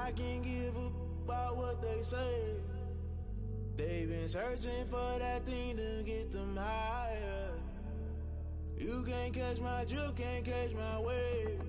I can't give up about what they say. They've been searching for that thing to get them higher. You can't catch my drift, can't catch my wave.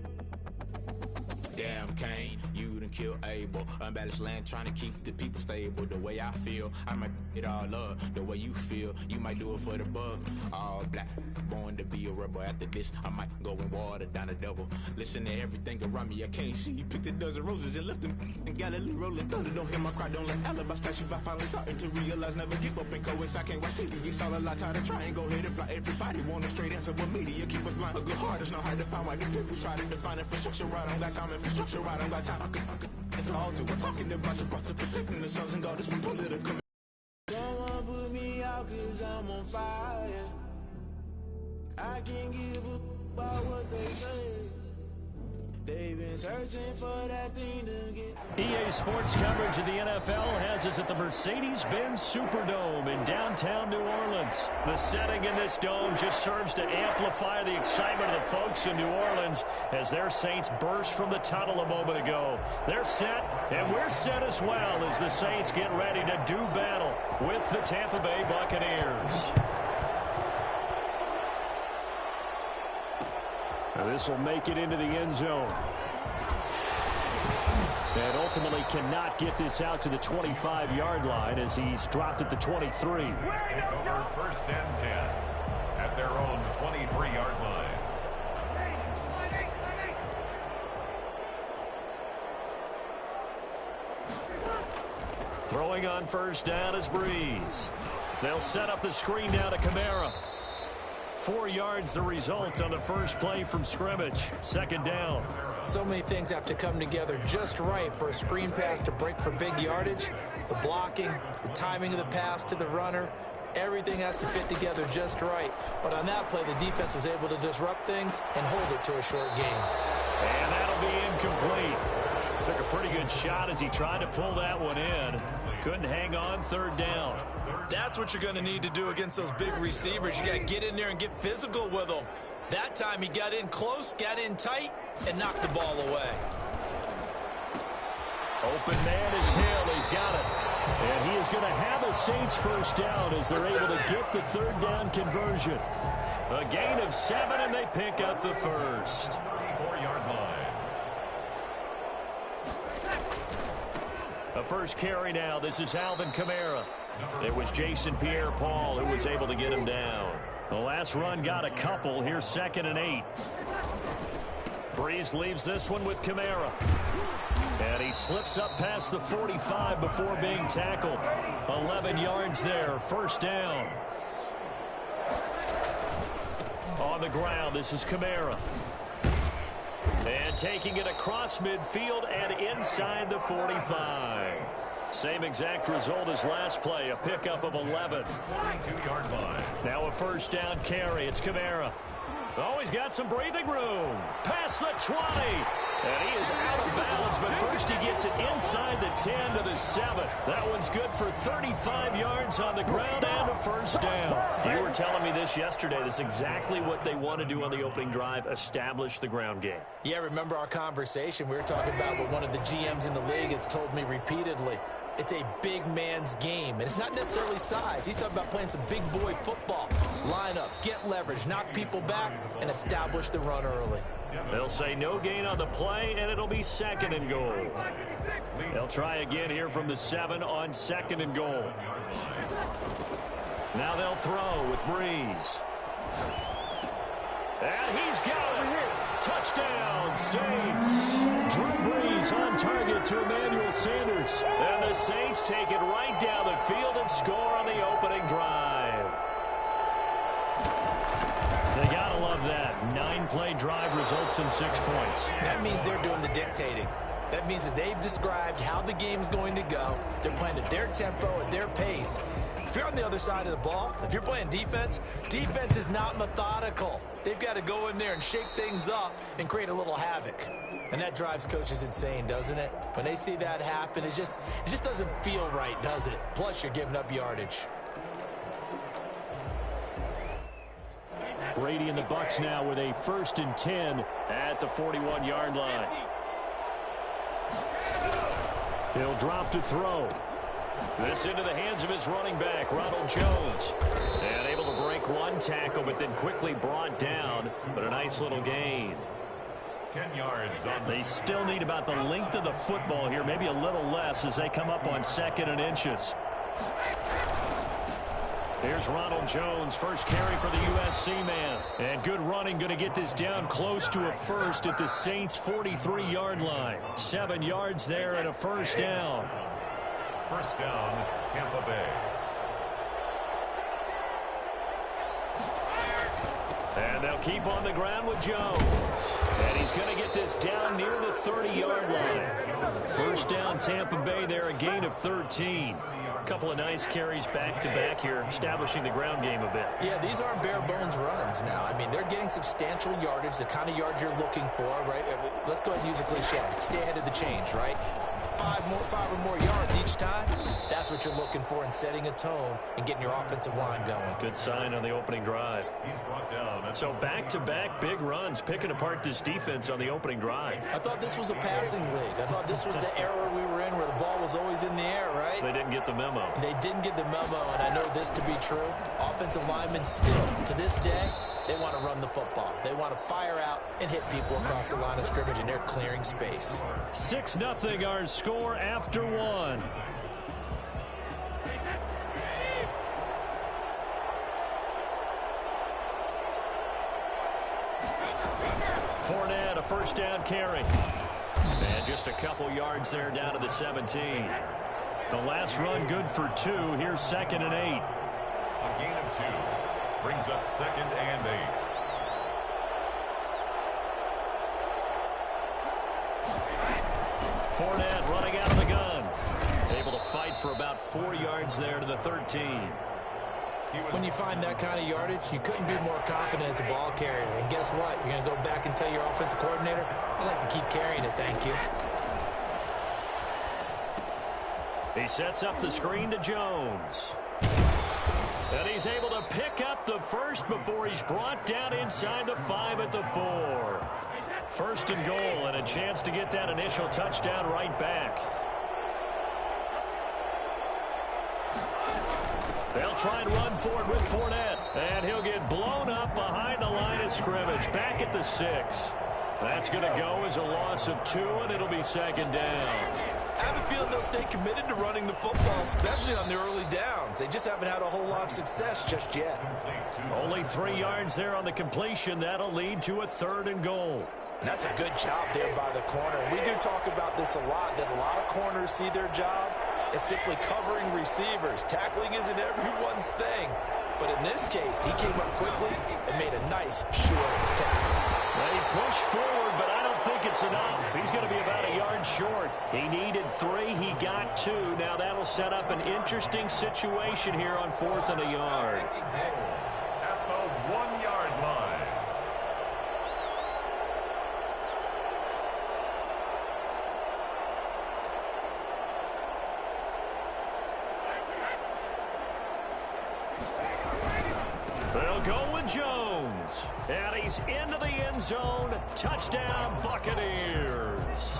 Damn, Kane, you done killed Abel. Unbalanced land, trying to keep the people stable. The way I feel, I might it all up. The way you feel, you might do it for the bug. All black, born to be a rebel. After this, I might go and water down the double. Listen to everything around me, I can't see. Picked a dozen roses and left them in Galilee rolling thunder. Don't hear my cry, don't let alibis flash. If I finally starting to realize, never give up and coincide. I can't watch TV, it's all a lot. Tired of trying, go ahead and fly. Everybody want a straight answer, but media keep us blind. A good heart is not hard to find. Why the people try to define infrastructure right? I don't got time. Infrastructure right, I don't got time. I could talk to. We're talking about protecting the sons and daughters from political. Someone put me out cause I'm on fire. I can't give up about what they say. They've been searching for that thing to get. EA Sports coverage of the NFL has us at the Mercedes-Benz Superdome in downtown New Orleans. The setting in this dome just serves to amplify the excitement of the folks in New Orleans as their Saints burst from the tunnel a moment ago. They're set, and we're set as well as the Saints get ready to do battle with the Tampa Bay Buccaneers. This will make it into the end zone. And ultimately cannot get this out to the 25-yard line as he's dropped at the 23. Take over first and 10 at their own 23-yard line. Throwing on first down is Breeze. They'll set up the screen down to Kamara. 4 yards the result on the first play from scrimmage. Second down. So many things have to come together just right for a screen pass to break for big yardage. The blocking, the timing of the pass to the runner, everything has to fit together just right. But on that play, the defense was able to disrupt things and hold it to a short gain. And that'll be incomplete. Took a pretty good shot as he tried to pull that one in. Couldn't hang on. Third down. That's what you're going to need to do against those big receivers. You got to get in there and get physical with them. That time he got in close, got in tight, and knocked the ball away. Open man is Hill. He's got it. And he is going to have a Saints first down as they're able to get the third down conversion. A gain of 7, and they pick up the first. 34-yard line. The first carry now. This is Alvin Kamara. It was Jason Pierre-Paul who was able to get him down. The last run got a couple. Here's 2nd and 8. Breeze leaves this one with Kamara. And he slips up past the 45 before being tackled. 11 yards there. First down. On the ground, this is Kamara. And taking it across midfield and inside the 45. Same exact result as last play, a pickup of 11. 42-yard line. Now a first down carry. It's Kamara. Oh, he's got some breathing room. Past the 20. And he is out of bounds, but first he gets it inside the 10 to the 7. That one's good for 35 yards on the ground and a first down. You were telling me this yesterday. This is exactly what they want to do on the opening drive, establish the ground game. Yeah, remember our conversation? We were talking about what one of the GMs in the league has told me repeatedly. It's a big man's game, and it's not necessarily size. He's talking about playing some big boy football. Line up, get leverage, knock people back, and establish the run early. They'll say no gain on the play, and it'll be 2nd and goal. They'll try again here from the 7 on 2nd and goal. Now they'll throw with Breeze. And he's got it. Touchdown, Saints. Drew Brees on target to Emmanuel Sanders. And the Saints take it right down the field and score on the opening drive. They gotta love that. 9-play drive results in 6 points. That means they're doing the dictating. That means that they've described how the game's going to go. They're playing at their tempo, at their pace. If you're on the other side of the ball, if you're playing defense, defense is not methodical. They've got to go in there and shake things up and create a little havoc. And that drives coaches insane, doesn't it? When they see that happen, it just doesn't feel right, does it? Plus, you're giving up yardage. Brady and the Bucs now with a 1st and 10 at the 41-yard line. He'll drop to throw. This into the hands of his running back, Ronald Jones. And able to break one tackle, but then quickly brought down. But a nice little gain. 10 yards on They still need about the length of the football here, maybe a little less as they come up on 2nd and inches. Here's Ronald Jones, first carry for the USC man. And good running, going to get this down close to a first at the Saints' 43-yard line. 7 yards there and a first down. First down, Tampa Bay. And they'll keep on the ground with Jones. And he's going to get this down near the 30-yard line. First down, Tampa Bay there, a gain of 13. Couple of nice carries back-to-back here, establishing the ground game a bit. Yeah, these aren't bare-bones runs now. I mean, they're getting substantial yardage, the kind of yards you're looking for, right? Let's go ahead and use a cliche. Stay ahead of the change, right? 5 or more yards each time. That's what you're looking for in setting a tone and getting your offensive line going. Good sign on the opening drive. So back-to-back big runs, picking apart this defense on the opening drive. I thought this was a passing league. I thought this was the era we were in where the ball was always in the air, right? They didn't get the memo. They didn't get the memo, and I know this to be true. Offensive linemen still, to this day, they want to run the football. They want to fire out and hit people across the line of scrimmage, and they're clearing space. 6-0 our score after 1. Fournette, a first down carry. And just a couple yards there down to the 17. The last run good for 2. Here's 2nd and 8. A gain of 2. Brings up 2nd and 8. Fournette running out of the gun. Able to fight for about 4 yards there to the 13. When you find that kind of yardage, you couldn't be more confident as a ball carrier. And guess what? You're going to go back and tell your offensive coordinator, I'd like to keep carrying it, thank you. He sets up the screen to Jones. And he's able to pick up the first before he's brought down inside the 5 at the 4. First and goal, and a chance to get that initial touchdown right back. They'll try and run forward with Fournette. And he'll get blown up behind the line of scrimmage. Back at the 6. That's going to go as a loss of 2, and it'll be 2nd down. I have a feeling they'll stay committed to running the football, especially on the early downs. They just haven't had a whole lot of success just yet. Only 3 yards there on the completion. That'll lead to a 3rd and goal. And that's a good job there by the corner. We do talk about this a lot, that a lot of corners see their job as simply covering receivers. Tackling isn't everyone's thing. But in this case, he came up quickly and made a nice, short tackle. They push forward, but I don't think it's enough. He's going to be about a yard short. He needed 3. He got 2. Now that'll set up an interesting situation here on 4th and a yard. At the 1-yard line. They'll go with Jones. And he's into the end zone. Touchdown, Buccaneers.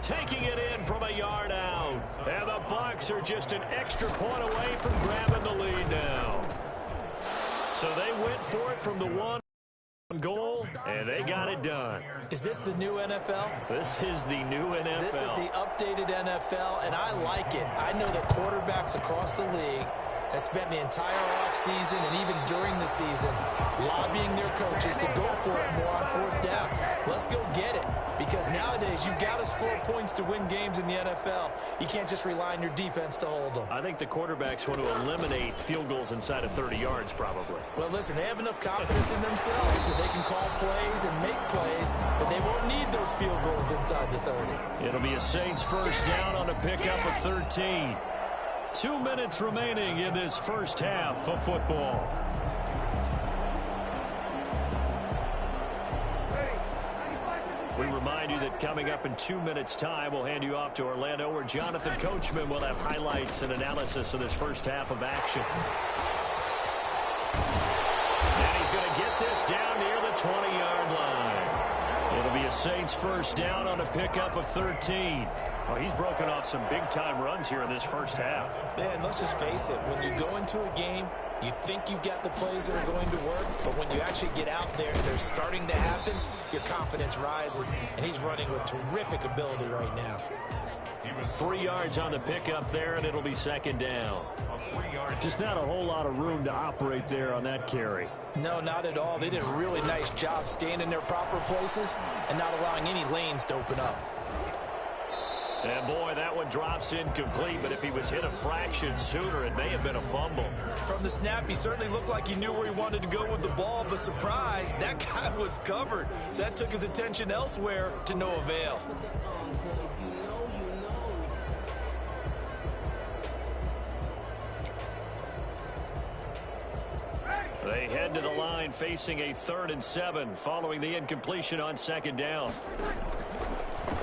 Taking it in from a yard out. And the Bucs are just an extra point away from grabbing the lead now. So they went for it from the 1 goal, and they got it done. Is this the new NFL? This is the new NFL. This is the updated NFL, and I like it. I know that quarterbacks across the league have spent the entire offseason and even during the season lobbying their coaches to go for it more on 4th down. Let's go get it, because nowadays you've got to score points to win games in the NFL. You can't just rely on your defense to hold them. I think the quarterbacks want to eliminate field goals inside of 30 yards probably. Well, listen, they have enough confidence in themselves that they can call plays and make plays, but they won't need those field goals inside the 30. It'll be a Saints first down on a pickup of 13. 2 minutes remaining in this first half of football. We remind you that coming up in 2 minutes' time, we'll hand you off to Orlando, where Jonathan Coachman will have highlights and analysis of this first half of action. And he's going to get this down near the 20-yard line. It'll be a Saints first down on a pickup of 13. Well, he's broken off some big-time runs here in this first half. Yeah, and let's just face it. When you go into a game, you think you've got the plays that are going to work, but when you actually get out there and they're starting to happen, your confidence rises, and he's running with terrific ability right now. 3 yards on the pickup there, and it'll be second down. Just not a whole lot of room to operate there on that carry. No, not at all. They did a really nice job staying in their proper places and not allowing any lanes to open up. And boy, that one drops incomplete, but if he was hit a fraction sooner, it may have been a fumble. From the snap, he certainly looked like he knew where he wanted to go with the ball, but surprise, that guy was covered. So that took his attention elsewhere to no avail. They head to the line facing a 3rd and 7 following the incompletion on second down.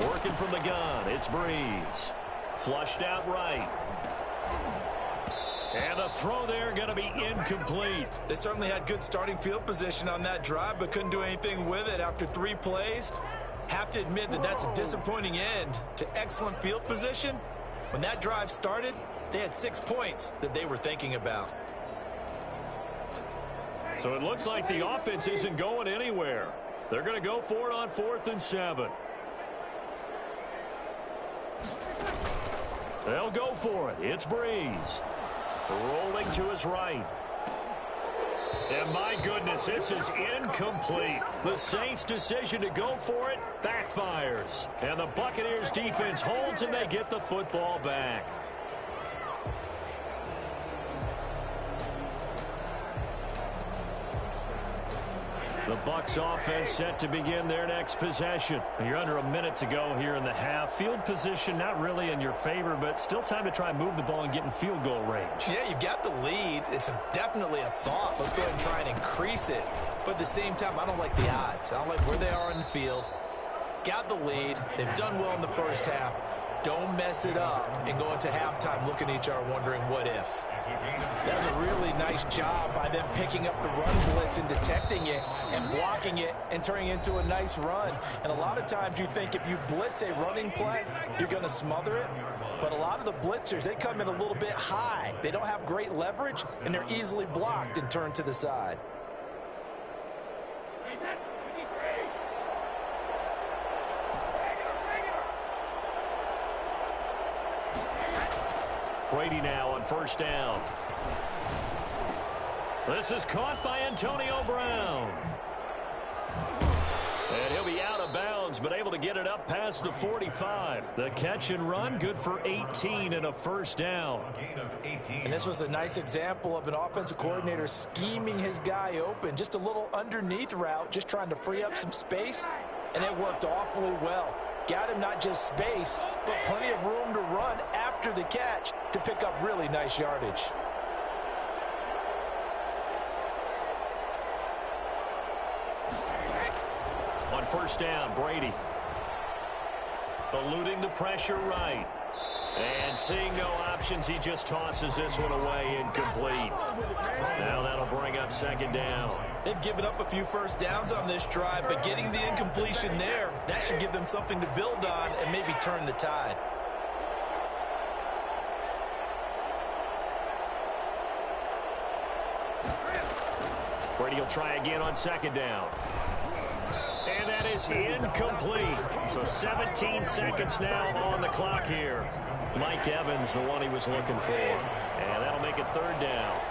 Working from the gun, it's Breeze. Flushed out right. And the throw there going to be incomplete. They certainly had good starting field position on that drive, but couldn't do anything with it after 3 plays. Have to admit that that's a disappointing end to excellent field position. When that drive started, they had 6 points that they were thinking about. So it looks like the offense isn't going anywhere. They're going to go for it on 4th and 7. They'll go for it. It's Breeze. Rolling to his right. And my goodness, this is incomplete. The Saints' decision to go for it backfires. And the Buccaneers' defense holds and they get the football back. The Bucs offense set to begin their next possession. You're under a minute to go here in the half. Field position not really in your favor, but still time to try and move the ball and get in field goal range. Yeah, you've got the lead. It's definitely a thought. Let's go ahead and try and increase it. But at the same time, I don't like the odds. I don't like where they are on the field. Got the lead. They've done well in the first half. Don't mess it up and go into halftime looking at each other wondering what if. That was a really nice job by them picking up the run blitz and detecting it and blocking it and turning it into a nice run. And a lot of times you think if you blitz a running play, you're going to smother it. But a lot of the blitzers, they come in a little bit high. They don't have great leverage, and they're easily blocked and turned to the side. Brady now on 1st down. This is caught by Antonio Brown. And he'll be out of bounds, but able to get it up past the 45. The catch and run, good for 18 and a 1st down. And this was a nice example of an offensive coordinator scheming his guy open. Just a little underneath route, just trying to free up some space, and it worked awfully well. Got him not just space, but plenty of room to run after the catch to pick up really nice yardage. On 1st down, Brady. Eluding the pressure right. And seeing no options, he just tosses this one away incomplete. Now that'll bring up 2nd down. They've given up a few first downs on this drive, but getting the incompletion there, that should give them something to build on and maybe turn the tide. Brady will try again on 2nd down. And that is incomplete. So 17 seconds now on the clock here. Mike Evans, the one he was looking for. And that'll make it 3rd down.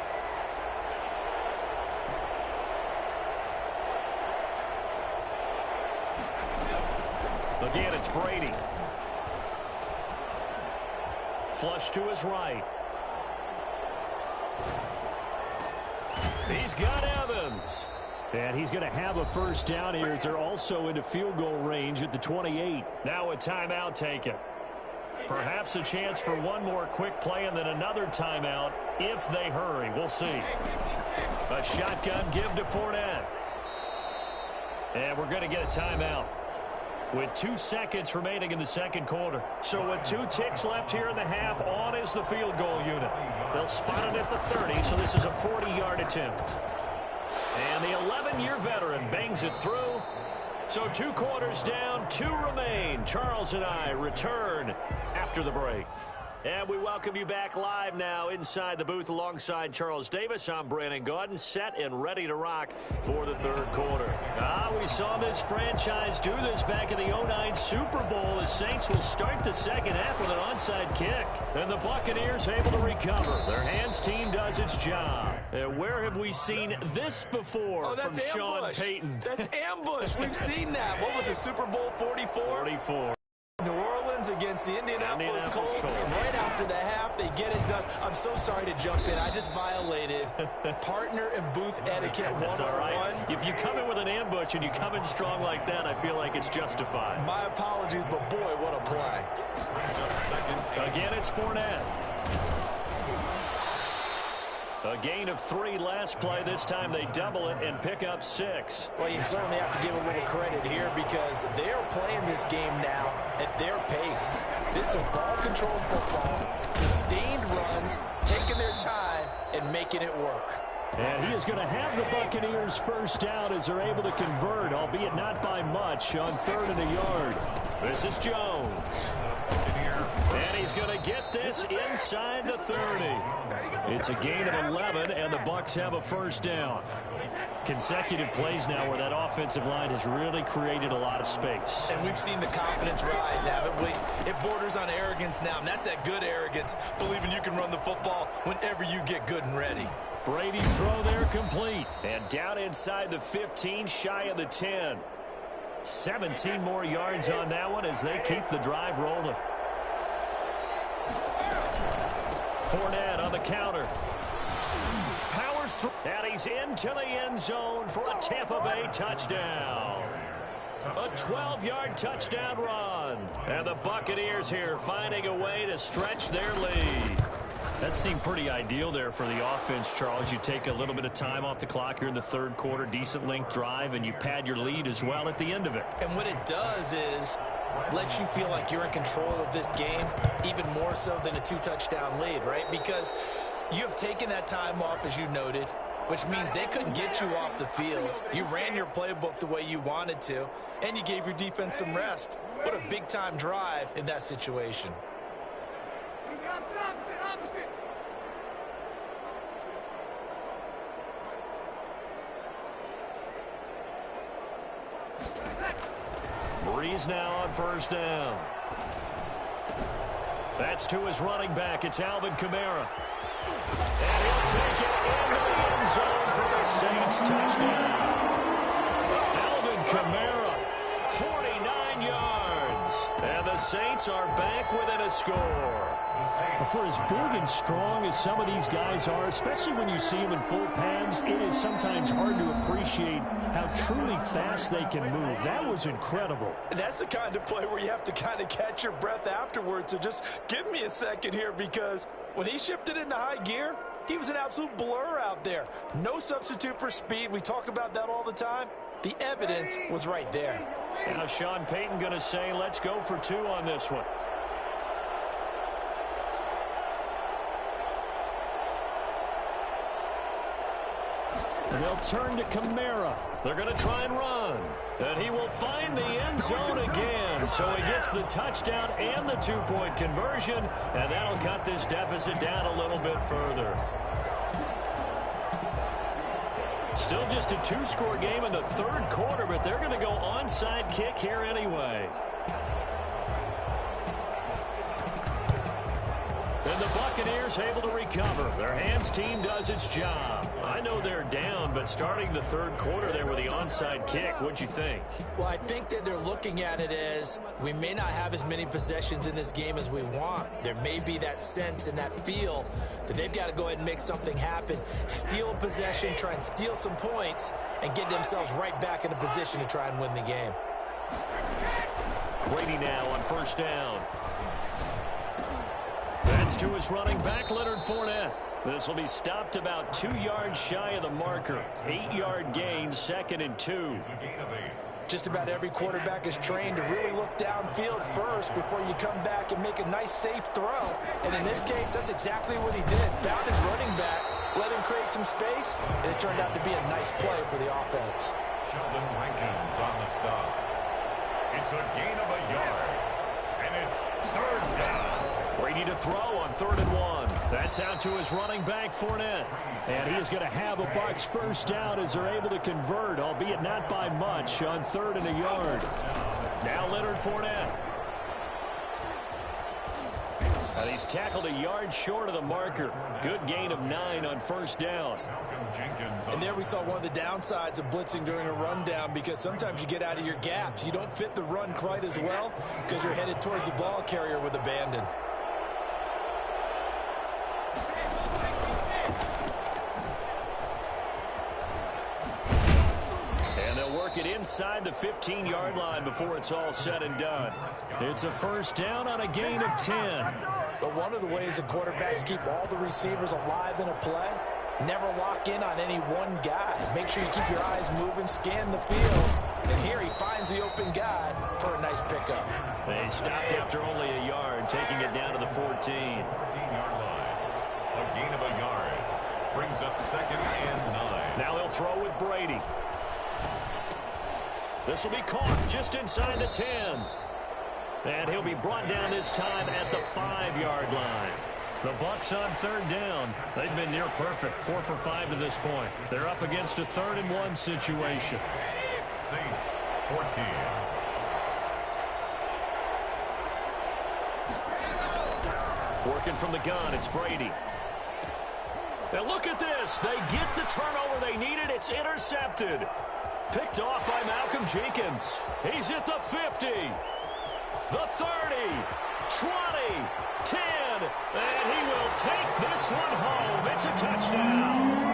Again, it's Brady. Flush to his right. He's got Evans. And he's going to have a 1st down here as they're also into field goal range at the 28. Now a timeout taken. Perhaps a chance for one more quick play and then another timeout if they hurry. We'll see. A shotgun give to Fournette. And we're going to get a timeout with 2 seconds remaining in the 2nd quarter. So with 2 ticks left here in the half, on is the field goal unit. They'll spot it at the 30, so this is a 40-yard attempt. And the 11-year veteran bangs it through, So 2 quarters down, 2 remain. Charles and I return after the break. And we welcome you back live now inside the booth alongside Charles Davis. I'm Brandon Gaudin, set and ready to rock for the third quarter. We saw this franchise do this back in the 2009 Super Bowl. The Saints will start the second half with an onside kick. And the Buccaneers able to recover. Their hands team does its job. And where have we seen this before from Sean Payton? That's ambush. We've seen that. What was it, Super Bowl 44? 44. New Orleans against the Indianapolis Colts. Right after the half, they get it done. I'm so sorry to jump in. I just violated partner and booth etiquette 101. That's all right. If you come in with an ambush and you come in strong like that, I feel like it's justified. My apologies, but boy, what a play. Again, it's Fournette. A gain of 3 last play. This time they double it and pick up 6. Well, you certainly have to give a little credit here because they are playing this game now at their pace. This is ball-controlled football, sustained runs, taking their time, and making it work. And he is going to have the Buccaneers first down as they're able to convert, albeit not by much, on 3rd and a yard. This is Jones. And he's going to get this inside the 30. It's a gain of 11, and the Bucs have a first down. Consecutive plays now where that offensive line has really created a lot of space. And we've seen the confidence rise, haven't we? It borders on arrogance now, and that's that good arrogance, believing you can run the football whenever you get good and ready. Brady's throw there complete. And down inside the 15, shy of the 10. 17 more yards on that one as they keep the drive rolling. Fournette on the counter. Powers through. And he's into the end zone for a Tampa Bay touchdown. A 12-yard touchdown run. And the Buccaneers here finding a way to stretch their lead. That seemed pretty ideal there for the offense, Charles. You take a little bit of time off the clock here in the third quarter, decent length drive, and you pad your lead as well at the end of it. And what it does is let you feel like you're in control of this game, even more so than a 2-touchdown lead, right? Because you have taken that time off, as you noted, which means they couldn't get you off the field. You ran your playbook the way you wanted to, and you gave your defense some rest. What a big-time drive in that situation. Breeze now on first down. That's to his running back. It's Alvin Kamara. And he'll take it into the end zone for the Saints touchdown. Alvin Kamara, 49 yards. And the Saints are back within a score. For as big and strong as some of these guys are, especially when you see them in full pads, it is sometimes hard to appreciate how truly fast they can move. That was incredible. And that's the kind of play where you have to kind of catch your breath afterwards. So just give me a second here, because when he shifted into high gear, he was an absolute blur out there. No substitute for speed. We talk about that all the time. The evidence was right there. Now Sean Payton going to say, let's go for 2 on this one. And they'll turn to Kamara. They're going to try and run. And he will find the end zone again. So he gets the touchdown and the 2-point conversion. And that'll cut this deficit down a little bit further. Still just a 2-score game in the third quarter, but they're going to go onside kick here anyway. And the Buccaneers able to recover. Their hands team does its job. I know they're down, but starting the third quarter there with the onside kick, what'd you think? Well, I think that they're looking at it as we may not have as many possessions in this game as we want. There may be that sense and that feel that they've got to go ahead and make something happen, steal a possession, try and steal some points, and get themselves right back in a position to try and win the game. Brady now on first down. That's to his running back, Leonard Fournette. This will be stopped about 2 yards shy of the marker. 8-yard gain, 2nd and 2. Just about every quarterback is trained to really look downfield first before you come back and make a nice, safe throw. And in this case, that's exactly what he did. Found his running back, let him create some space, and it turned out to be a nice play for the offense. Sheldon Rankins on the stop. It's a gain of a yard. And it's third down. Brady to throw on 3rd and 1. That's out to his running back, Fournette. And he is going to have a Bucs first down as they're able to convert, albeit not by much, on 3rd and a yard. Now Leonard Fournette. And he's tackled a yard short of the marker. Good gain of 9 on first down. And there we saw one of the downsides of blitzing during a rundown, because sometimes you get out of your gaps. You don't fit the run quite as well because you're headed towards the ball carrier with abandon. And they'll work it inside the 15-yard line before it's all said and done. It's a first down on a gain of 10. But one of the ways that quarterbacks keep all the receivers alive in a play, never lock in on any one guy. Make sure you keep your eyes moving, scan the field. And here he finds the open guy for a nice pickup. They stopped after only a yard, taking it down to the 14. 14-yard line. A gain of a yard. Brings up 2nd and 9. Now they'll throw with Brady. This will be caught just inside the 10. And he'll be brought down this time at the 5-yard line. The Bucs on 3rd down. They've been near perfect, 4 for 5 to this point. They're up against a 3rd and 1 situation. Saints 14. Working from the gun, it's Brady. Now look at this. They get the turnover they needed. It's intercepted. Picked off by Malcolm Jenkins. He's at the 50. The 30, 20, 10, and he will take this one home. It's a touchdown.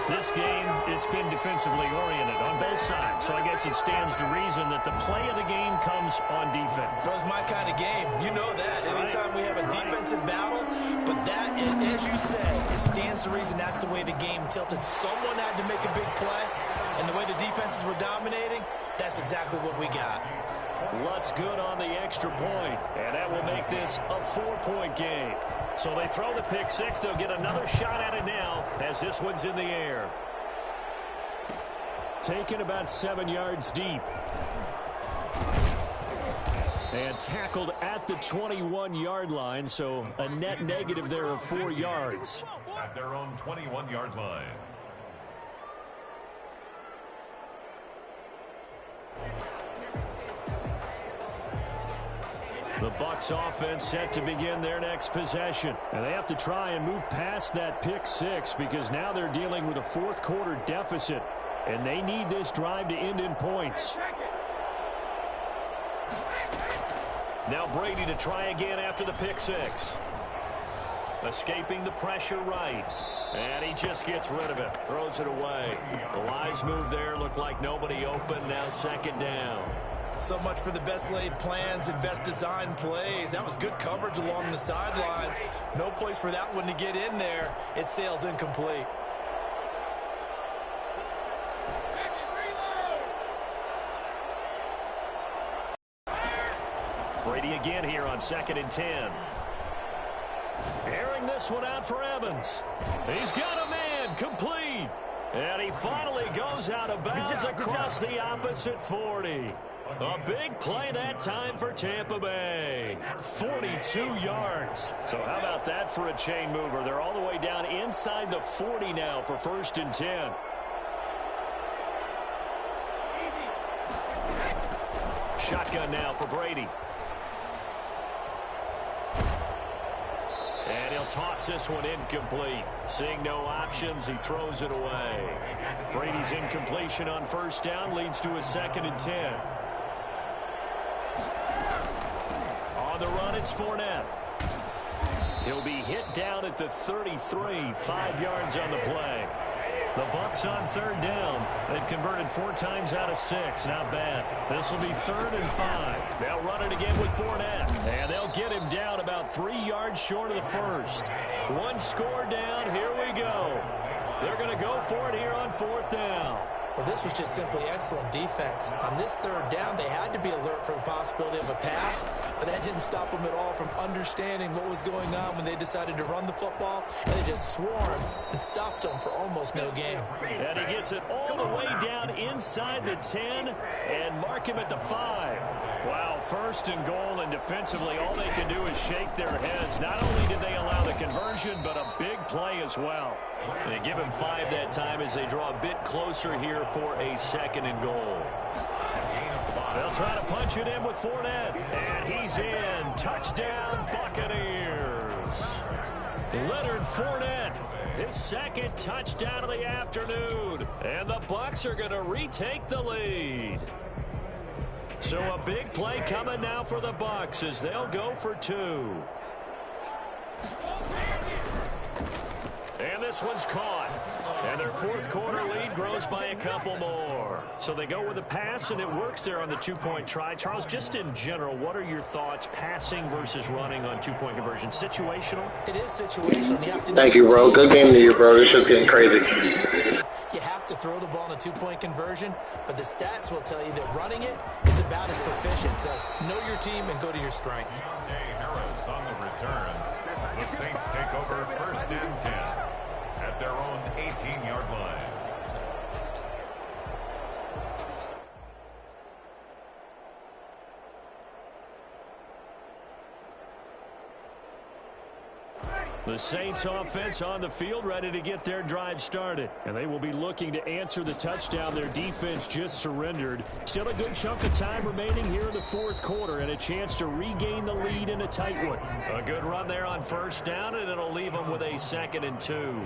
This game, it's been defensively oriented on both sides, so I guess it stands to reason that the play of the game comes on defense. So it's my kind of game. You know that. Anytime we have a defensive battle, but that, as you say, it stands to reason that's the way the game tilted. Someone had to make a big play, and the way the defenses were dominating, that's exactly what we got. What's good on the extra point, and that will make this a 4-point game. So they throw the pick six. They'll get another shot at it now as this one's in the air. Taken about 7 yards deep. And tackled at the 21-yard line, so a net negative there of 4 yards. At their own 21-yard line. The Bucs offense set to begin their next possession. And they have to try and move past that pick six because now they're dealing with a fourth-quarter deficit. And they need this drive to end in points. Now Brady to try again after the pick six. Escaping the pressure right. And he just gets rid of it. Throws it away. The wise move there looked like nobody open. Now 2nd down. So much for the best laid plans and best designed plays. That was good coverage along the sidelines. No place for that one to get in there. It sails incomplete. Brady again here on 2nd and 10. Airing this one out for Evans. He's got a man complete. And he finally goes out of bounds across the opposite 40. A big play that time for Tampa Bay. 42 yards. So how about that for a chain mover? They're all the way down inside the 40 now for 1st and 10. Shotgun now for Brady. And he'll toss this one incomplete. Seeing no options, he throws it away. Brady's incompletion on 1st down leads to a 2nd and 10. On the run, it's Fournette. He'll be hit down at the 33, 5 yards on the play. The Bucs on 3rd down. They've converted 4 times out of 6. Not bad. This will be 3rd and 5. They'll run it again with Fournette. And they'll get him down about 3 yards short of the first. 1 score down. Here we go. They're going to go for it here on 4th down. Well, this was just simply excellent defense. On this third down, they had to be alert for the possibility of a pass, but that didn't stop them at all from understanding what was going on when they decided to run the football, and they just swarmed and stopped them for almost no gain. And he gets it all the way down inside the 10 and mark him at the 5. Wow, first and goal, and defensively all they can do is shake their heads. Not only did they allow the conversion, but a big play as well. They give him 5 that time as they draw a bit closer here for a second and goal. They'll try to punch it in with Fournette, and he's in. Touchdown, Buccaneers. Leonard Fournette, his second touchdown of the afternoon, and the Bucs are going to retake the lead. So a big play coming now for the Bucs as they'll go for 2. And this one's caught. And their fourth quarter lead grows by a couple more. So they go with a pass, and it works there on the two-point try. Charles, just in general, what are your thoughts passing versus running on two-point conversion? Situational? It is situational. You have to Thank you, bro. Good game to you, bro. This shit's getting crazy. You have to throw the ball in a two-point conversion, but the stats will tell you that running it is about as proficient. So know your team and go to your strength. Harris on the return. The Saints take over first and 10 at their own 18-yard line. The Saints offense on the field, ready to get their drive started. And they will be looking to answer the touchdown their defense just surrendered. Still a good chunk of time remaining here in the fourth quarter and a chance to regain the lead in a tight one. A good run there on first down, and it'll leave them with a 2nd and 2.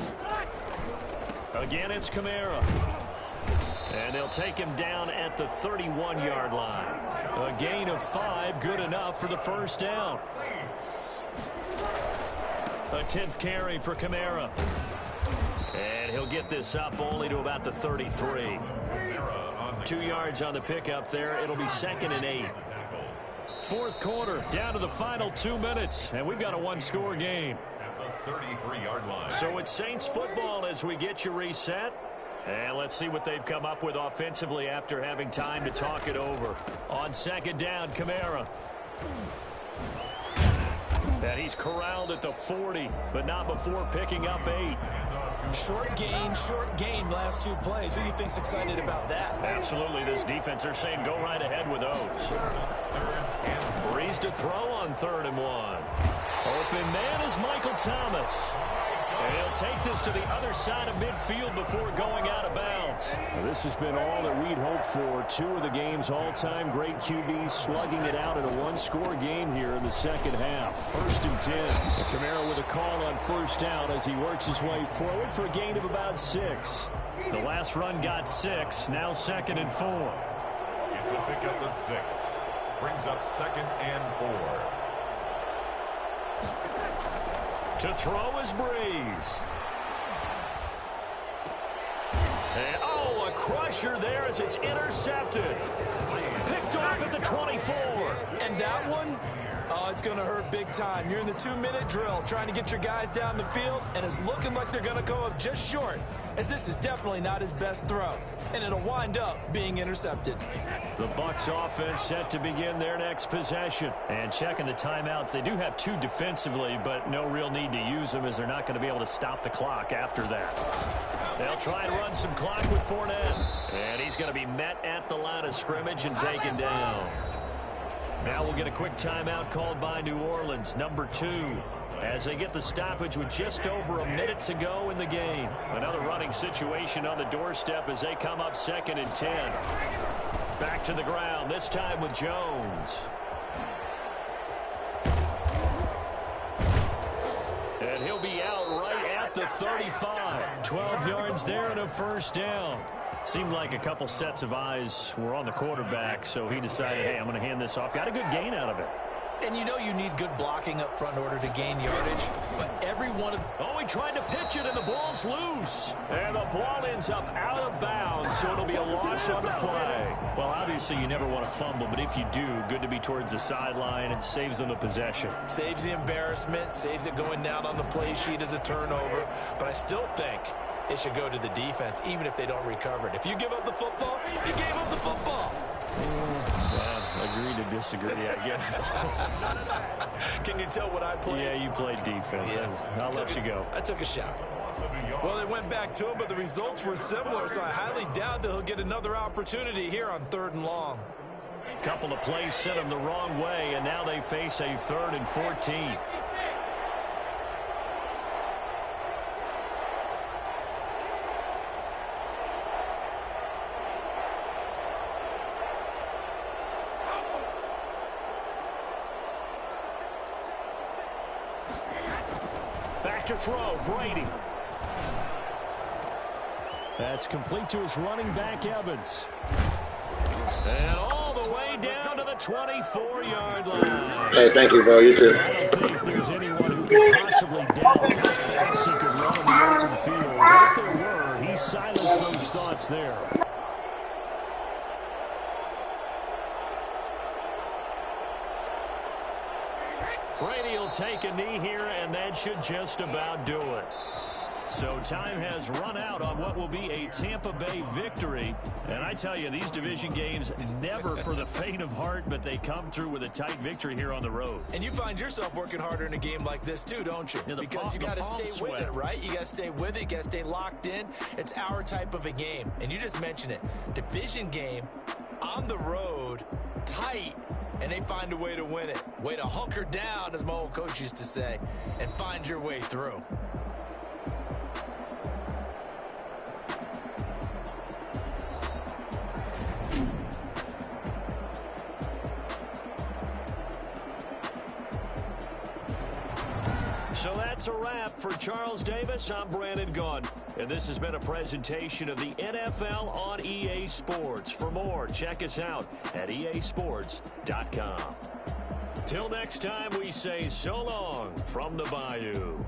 Again, it's Kamara. And they'll take him down at the 31-yard line. A gain of 5, good enough for the first down. A 10th carry for Kamara. And he'll get this up only to about the 33. 2 yards on the pickup there. It'll be 2nd and 8. Fourth quarter, down to the final 2 minutes. And we've got a one-score game. At the 33-yard line. So it's Saints football as we get you reset. And let's see what they've come up with offensively after having time to talk it over. On second down, Kamara. And he's corralled at the 40, but not before picking up 8. Short gain last 2 plays. Who do you think's excited about that? Absolutely. This defense, they're saying go right ahead with those. Breeze to throw on 3rd and 1. Open man is Michael Thomas. And he'll take this to the other side of midfield before going out of bounds. Well, this has been all that we'd hoped for. 2 of the game's all-time great QBs slugging it out in a one-score game here in the second half. 1st and 10. And Kamara with a call on first down as he works his way forward for a gain of about 6. The last run got 6. Now 2nd and 4. It's a pickup of 6. Brings up 2nd and 4. To throw is Breeze. And, a crusher there as it's intercepted. Picked off at the 24. And that one, it's going to hurt big time. You're in the 2-minute drill trying to get your guys down the field, and it's looking like they're going to go up just short, as this is definitely not his best throw. And it'll wind up being intercepted. The Bucs offense set to begin their next possession. And checking the timeouts, they do have 2 defensively, but no real need to use them as they're not going to be able to stop the clock after that. They'll try and run some clock with Fournette. And he's going to be met at the line of scrimmage and taken down. Now we'll get a quick timeout called by New Orleans, number 2. As they get the stoppage with just over a minute to go in the game. Another running situation on the doorstep as they come up 2nd and 10. Back to the ground, this time with Jones. And he'll be out right at the 35. 12 yards there and a first down. Seemed like a couple sets of eyes were on the quarterback, so he decided, hey, I'm going to hand this off. Got a good gain out of it. And you know you need good blocking up front in order to gain yardage, but every one of... Oh, he tried to pitch it, and the ball's loose. And the ball ends up out of bounds, so it'll be a loss on the play. Well, obviously you never want to fumble, but if you do, good to be towards the sideline. It saves them the possession. Saves the embarrassment, saves it going down on the play sheet as a turnover. But I still think it should go to the defense, even if they don't recover it. If you give up the football, you gave up the football. Yeah, agree to disagree, I guess. Can you tell what I played? Yeah, you played defense. Yeah. I'll let you go. I took a shot. Well, they went back to him, but the results were similar, so I highly doubt that he'll get another opportunity here on 3rd and long. Couple of plays sent them the wrong way, and now they face a 3rd and 14. Back to throw, Brady. That's complete to his running back, Evans. And all the way down to the 24-yard line. Hey, thank you, bro. You too. I don't think there's anyone who could possibly doubt how fast he could run in the open field. But if there were, he silenced those thoughts there. Brady will take a knee here, and that should just about do it. So time has run out on what will be a Tampa Bay victory. And I tell you, these division games, never for the faint of heart, but they come through with a tight victory here on the road. And you find yourself working harder in a game like this too, don't you? Yeah, because you got to stay with it, right? You got to stay with it. You got to stay locked in. It's our type of a game. And you just mentioned it. Division game, on the road, tight, and they find a way to win it. Way to hunker down, as my old coach used to say, and find your way through. So that's a wrap for Charles Davis. I'm Brandon Gunn. And this has been a presentation of the NFL on EA Sports. For more, check us out at easports.com. Till next time, we say so long from the Bayou.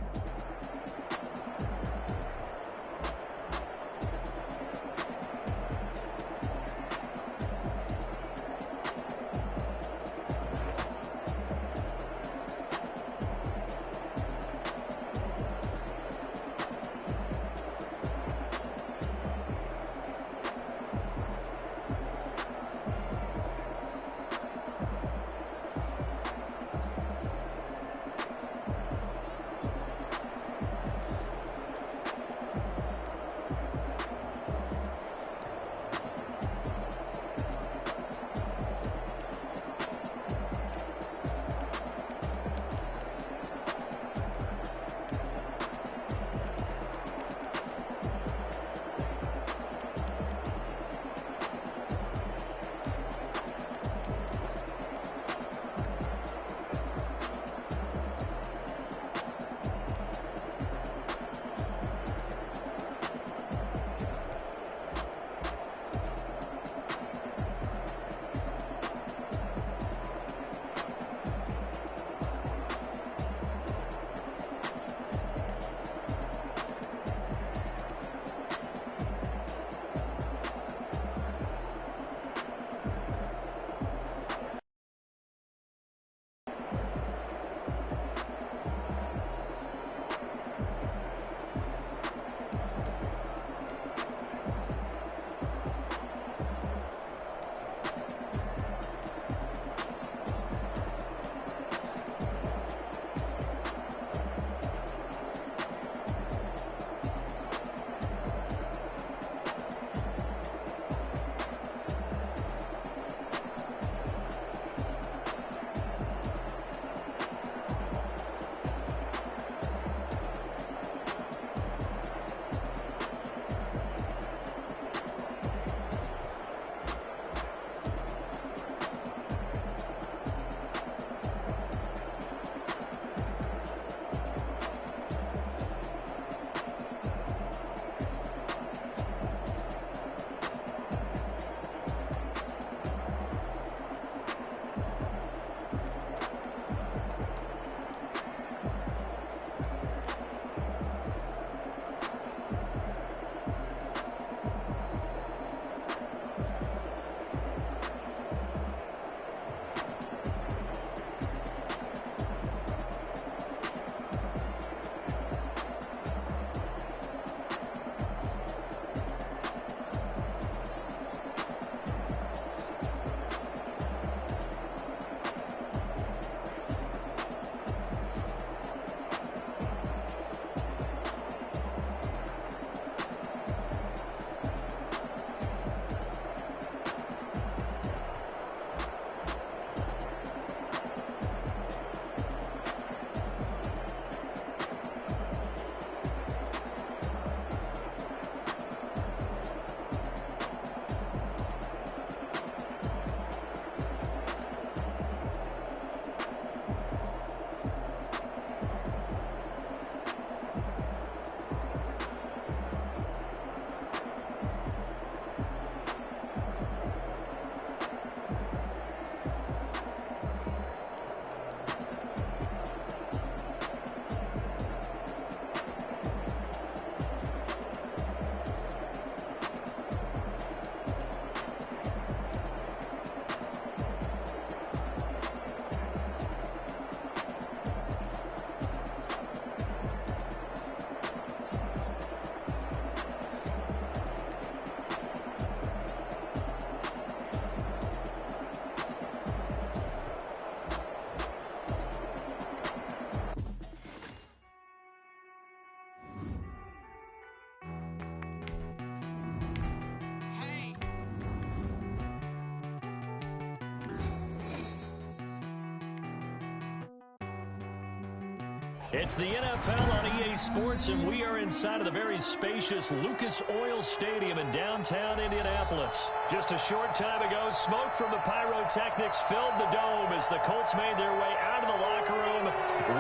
It's the NFL on EA Sports, and we are inside of the very spacious Lucas Oil Stadium in downtown Indianapolis. Just a short time ago, smoke from the pyrotechnics filled the dome as the Colts made their way out of the locker room.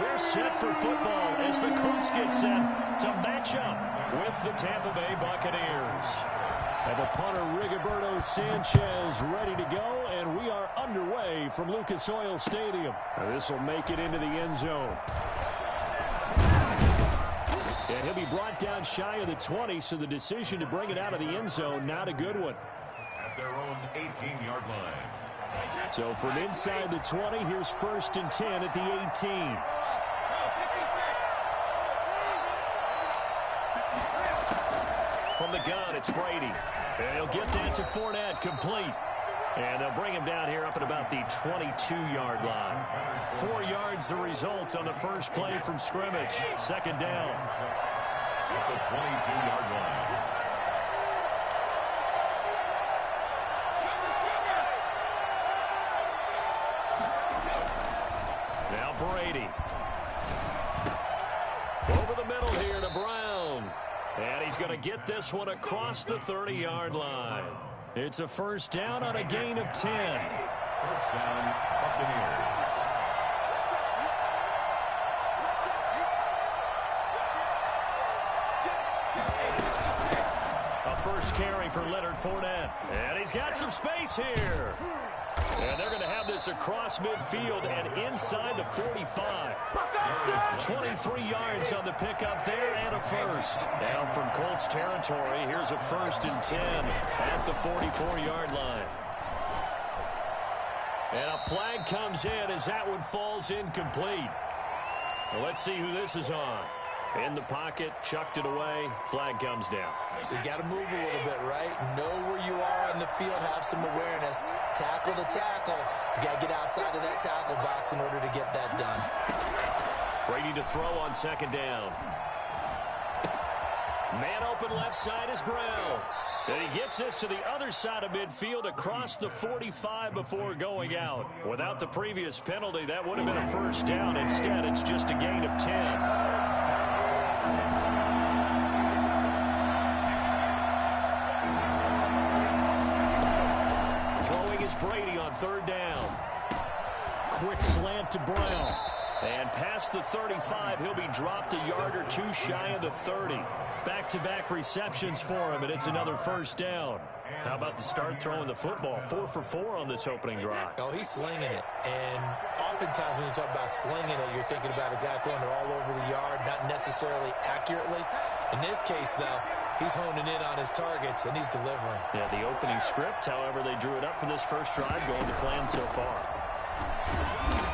We're set for football as the Colts get set to match up with the Tampa Bay Buccaneers. And the punter, Rigoberto Sanchez, ready to go, and we are underway from Lucas Oil Stadium. This will make it into the end zone. And he'll be brought down shy of the 20, so the decision to bring it out of the end zone, not a good one. At their own 18-yard line. So from inside the 20, here's 1st and 10 at the 18. From the gun, it's Brady. And he'll get that to Fournette, complete. And they'll bring him down here up at about the 22-yard line. 4 yards the result on the first play from scrimmage. 2nd down. At the 22-yard line. Now Brady. Over the middle here to Brown. And he's going to get this one across the 30-yard line. It's a 1st down on a gain of 10. 1st down, Buccaneers. A first carry for Leonard Fournette. And he's got some space here. And they're going to have this across midfield and inside the 45. 23 yards on the pickup there and a first. Now from Colts territory, here's a 1st and 10 at the 44-yard line. And a flag comes in as that one falls incomplete. Well, let's see who this is on. In the pocket, chucked it away, flag comes down. So you got to move a little bit, right? Know where you are on the field, have some awareness. Tackle to tackle. You got to get outside of that tackle box in order to get that done. Brady to throw on 2nd down. Man open left side is Brown. And he gets this to the other side of midfield across the 45 before going out. Without the previous penalty, that would have been a 1st down. Instead, it's just a gain of 10. Brady on 3rd down. Quick slant to Brown. And past the 35, he'll be dropped a yard or 2 shy of the 30. Back-to-back receptions for him, and it's another 1st down. How about the start throwing the football? 4 for 4 on this opening drive. Oh, he's slinging it. And oftentimes when you talk about slinging it, you're thinking about a guy throwing it all over the yard, not necessarily accurately. In this case, though, he's honing in on his targets, and he's delivering. Yeah, the opening script, however, they drew it up for this first drive, going to plan so far.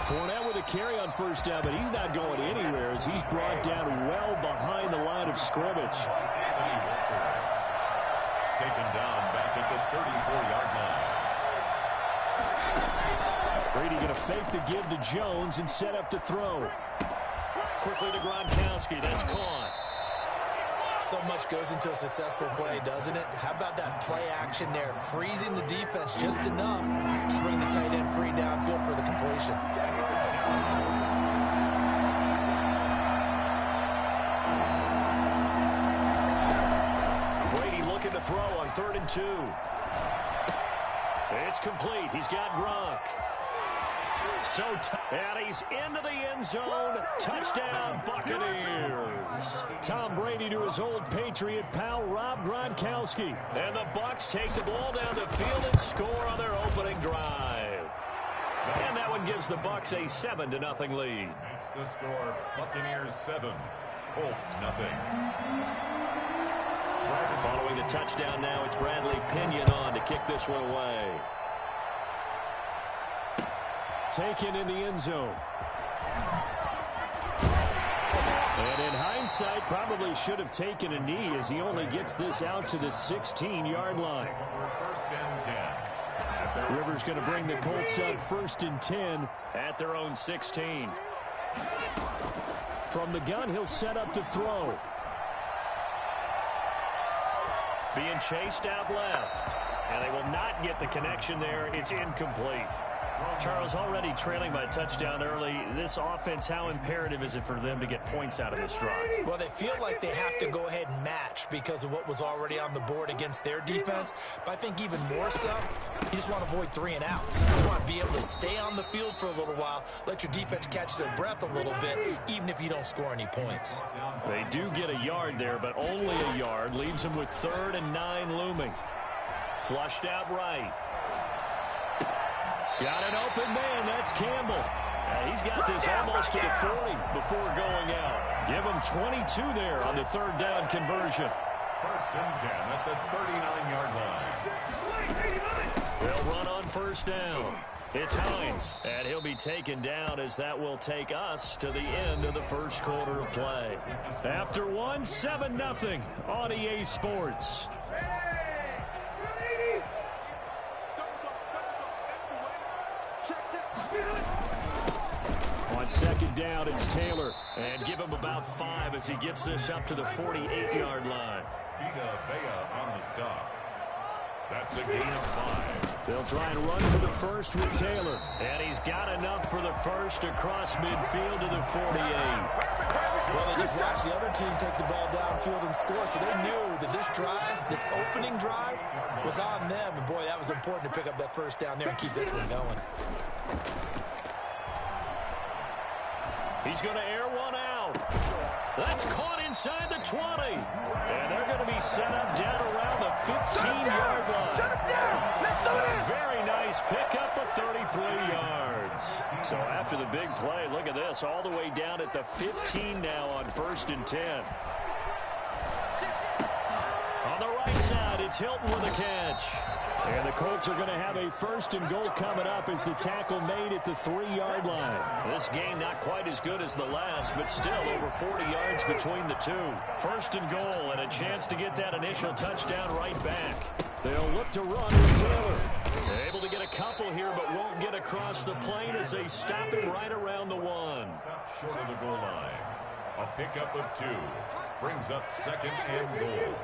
Fournette with a carry on 1st down, but he's not going anywhere as he's brought down well behind the line of scrimmage. Taken down back at the 34-yard line. Brady going to fake the give to Jones and set up to throw. Quickly to Gronkowski. That's caught. So much goes into a successful play, doesn't it? How about that play action there? Freezing the defense just enough to bring the tight end free downfield for the completion. Brady looking to throw on 3rd and 2. It's complete. He's got Gronk. And he's into the end zone. Touchdown, Buccaneers. Tom Brady to his old Patriot pal, Rob Gronkowski. And the Bucs take the ball down the field and score on their opening drive. And that one gives the Bucs a 7-0 lead. That's the score. Buccaneers 7, Colts 0. Following the touchdown now, it's Bradley Pinion on to kick this one away. Taken in the end zone. And in hindsight, probably should have taken a knee as he only gets this out to the 16-yard line. 1st and 10. Rivers going to bring the Colts up 1st and 10 at their own 16. From the gun, he'll set up to throw. Being chased out left. And they will not get the connection there. It's incomplete. Charles, already trailing by a touchdown early. This offense, how imperative is it for them to get points out of this drive? Well, they feel like they have to go ahead and match because of what was already on the board against their defense. But I think even more so, you just want to avoid 3 and outs. You want to be able to stay on the field for a little while, let your defense catch their breath a little bit, even if you don't score any points. They do get a yard there, but only a yard. Leaves them with 3rd and 9 looming. Flushed out right. Got an open man. That's Campbell. He's got this almost to the 40 before going out. Give him 22 there on the 3rd down conversion. 1st and 10 at the 39-yard line. They'll run on 1st down. It's Hines, and he'll be taken down as that will take us to the end of the 1st quarter of play. After 1, 7-0 on EA Sports. On 2nd down, it's Taylor. And give him about 5 as he gets this up to the 48-yard line. On the stop. That's a gain of 5. They'll try and run for the 1st with Taylor. And he's got enough for the 1st across midfield to the 48. Well, they just watched the other team take the ball downfield and score, so they knew that this drive, this opening drive, was on them. And, boy, that was important to pick up that 1st down there and keep this one going. He's going to air one out. That's caught inside the 20. And they're going to be set up down around the 15-yard line. Shut him down. Let's do this. A very nice pickup of 33 yards. So after the big play, look at this, all the way down at the 15 now on 1st and 10. On the right side, it's Hilton with a catch. And the Colts are going to have a 1st and goal coming up as the tackle made at the 3-yard line. This game not quite as good as the last, but still over 40 yards between the two. 1st and goal and a chance to get that initial touchdown right back. They'll look to run with Taylor. They're able to get a couple here, but won't get across the plane as they stop him right around the 1. Short of the goal line. A pickup of 2. Brings up 2nd and goal.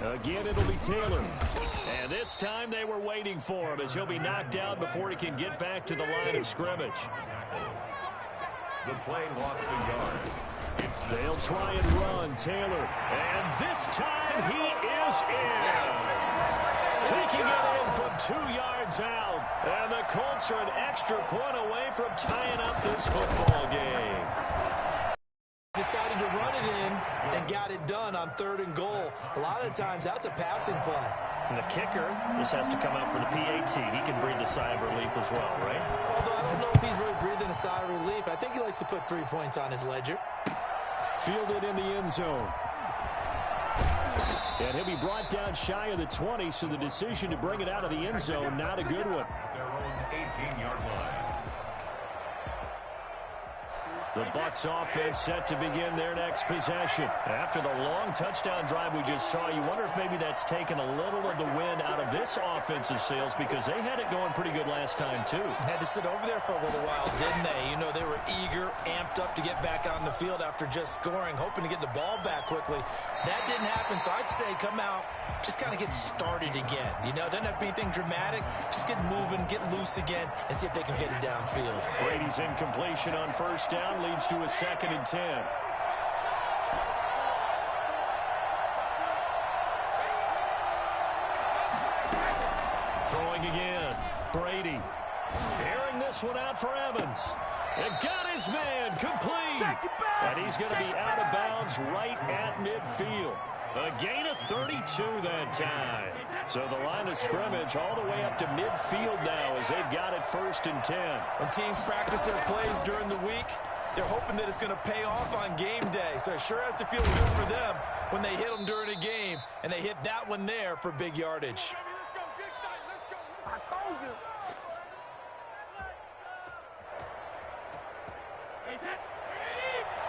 Again, it'll be Taylor. And this time they were waiting for him as he'll be knocked out before he can get back to the line of scrimmage. The play lost a yard. They'll try and run Taylor. And this time he is in. Taking it in from 2 yards out. And the Colts are an extra point away from tying up this football game. Decided to run it in and got it done on 3rd and goal. A lot of times that's a passing play. And the kicker just has to come out for the PAT. He can breathe a sigh of relief as well, right? Although I don't know if he's really breathing a sigh of relief. I think he likes to put 3 points on his ledger. Fielded in the end zone. And he'll be brought down shy of the 20, so the decision to bring it out of the end zone, not a good one. Their own 18-yard line. The Bucs offense set to begin their next possession. After the long touchdown drive we just saw, you wonder if maybe that's taken a little of the wind out of this offensive sails because they had it going pretty good last time too. Had to sit over there for a little while, didn't they? You know, they were eager, amped up to get back on the field after just scoring, hoping to get the ball back quickly. That didn't happen, so I'd say come out, just kind of get started again. You know, it doesn't have to be anything dramatic. Just get moving, get loose again, and see if they can get it downfield. Brady's incompletion on 1st down leads to a 2nd and 10. Throwing again. Brady. Airing this one out for Evans. And got his man complete. And he's going to be out of bounds right at midfield. A gain of 32 that time. So the line of scrimmage all the way up to midfield now as they've got it 1st and 10. When teams practice their plays during the week, they're hoping that it's going to pay off on game day. So it sure has to feel good for them when they hit them during a game, and they hit that one there for big yardage. I told you.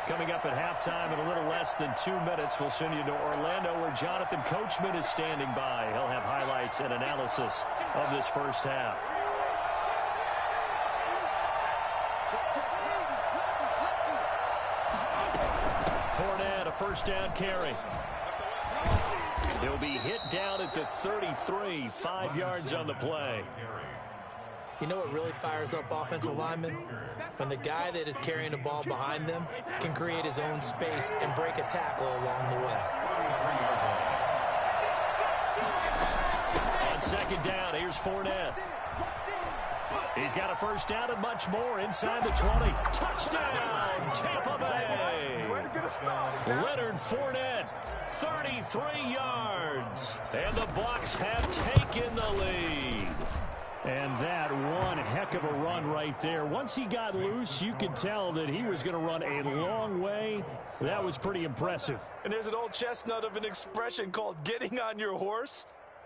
Coming up at halftime in a little less than 2 minutes, we'll send you to Orlando where Jonathan Coachman is standing by. He'll have highlights and analysis of this 1st half. Fournette, a 1st down carry. He'll be hit down at the 33, 5 yards on the play. You know what really fires up offensive linemen? When the guy that is carrying the ball behind them can create his own space and break a tackle along the way. On second down, here's Fournette. He's got a first down and much more inside the 20. Touchdown, Tampa Bay. Leonard Fournette, 33 yards. And the Bucs have taken the lead. And that one heck of a run right there. Once he got loose, you could tell that he was going to run a long way. That was pretty impressive. And there's an old chestnut of an expression called getting on your horse.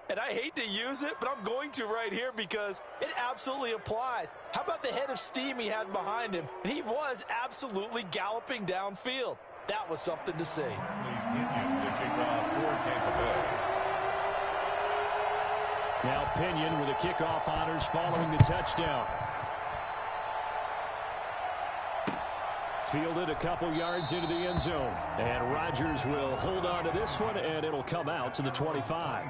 And I hate to use it, but I'm going to right here because it absolutely applies. How about the head of steam he had behind him? And he was absolutely galloping downfield. That was something to see. Now Pinion with the kickoff honors following the touchdown. Fielded a couple yards into the end zone. And Rodgers will hold on to this one, and it'll come out to the 25.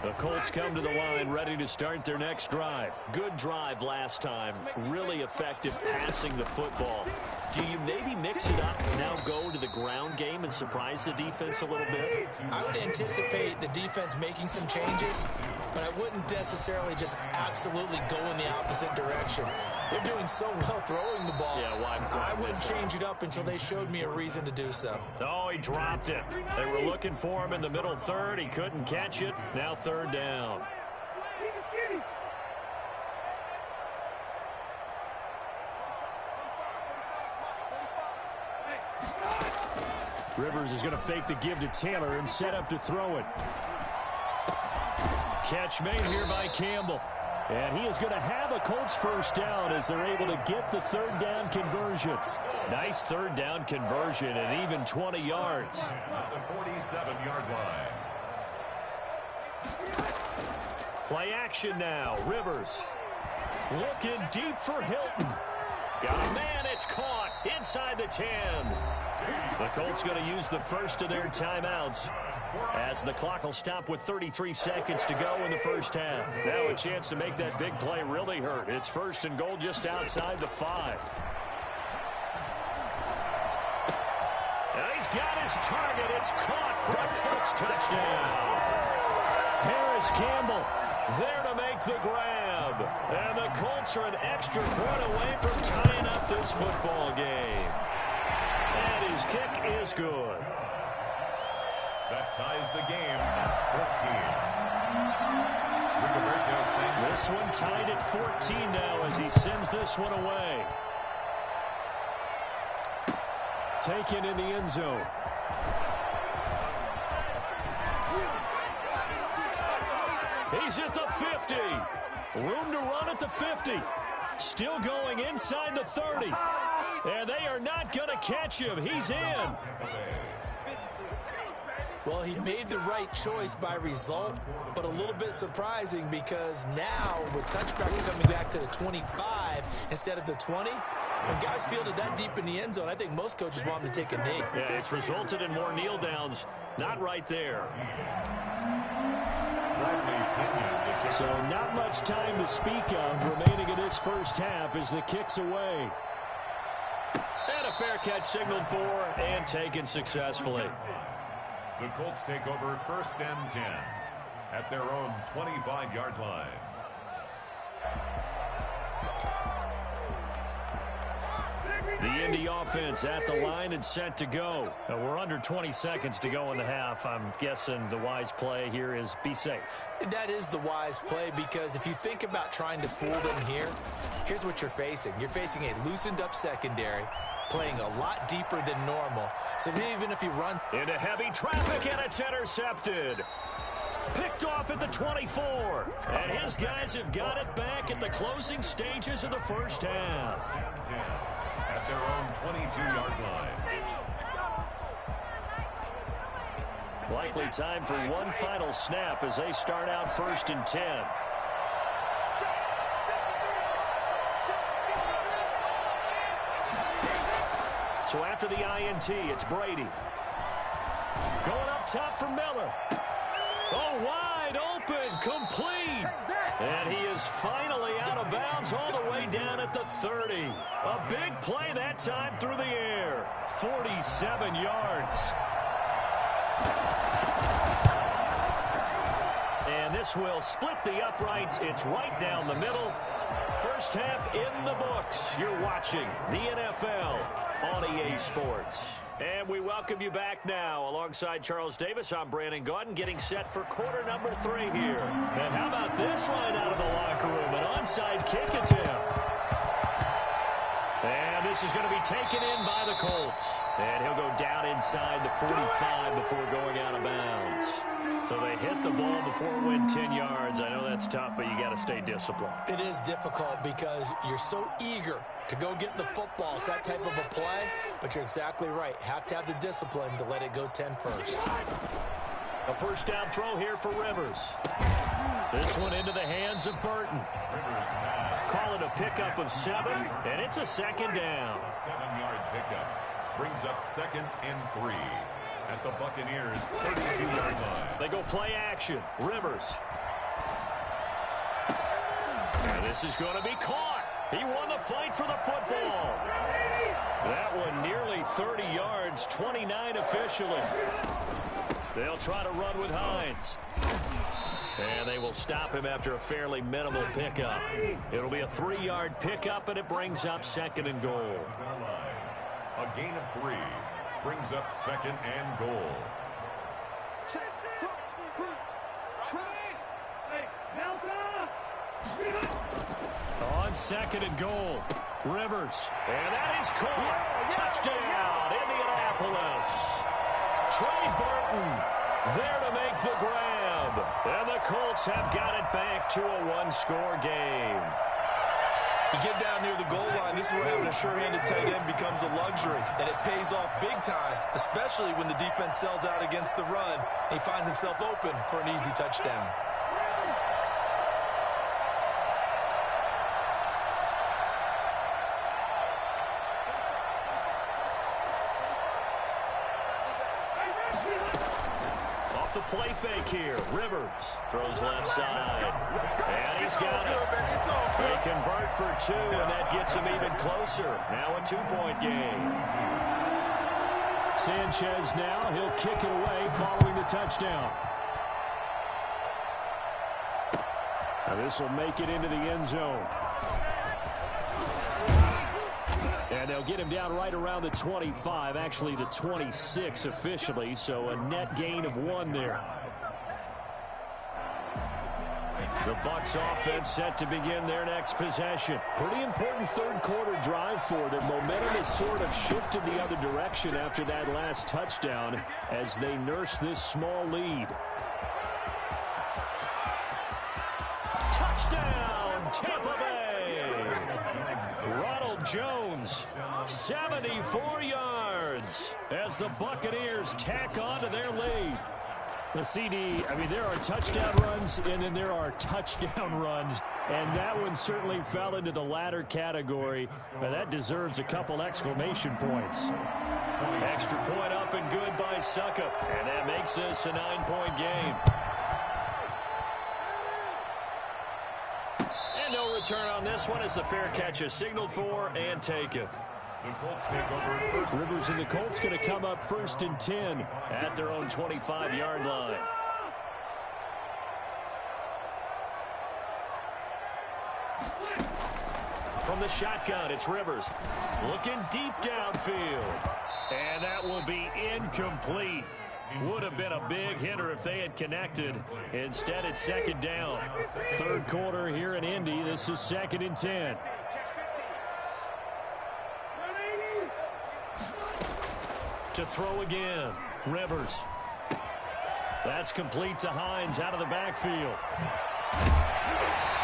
The Colts come to the line ready to start their next drive. Good drive last time. Really effective passing the football. Do you maybe mix it up, now go to the ground game and surprise the defense a little bit? I would anticipate the defense making some changes, but I wouldn't necessarily just absolutely go in the opposite direction. They're doing so well throwing the ball. Yeah, why? I wouldn't change it up until they showed me a reason to do so. Oh, he dropped it. They were looking for him in the middle third. He couldn't catch it. Now third down. Rivers is going to fake the give to Taylor and set up to throw it. Catch made here by Campbell. And he is going to have a Colts first down as they're able to get the third down conversion. Nice third down conversion and even 20 yards. At the 47-yard line. Play action now. Rivers looking deep for Hilton. Got a man. It's caught inside the 10. The Colts going to use the first of their timeouts as the clock will stop with 33 seconds to go in the first half. Now a chance to make that big play really hurt. It's first and goal just outside the 5. And he's got his target. It's caught for a Colts touchdown. Harris Campbell there to make the grab. And the Colts are an extra point away from tying up this football game. And his kick is good. That ties the game at 14. This one tied at 14 now as he sends this one away. Taken in the end zone. He's at the 50. Room to run at the 50. Still going inside the 30. And they are not going to catch him. He's in. Well, he made the right choice by result, but a little bit surprising because now with touchbacks coming back to the 25 instead of the 20, when guys fielded that deep in the end zone, I think most coaches want them to take a knee. Yeah, it's resulted in more kneel downs. Not right there. So not much time to speak of remaining in this first half as the kick's away. And a fair catch signaled for and taken successfully. The Colts take over first and 10 at their own 25-yard line. The Indy offense at the line and set to go. We're under 20 seconds to go in the half. I'm guessing the wise play here is be safe. That is the wise play because if you think about trying to fool them here, here's what you're facing. You're facing a loosened up secondary, playing a lot deeper than normal. So even if you run into heavy traffic and it's intercepted. Picked off at the 24. And his guys have got it back at the closing stages of the first half. At their own 22-yard line. Like likely time for one final snap as they start out 1st and 10. So after the INT, it's Brady. Going up top for Miller. Oh, wide open, complete. And he is finally out of bounds all the way down at the 30. A big play that time through the air. 47 yards. And this will split the uprights. It's right down the middle. First half in the books. You're watching the NFL on EA Sports. And we welcome you back now. Alongside Charles Davis, I'm Brandon Gaudin, getting set for quarter number 3 here. And how about this line out of the locker room? An onside kick attempt. And this is going to be taken in by the Colts. And he'll go down inside the 45 before going out of bounds. So they hit the ball before it went 10 yards. I know that's tough, but you got to stay disciplined. It is difficult because you're so eager to go get the football. It's that type of a play, but you're exactly right. Have to have the discipline to let it go 10 first. A first down throw here for Rivers. This one into the hands of Burton. Call it a pickup of 7, and it's a second down. 7-yard pickup brings up 2nd and 3 at the Buccaneers' 32-yard line. They go play action. Rivers. And this is going to be caught. He won the fight for the football. That one nearly 30 yards, 29 officially. They'll try to run with Hines. And they will stop him after a fairly minimal pickup. It'll be a 3-yard pickup, and it brings up 2nd and goal. A gain of 3 brings up 2nd and goal. On 2nd and goal, Rivers. And that is caught. Touchdown, Indianapolis. Trey Burton there to make the grab. And the Colts have got it back to a 1-score game. You get down near the goal line, this is where having a sure-handed tight end becomes a luxury, and it pays off big time, especially when the defense sells out against the run, and he finds himself open for an easy touchdown. Off the play fake here, Rivers throws left side, and he's got it. They convert for 2, and that gets him even closer. Now a 2-point game. Sanchez now, he'll kick it away following the touchdown. Now this will make it into the end zone. And they'll get him down right around the 25, actually the 26 officially, so a net gain of 1 there. The Bucs offense set to begin their next possession. Pretty important third-quarter drive for them. Momentum has sort of shifted the other direction after that last touchdown as they nurse this small lead. Touchdown, Tampa Bay! Ronald Jones, 74 yards as the Buccaneers tack on to their lead. The CD, I mean, there are touchdown runs, and then there are touchdown runs, and that one certainly fell into the latter category. But that deserves a couple exclamation points. Extra point up and good by Suckup, and that makes this a 9-point game. And no return on this one as the fair catch is signaled for and taken. The Colts take over at first. Rivers and the Colts going to come up 1st and 10 at their own 25-yard line. From the shotgun, it's Rivers. Looking deep downfield. And that will be incomplete. Would have been a big hitter if they had connected. Instead, it's 2nd down. Third quarter here in Indy. This is 2nd and 10. To throw again, Rivers. That's complete to Hines out of the backfield.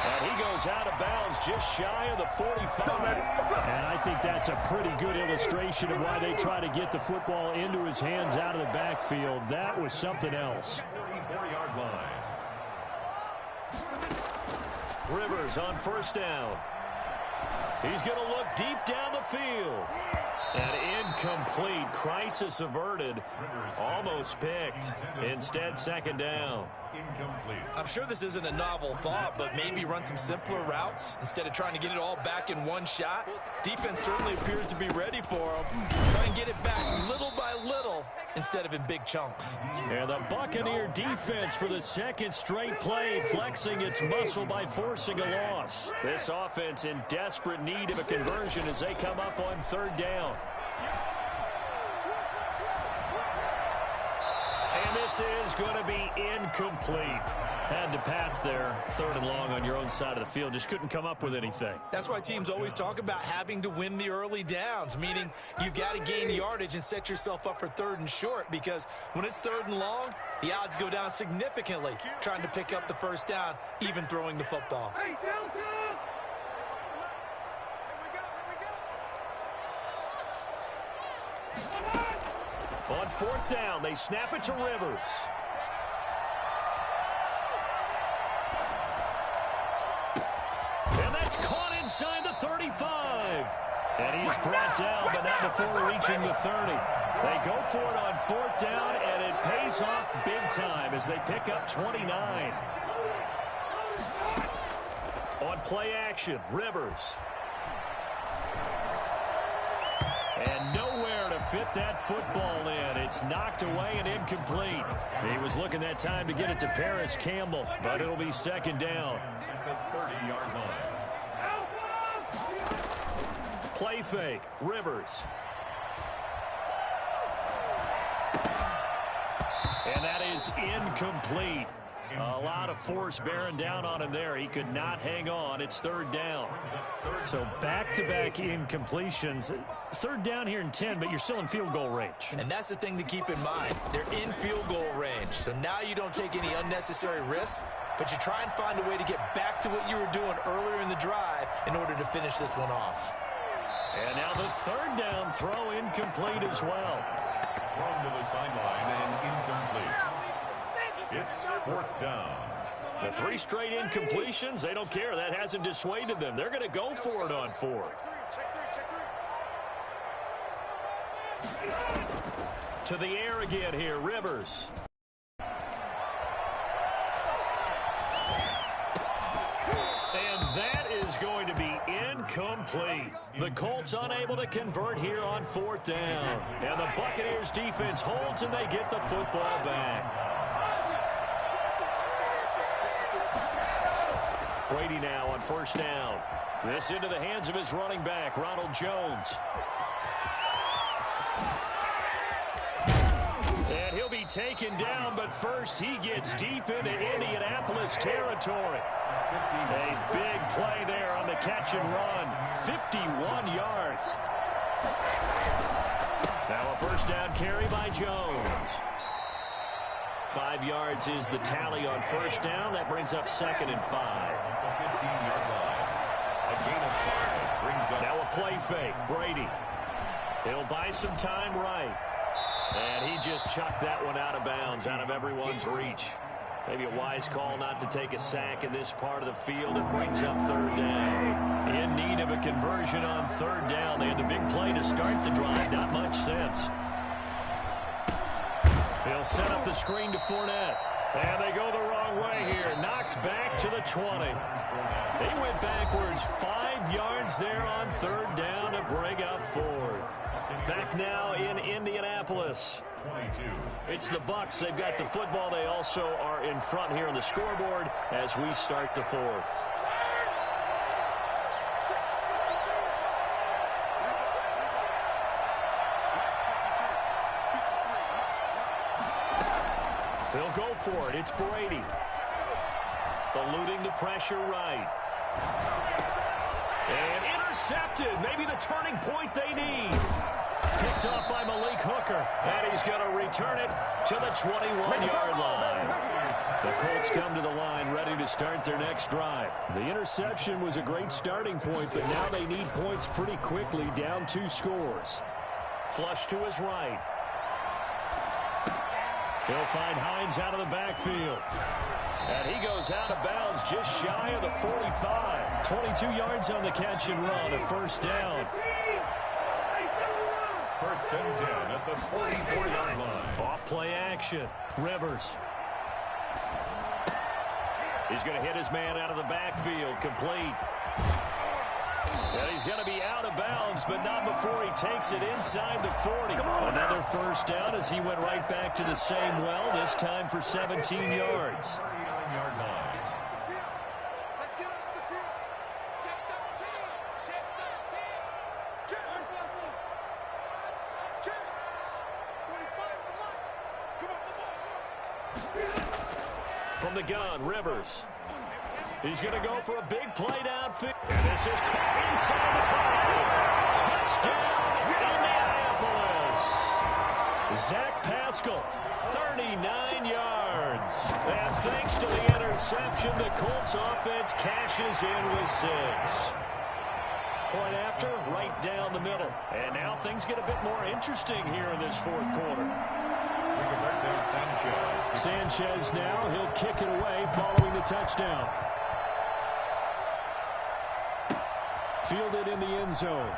And he goes out of bounds just shy of the 45. And I think that's a pretty good illustration of why they try to get the football into his hands out of the backfield. That was something else. 34-yard line. Rivers on first down. He's going to look deep down the field. And incomplete. Crisis averted. Almost picked. Instead, second down. Incomplete. I'm sure this isn't a novel thought, but maybe run some simpler routes instead of trying to get it all back in one shot. Defense certainly appears to be ready for him. Try and get it back little by little instead of in big chunks. And the Buccaneer defense for the second straight play, flexing its muscle by forcing a loss. This offense in desperate need of a conversion as they come up on third down. And this is going to be incomplete. Had to pass there, third and long on your own side of the field. Just couldn't come up with anything. That's why teams always talk about having to win the early downs, meaning you've got to gain yardage and set yourself up for third and short, because when it's third and long, the odds go down significantly trying to pick up the first down, even throwing the football. On fourth down, they snap it to Rivers. And that's caught inside the 35. And he's brought down, but not before reaching the 30. They go for it on fourth down, and it pays off big time as they pick up 29. On play action, Rivers. And nowhere to fit that football in. It's knocked away and incomplete. He was looking that time to get it to Paris Campbell, but it'll be second down. At the 30-yard line. Play fake, Rivers. And that is incomplete. A lot of force bearing down on him there. He could not hang on. It's third down. So back-to-back incompletions. Third down here in 10, but you're still in field goal range. And that's the thing to keep in mind. They're in field goal range. So now you don't take any unnecessary risks, but you try and find a way to get back to what you were doing earlier in the drive in order to finish this one off. And now the third down throw incomplete as well. Thrown to the sideline and incomplete. It's fourth down. The three straight incompletions, they don't care. That hasn't dissuaded them. They're going to go for it on fourth. To the air again here, Rivers. And that is going to be incomplete. The Colts unable to convert here on fourth down. And the Buccaneers defense holds and they get the football back. Brady now on first down. This into the hands of his running back, Ronald Jones. And he'll be taken down, but first he gets deep into Indianapolis territory. A big play there on the catch and run. 51 yards. Now a first down carry by Jones. 5 yards is the tally on first down. That brings up second and 5. 15-yard line. A gain of 5 brings up. Now a play fake. Brady. He'll buy some time right. And he just chucked that one out of bounds, out of everyone's reach. Maybe a wise call not to take a sack in this part of the field. It brings up third down. In need of a conversion on third down. They had the big play to start the drive. Not much sense. He'll set up the screen to Fournette. And they go the wrong way here. Knocked back to the 20. He went backwards 5 yards there on third down to bring up fourth. Back now in Indianapolis. 22. It's the Bucs. They've got the football. They also are in front here on the scoreboard as we start the fourth. They'll go for it. It's Brady. Eluding the pressure right. And intercepted. Maybe the turning point they need. Picked off by Malik Hooker. And he's going to return it to the 21-yard line. The Colts come to the line ready to start their next drive. The interception was a great starting point, but now they need points pretty quickly, down 2 scores. Flush to his right. He'll find Hines out of the backfield. And he goes out of bounds just shy of the 45. 22 yards on the catch and run, a first down. First and 10 at the 44-yard line. Off play action. Rivers. He's going to hit his man out of the backfield. Complete. And he's going to be out of bounds, but not before he takes it inside the 40. Another first down as he went right back to the same well, this time for 17 yards. 39-yard line. Let's get off the field. Check 13. Check 13. Check. 45 is the mark. Come on, come on. From the gun, Rivers. He's going to go for a big play downfield. And this is caught inside the 5. Touchdown, Indianapolis. Zach Pascal, 39 yards. And thanks to the interception, the Colts offense cashes in with 6. Point after, right down the middle. And now things get a bit more interesting here in this 4th quarter. Sanchez now, he'll kick it away following the touchdown. Fielded in the end zone.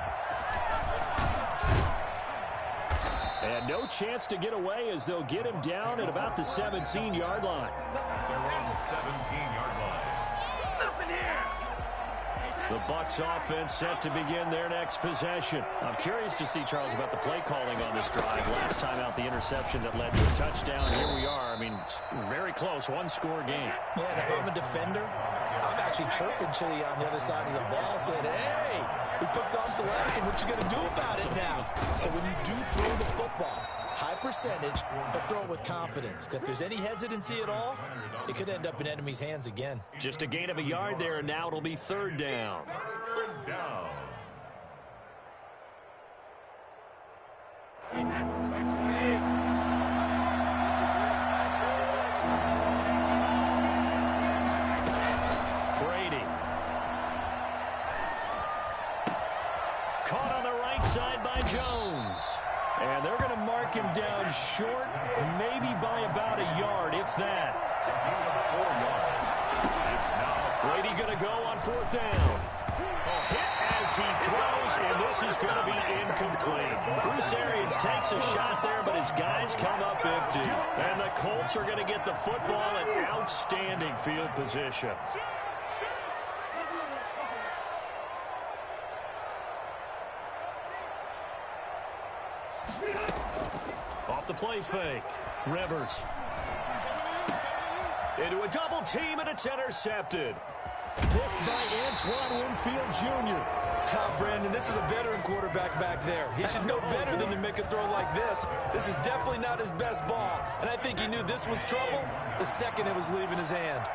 And no chance to get away as they'll get him down at about the 17-yard line. They're on the 17-yard line. Nothing here. The Bucs offense set to begin their next possession. I'm curious to see, Charles, about the play calling on this drive. Last time out, the interception that led to a touchdown. Here we are. I mean, very close, 1-score game. Yeah, and if I'm a defender, I'm actually chirping Chili on the other side of the ball, saying, hey, we picked off the last one. What you going to do about it now? So when you do throw the football, high percentage, but throw it with confidence. Because if there's any hesitancy at all, it could end up in enemy's hands again. Just a gain of a yard there, and now it'll be 3rd down. 3rd down. Brady. Caught on the right side by Jones. And they're going to mark him down short, maybe by about a yard, if that. Brady going to go on 4th down. Hit as he throws, and this is going to be incomplete. Bruce Arians takes a shot there, but his guys come up empty. And the Colts are going to get the football in outstanding field position. Off the play fake. Rivers. Into a double team, and it's intercepted. Picked by Antoine Winfield Jr. Brandon, this is a veteran quarterback back there. He should know better than to make a throw like this. This is definitely not his best ball. And I think he knew this was trouble the second it was leaving his hand.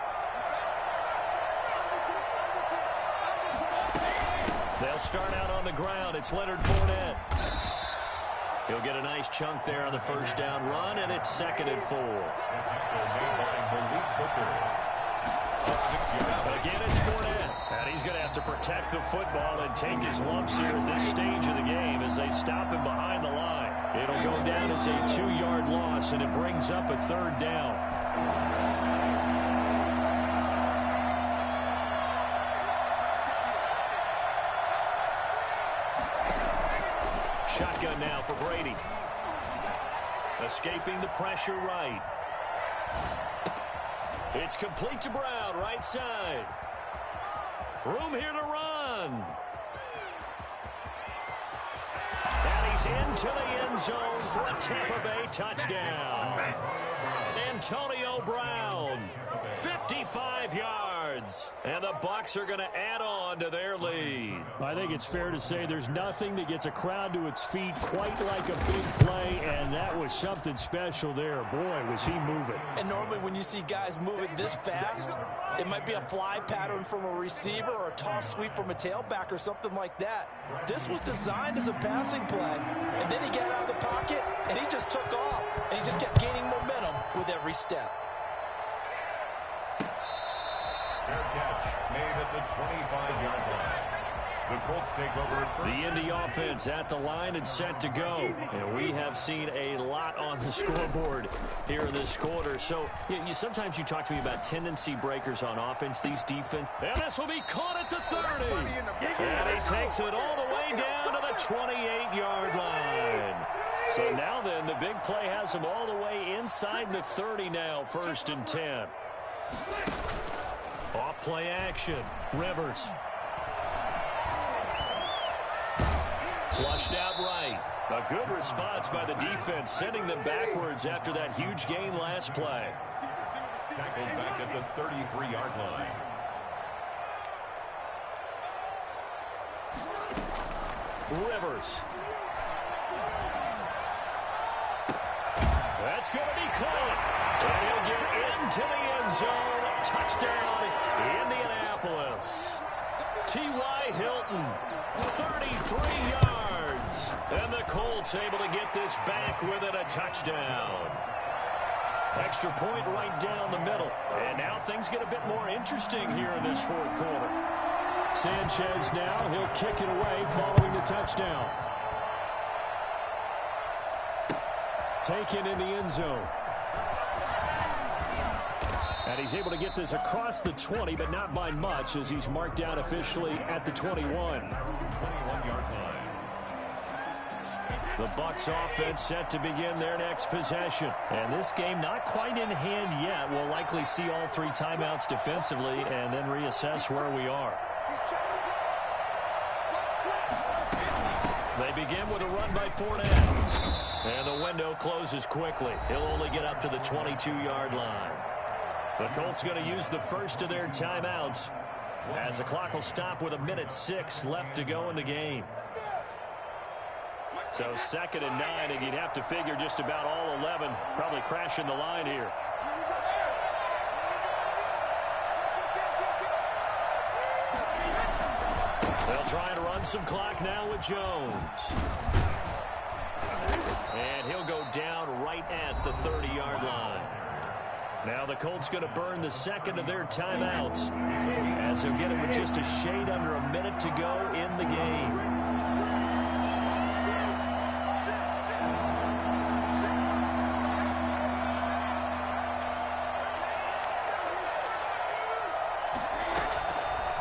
They'll start out on the ground. It's Leonard Fournette. He'll get a nice chunk there on the first down run, and it's 2nd and 4. Again, it's Fournette. And he's going to have to protect the football and take his lumps here at this stage of the game as they stop him behind the line. It'll go down as a 2-yard loss, and it brings up a 3rd down. Shotgun now for Brady. Escaping the pressure right. It's complete to Brown, right side. Room here to run. And he's into the end zone for a Tampa Bay touchdown. Antonio Brown, 55 yards. And the Bucs are going to add on to their lead. I think it's fair to say there's nothing that gets a crowd to its feet quite like a big play, and that was something special there. Boy, was he moving. And normally when you see guys moving this fast, it might be a fly pattern from a receiver or a toss sweep from a tailback or something like that. This was designed as a passing play, and then he got out of the pocket, and he just took off, and he just kept gaining momentum with every step. made at the 25-yard line. The Colts take over at first. The Indy offense at the line and set to go. And we have seen a lot on the scoreboard here in this quarter. So sometimes you talk to me about tendency breakers on offense, these defense. And this will be caught at the 30. And he takes it all the way down to the 28-yard line. So now then, the big play has him all the way inside the 30 now, 1st and 10. Off play action. Rivers. Flushed out right. A good response by the defense, sending them backwards after that huge gain last play. Tackled back at the 33-yard line. Rivers. That's going to be caught. And he'll get into the end zone. Touchdown, Indianapolis. T.Y. Hilton, 33 yards. And the Colts able to get this back with it, a touchdown. Extra point right down the middle. And now things get a bit more interesting here in this 4th quarter. Sanchez now, he'll kick it away following the touchdown. Taken in the end zone. And he's able to get this across the 20, but not by much, as he's marked down officially at the 21. 21-yard line. The Bucs offense set to begin their next possession. And this game not quite in hand yet. We'll likely see all 3 timeouts defensively and then reassess where we are. They begin with a run by Fournette. And the window closes quickly. He'll only get up to the 22-yard line. The Colts going to use the first of their timeouts as the clock will stop with 1:06 left to go in the game. So 2nd and 9, and you'd have to figure just about all 11 probably crashing the line here. They'll try and run some clock now with Jones. And he'll go down right at the 30-yard line. Now the Colts going to burn the 2nd of their timeouts as they'll get it with just a shade under a minute to go in the game.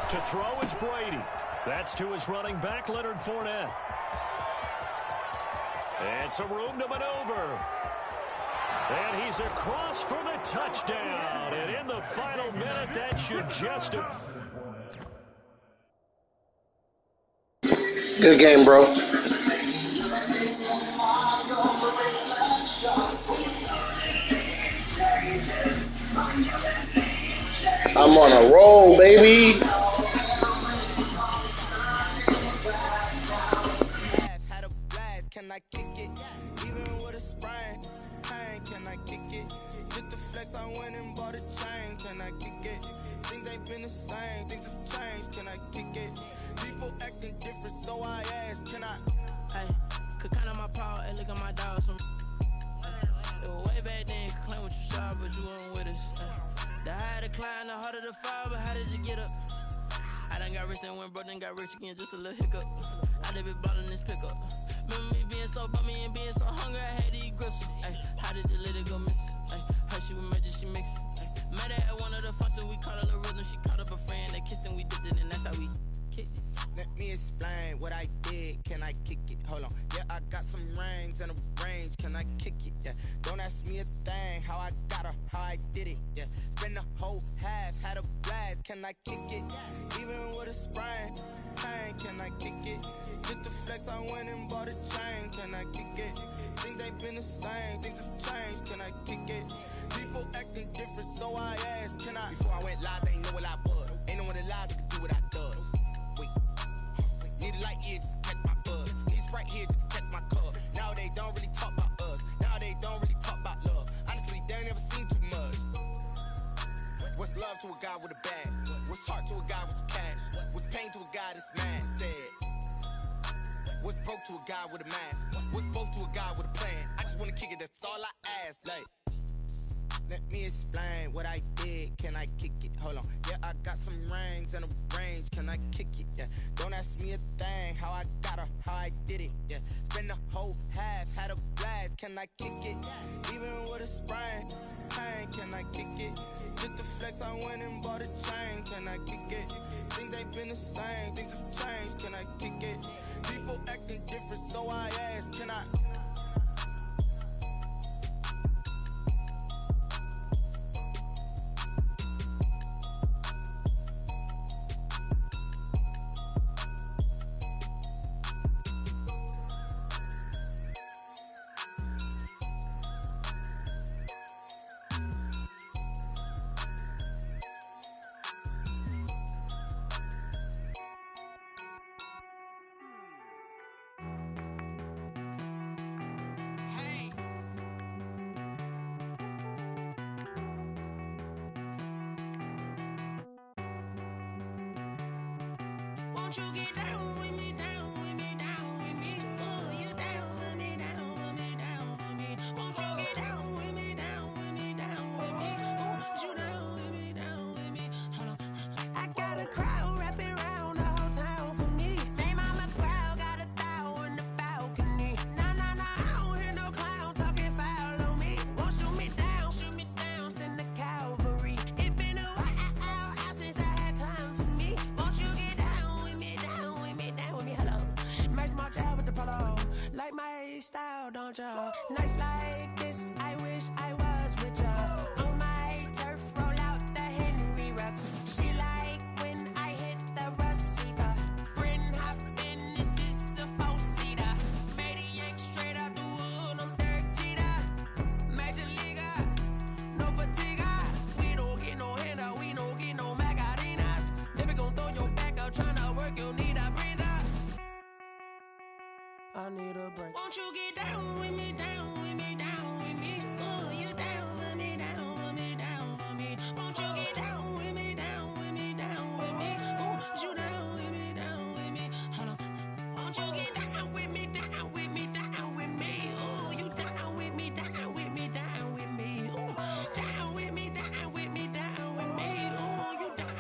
To throw is Brady. That's to his running back, Leonard Fournette. And some room to maneuver. And he's across for the touchdown. And in the final minute, that should just... Good game, bro. I'm on a roll, baby. Can I kick it? Even with a sprain, can I kick it? Just the flex, I went and bought a chain. Can I kick it? Things ain't been the same, things have changed. Can I kick it? People acting different, so I ask, can I? Hey, could count on my power, and look at my dogs. Way back then, you could claim what you saw, but you weren't with us. The higher the climb, the harder the fall, but how did you get up? I done got rich and went broke, then got rich again, just a little hiccup. I done been ballin' this pickup. Remember me being so bummy and being so hungry, I had to eat gristle. Ay, how did the lady go miss? Ay, how she was magic, she mixed. Met her at one of the functions, we caught her the rhythm, she caught up a friend, they kissed and we dipped it, and that's how we kicked it. Let me explain what I did. Can I kick it? Hold on. Yeah, I got some rings and a range. Can I kick it? Yeah. Don't ask me a thing. How I got her, how I did it. Yeah. Spend the whole half, had a blast. Can I kick it? Even with a sprain. Pain, can I kick it? Just the flex, I went and bought a chain. Can I kick it? Things ain't been the same. Things have changed. Can I kick it? People acting different, so I asked, can I? Before I went live, they ain't know what I was. Ain't no one alive that could do what I does. Need a light here just to catch my buzz. Need Sprite here just to catch my cup. Now they don't really talk about us. Now they don't really talk about love. Honestly, they ain't never seen too much. What's love to a guy with a bag? What's heart to a guy with some cash? What's pain to a guy that's mad? Said. What's broke to a guy with a mask? What's both to a guy with a plan? I just wanna kick it, that's all I ask. Like, Let me explain what I did. Can I kick it? Hold on. Yeah, I got some rings and a range. Can I kick it? Yeah. Don't ask me a thing. How I got her, how I did it. Yeah. Spend the whole half, had a blast. Can I kick it? Even with a sprain. Pain, can I kick it? Just the flex, I went and bought a chain. Can I kick it? Things ain't been the same. Things have changed. Can I kick it? People acting different, so I ask. Can I? Won't you get down with me, down with me, down with me? Oh, you down with me, down with me, down with me. Won't you get down with me, down with me, down with me? Oh, you down with me, down with me? Hold on. I got a crowd wrapping around the whole town for me. Name mama proud, got a thou in the balcony. Nah, nah, nah, I don't hear no clown talking foul on me. Won't shoot me down, send the cavalry. It been a while since I had time for me. Won't you get down with me, down with me, down with me? Hello. Max March out with the polo. Like my style, don't y'all? Nights like this, I wish I was with y'all. On my turf, roll out the Henry Rux. She like when I hit the receiver. Friend hop in, this is a four-seater. Made a yank straight out the wood, I'm Derek Jeter. Major leaguer, no fatigue. We don't get no handout, we don't get no Macarinas. Never gon' throw your back out, tryna work, you need a breather. I need a break. Won't you get down with me, down with me, down with me? Oh, you down with me, down with me, down with me? Won't you get down with me, down with me, down with me? Oh, you down with me, down with me? Hold on. Won't you get down with me, down with me, down with me? Oh, you down with me, down with me, down with me? Oh, down with me, down with me, down with me? Oh, you down.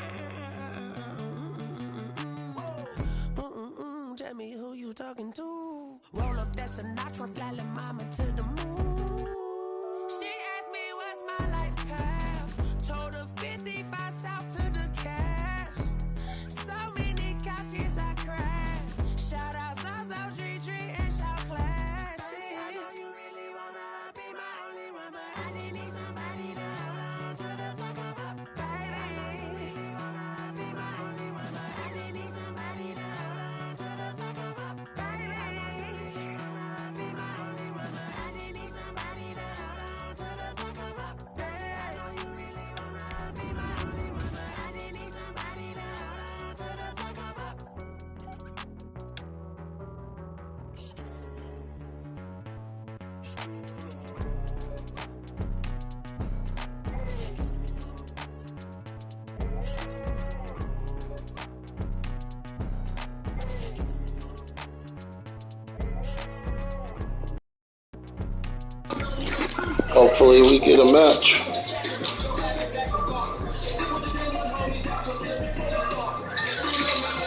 Tell me who you talking to. Roll up that Sinatra, fly la mama to the moon. She asked me what's my life path. Told her 55 south to the cat. So many couches I cried. Shout out South Street and shout classic. I know you really wanna be my only one, but I didn't need somebody to hold on to the sucker up. Baby, I know you really wanna be my only one, but I didn't need somebody to hold on to the sucker up. Baby, I know you really wanna be my only one, but I didn't need somebody to hold on to the sucker up. Baby, I know you really wanna be my only one, but I didn't need somebody to hold on to the sucker up. Hopefully we get a match.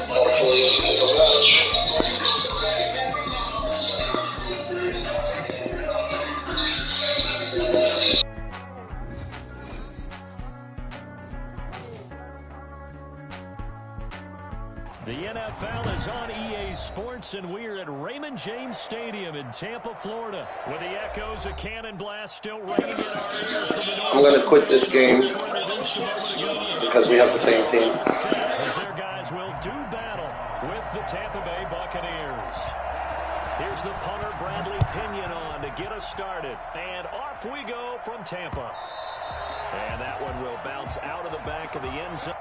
Hopefully we get a match. The NFL is on EA Sports, and we're at Raymond James Stadium in Tampa, Florida, with the echoes of Cannon Blast still ringing in our ears from the north. I'm going to quit this game because we have the same team. As their guys will do battle with the Tampa Bay Buccaneers. Here's the punter, Bradley Pinion, on to get us started. And off we go from Tampa. And that one will bounce out of the back of the end zone.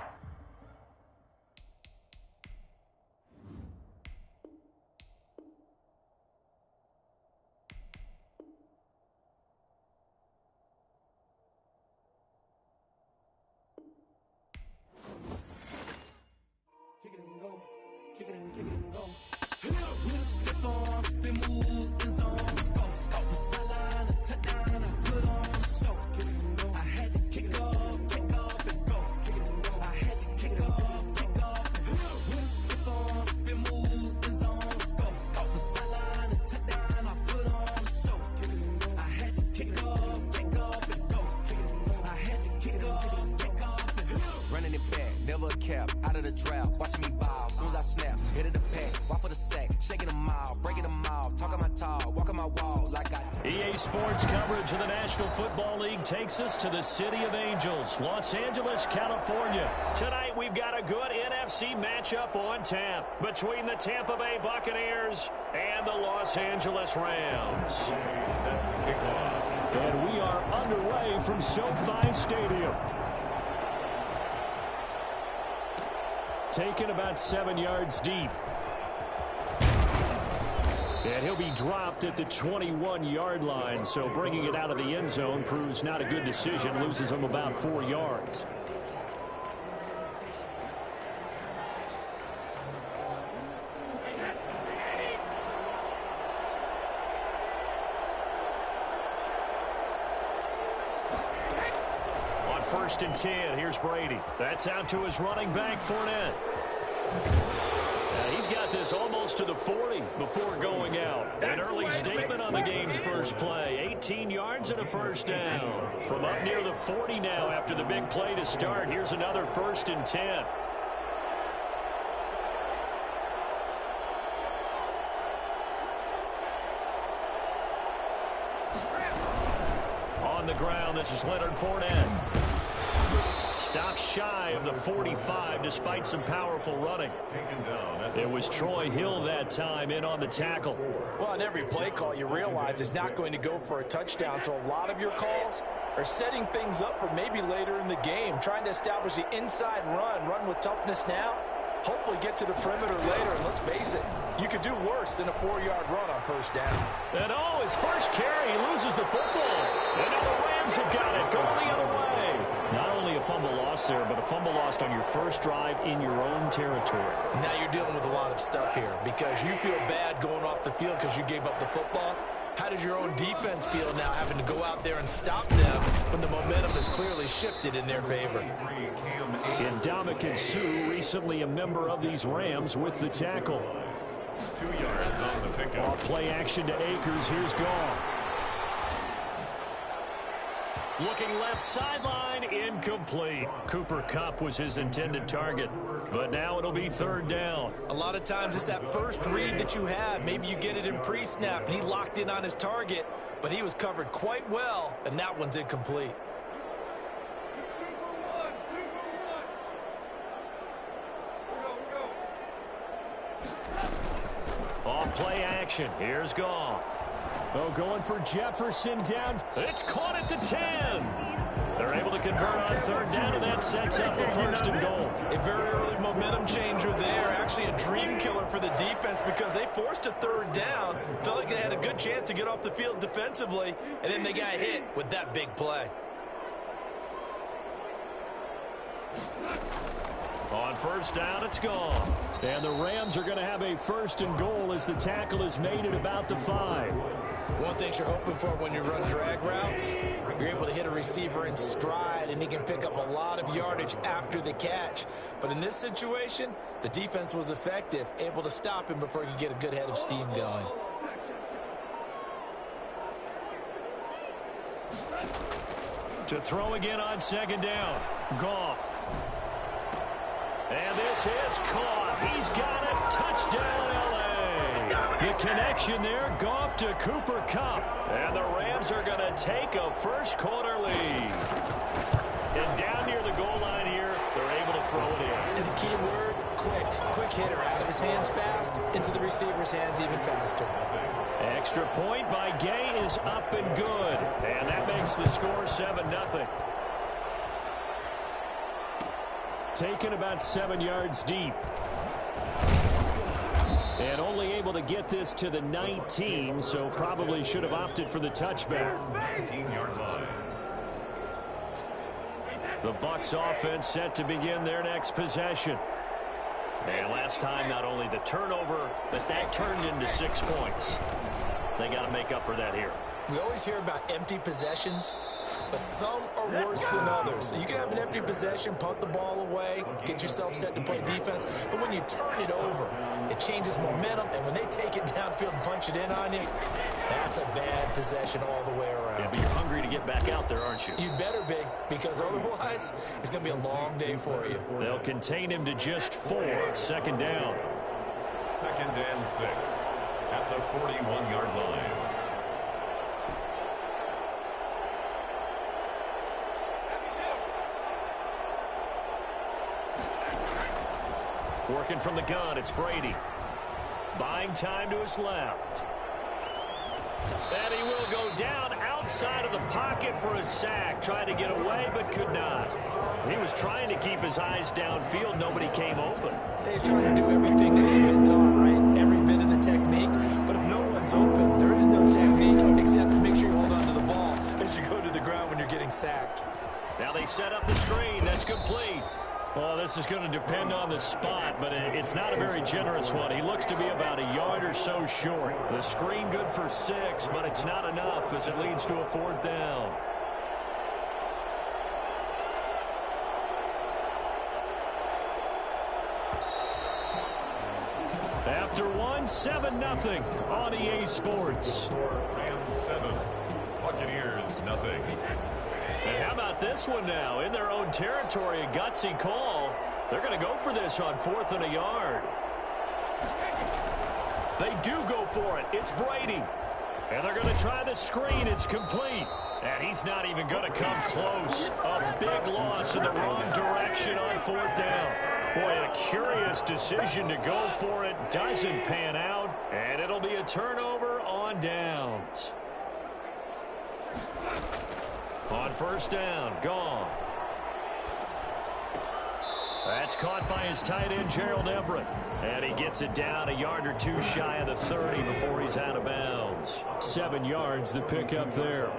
I never a cap. Out of the draft, watching me bow. Soon as I snap, hit it a pack, walk for the sack, shaking them out, breaking them out, talking my talk, walking my wall like I. EA Sports coverage of the National Football League takes us to the City of Angels, Los Angeles, California. Tonight we've got a good NFC matchup on tap between the Tampa Bay Buccaneers and the Los Angeles Rams. And we are underway from SoFi Stadium. Taken about 7 yards deep. And he'll be dropped at the 21-yard line, so bringing it out of the end zone proves not a good decision, loses him about 4 yards. On 1st and 10, here's Brady. That's out to his running back, Fournette. He's got this almost to the 40 before going out. An early statement on the game's first play. 18 yards and a first down. From up near the 40 now after the big play to start. Here's another 1st and 10. On the ground, this is Leonard Fournette. Stops shy of the 45 despite some powerful running. It was Troy Hill that time in on the tackle. Well, on every play call, you realize it's not going to go for a touchdown, so a lot of your calls are setting things up for maybe later in the game, trying to establish the inside run with toughness now, hopefully get to the perimeter later, and let's face it, you could do worse than a 4-yard run on first down. And his first carry, he loses the football. And now the Rams have got it, going the other way. Not only a fumble loss there, but a fumble lost on your first drive in your own territory. Now you're dealing with a lot of stuff here because you feel bad going off the field because you gave up the football. How does your own defense feel now having to go out there and stop them when the momentum has clearly shifted in their favor? Ndamukong Suh, recently a member of these Rams, with the tackle. 2 yards on the pickup. Off play action to Akers. Here's Goff. Looking left sideline, incomplete. Cooper Kupp was his intended target, but now it'll be 3rd down. A lot of times it's that first read that you have. Maybe you get it in pre-snap, and he locked in on his target, but he was covered quite well, and that one's incomplete. Off play action. Here's Goff. Going for Jefferson down. It's caught at the 10. They're able to convert on 3rd down, and that sets up the 1st and goal. A very early momentum changer there. Actually a dream killer for the defense because they forced a 3rd down. Felt like they had a good chance to get off the field defensively, and then they got hit with that big play. On 1st down, it's gone. And the Rams are going to have a 1st and goal as the tackle is made at about the 5. One thing you're hoping for when you run drag routes, you're able to hit a receiver in stride, and he can pick up a lot of yardage after the catch. But in this situation, the defense was effective, able to stop him before he could get a good head of steam going. To throw again on 2nd down. Goff. And this is caught. He's got it. Touchdown, L.A. The connection there, Goff to Cooper Kupp. And the Rams are going to take a first-quarter lead. And down near the goal line here, they're able to throw it in. And the key word, quick. Quick hitter. Out of his hands fast, into the receiver's hands even faster. Extra point by Gay is up and good. And that makes the score 7-0. Taken about 7 yards deep. And only able to get this to the 19, so probably should have opted for the touchback. 19-yard line. The Bucs offense set to begin their next possession. And last time, not only the turnover, but that turned into 6 points. They got to make up for that here. We always hear about empty possessions, but some are worse than others. So you can have an empty possession, punt the ball away, get yourself set to play defense, but when you turn it over, it changes momentum, and when they take it downfield and punch it in on you, that's a bad possession all the way around. Yeah, but you're hungry to get back out there, aren't you? You better be, because otherwise, it's going to be a long day for you. They'll contain him to just 4. 2nd down. 2nd and 6 at the 41-yard line. Working from the gun, it's Brady. Buying time to his left. And he will go down outside of the pocket for a sack. Trying to get away, but could not. He was trying to keep his eyes downfield. Nobody came open. He's trying to do everything that they've been taught, right? Every bit of the technique. But if no one's open, there is no technique except to make sure you hold on to the ball as you go to the ground when you're getting sacked. Now they set up the screen. That's complete. Well, this is going to depend on the spot, but it's not a very generous one. He looks to be about a yard or so short. The screen good for 6, but it's not enough as it leads to a 4th down. After 1, 7-0 on EA Sports. Rams 7, Buccaneers nothing. And how about this one now? In their own territory, a gutsy call. They're going to go for this on 4th and a yard. They do go for it. It's Brady. And they're going to try the screen. It's complete. And he's not even going to come close. A big loss in the wrong direction on 4th down. Boy, a curious decision to go for it. Doesn't pan out. And it'll be a turnover on downs. On 1st down, Goff. That's caught by his tight end, Gerald Everett. And he gets it down a yard or 2 shy of the 30 before he's out of bounds. 7 yards, the pickup there.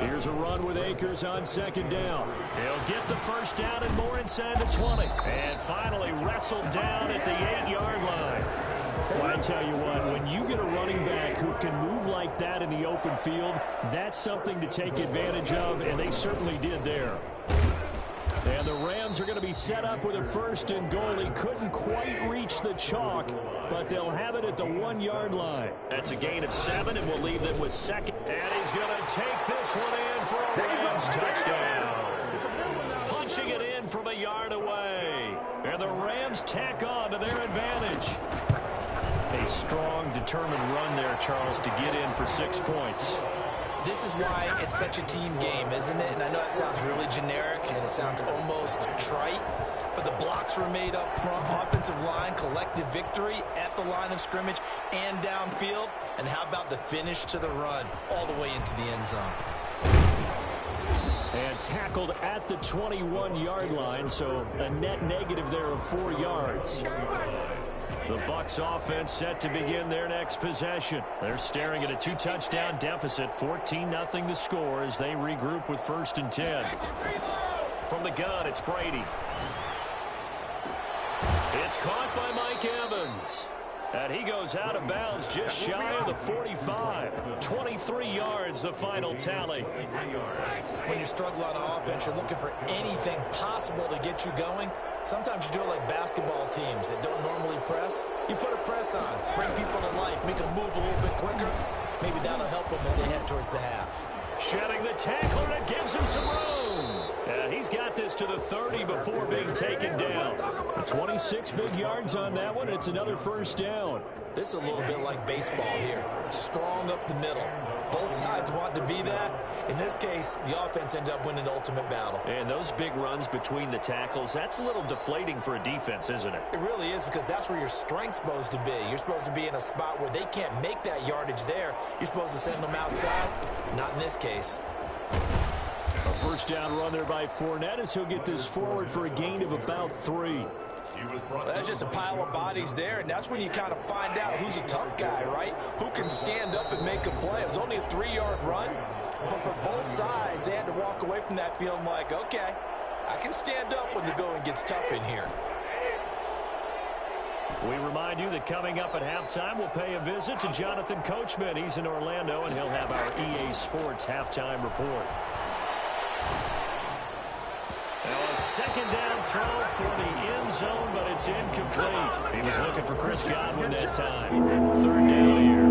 Here's a run with Akers on 2nd down. He'll get the 1st down and more inside the 20. And finally wrestled down at the 8-yard line. Well, I tell you what, when you get a running back who can move like that in the open field, that's something to take advantage of, and they certainly did there. And the Rams are going to be set up with a 1st and goal. He couldn't quite reach the chalk, but they'll have it at the 1-yard line. That's a gain of 7, and we'll leave them with 2nd. And he's going to take this one in for a Rams touchdown. Punching it in from a yard away. And the Rams tack on to their advantage. A strong, determined run there, Charles, to get in for 6 points. This is why it's such a team game, isn't it? And I know it sounds really generic, and it sounds almost trite, but the blocks were made up front, offensive line, collective victory at the line of scrimmage and downfield. And how about the finish to the run all the way into the end zone? And tackled at the 21-yard line, so a net negative there of 4 yards. The Bucs offense set to begin their next possession. They're staring at a 2-touchdown deficit, 14-0 the score as they regroup with 1st and 10. From the gun, it's Brady. It's caught by Mike Evans. And he goes out of bounds just shy of the 45. 23 yards, the final tally. When you struggle on offense, you're looking for anything possible to get you going. Sometimes you do it like basketball teams that don't normally press. You put a press on, bring people to life, make them move a little bit quicker. Maybe that'll help them as they head towards the half. Shedding the tackler, and it gives him some room. And he's got this to the 30 before being taken down. 26 big yards on that one. It's another 1st down. This is a little bit like baseball here. Strong up the middle. Both sides want to be that. In this case, the offense ended up winning the ultimate battle. And those big runs between the tackles, that's a little deflating for a defense, isn't it? It really is, because that's where your strength's supposed to be. You're supposed to be in a spot where they can't make that yardage there. You're supposed to send them outside. Not in this case. A 1st down run there by Fournette as he'll get this forward for a gain of about 3. That's just a pile of bodies there, and that's when you kind of find out who's a tough guy, right? Who can stand up and make a play. It was only a 3-yard run, but for both sides, they had to walk away from that feeling like, okay, I can stand up when the going gets tough in here. We remind you that coming up at halftime, we'll pay a visit to Jonathan Coachman. He's in Orlando, and he'll have our EA Sports halftime report. Now a second down throw for the end zone, but it's incomplete. He was looking for Chris Godwin that time. Third down here.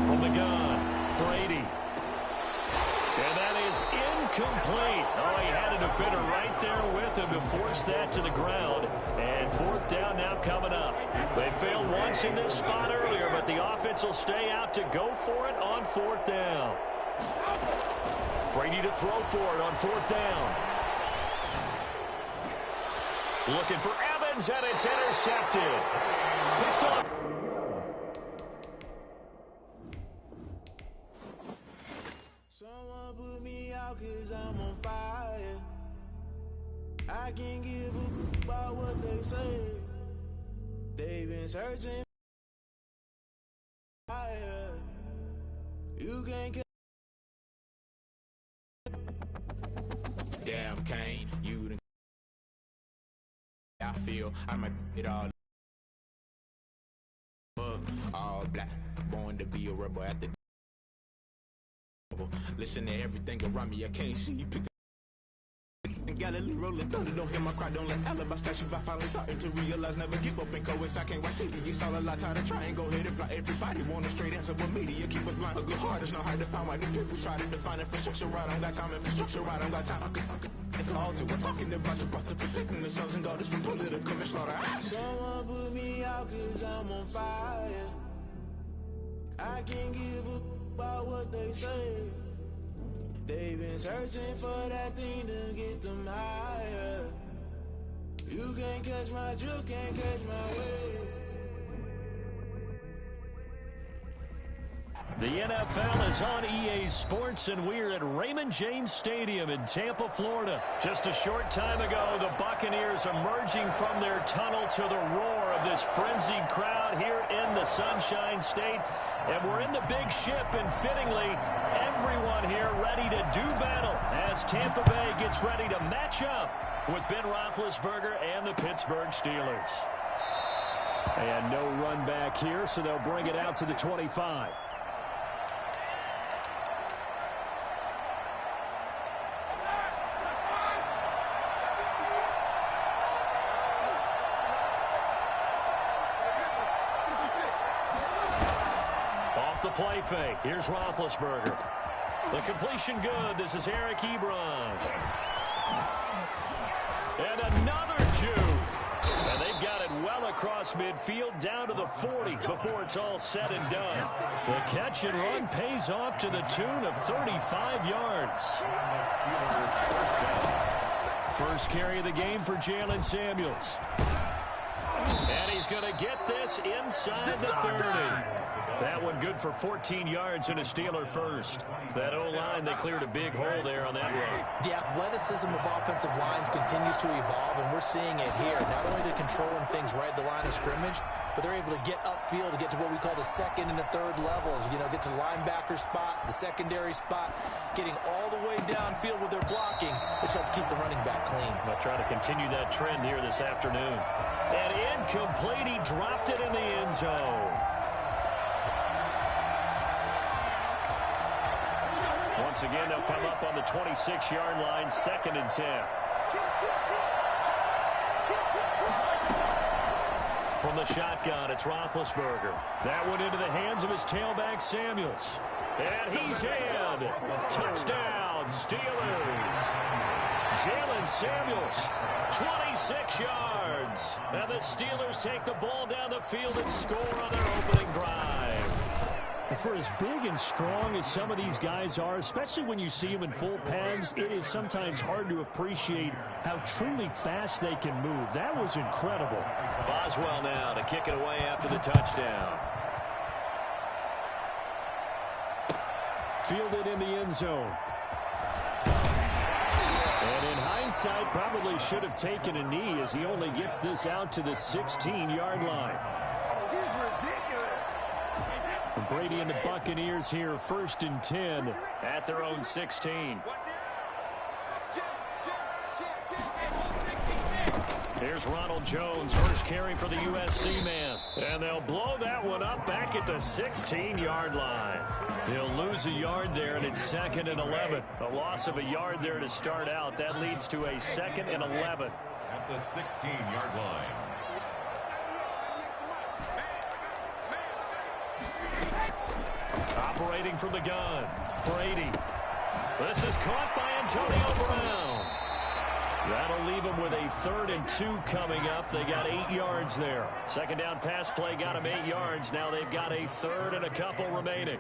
From the gun, Brady. And that is incomplete. Oh, he had a defender right there with him to force that to the ground. And fourth down now coming up. They failed once in this spot earlier, but the offense will stay out to go for it on fourth down. Brady to throw for it on fourth down. Looking for Evans, and it's intercepted. Picked up. Someone put me out 'cause I'm on fire. I can't give a about what they say. They've been searching fire. You can't get Damn, Kane, you done. I feel I might it all. All black, born to be a rebel at the. Listen to everything around me, I can't see. Pick and Galilee rolling thunder, don't hear my cry, don't let alibi splash. If I finally starting to realize, never give up and coast. I can't watch TV, it's all a lot, tired of trying, go ahead and fly. Everybody want a straight answer, but media keep us blind. A good heart is not hard to find. Why the people try to define infrastructure right? I don't got time, infrastructure right, I don't got time. I could it's all to we're talking about you, about to protecting the sons and daughters from political manslaughter. Someone put me out 'cause I'm on fire. I can't give a about what they say. They've been searching for that thing to get them higher. You can't catch my drift, can't catch my wave. The NFL is on EA Sports, and we're at Raymond James Stadium in Tampa, Florida. Just a short time ago, the Buccaneers emerging from their tunnel to the roar of this frenzied crowd here in the Sunshine State. And we're in the big ship, and fittingly, everyone here ready to do battle as Tampa Bay gets ready to match up with Ben Roethlisberger and the Pittsburgh Steelers. And no run back here, so they'll bring it out to the 25. Play fake. Here's Roethlisberger. The completion good. This is Eric Ebron. And another juke. And they've got it well across midfield down to the 40 before it's all said and done. The catch and run pays off to the tune of 35 yards. First carry of the game for Jalen Samuels. And he's going to get this inside the 30. That one good for 14 yards and a Steeler first. That O-line, they cleared a big hole there on that run. The athleticism of offensive lines continues to evolve, and we're seeing it here. Not only are they controlling things right at the line of scrimmage, but they're able to get upfield to get to what we call the second and the third levels. You know, get to linebacker spot, the secondary spot, getting all the way downfield with their blocking, which helps keep the running back clean. They'll try to continue that trend here this afternoon. And incomplete, he dropped it in the end zone. Once again, they'll come up on the 26-yard line, 2nd and 10. From the shotgun, it's Roethlisberger. That one into the hands of his tailback, Samuels. And he's in. Touchdown, Steelers. Jalen Samuels, 26 yards. And the Steelers take the ball down the field and score on their opening drive. For as big and strong as some of these guys are, especially when you see them in full pads, it is sometimes hard to appreciate how truly fast they can move. That was incredible. Boswell now to kick it away after the touchdown. Fielded in the end zone. And in hindsight, probably should have taken a knee as he only gets this out to the 16-yard line. Brady and the Buccaneers here, 1st and 10 at their own 16. Here's Ronald Jones, first carry for the USC man. And they'll blow that one up back at the 16-yard line. He'll lose a yard there, and it's 2nd and 11. A loss of a yard there to start out. That leads to a 2nd and 11. At the 16-yard line. Operating from the gun, Brady. This is caught by Antonio Brown. That'll leave them with a 3rd and 2 coming up. They got 8 yards there. Second down pass play got them 8 yards. Now they've got a 3rd and a couple remaining.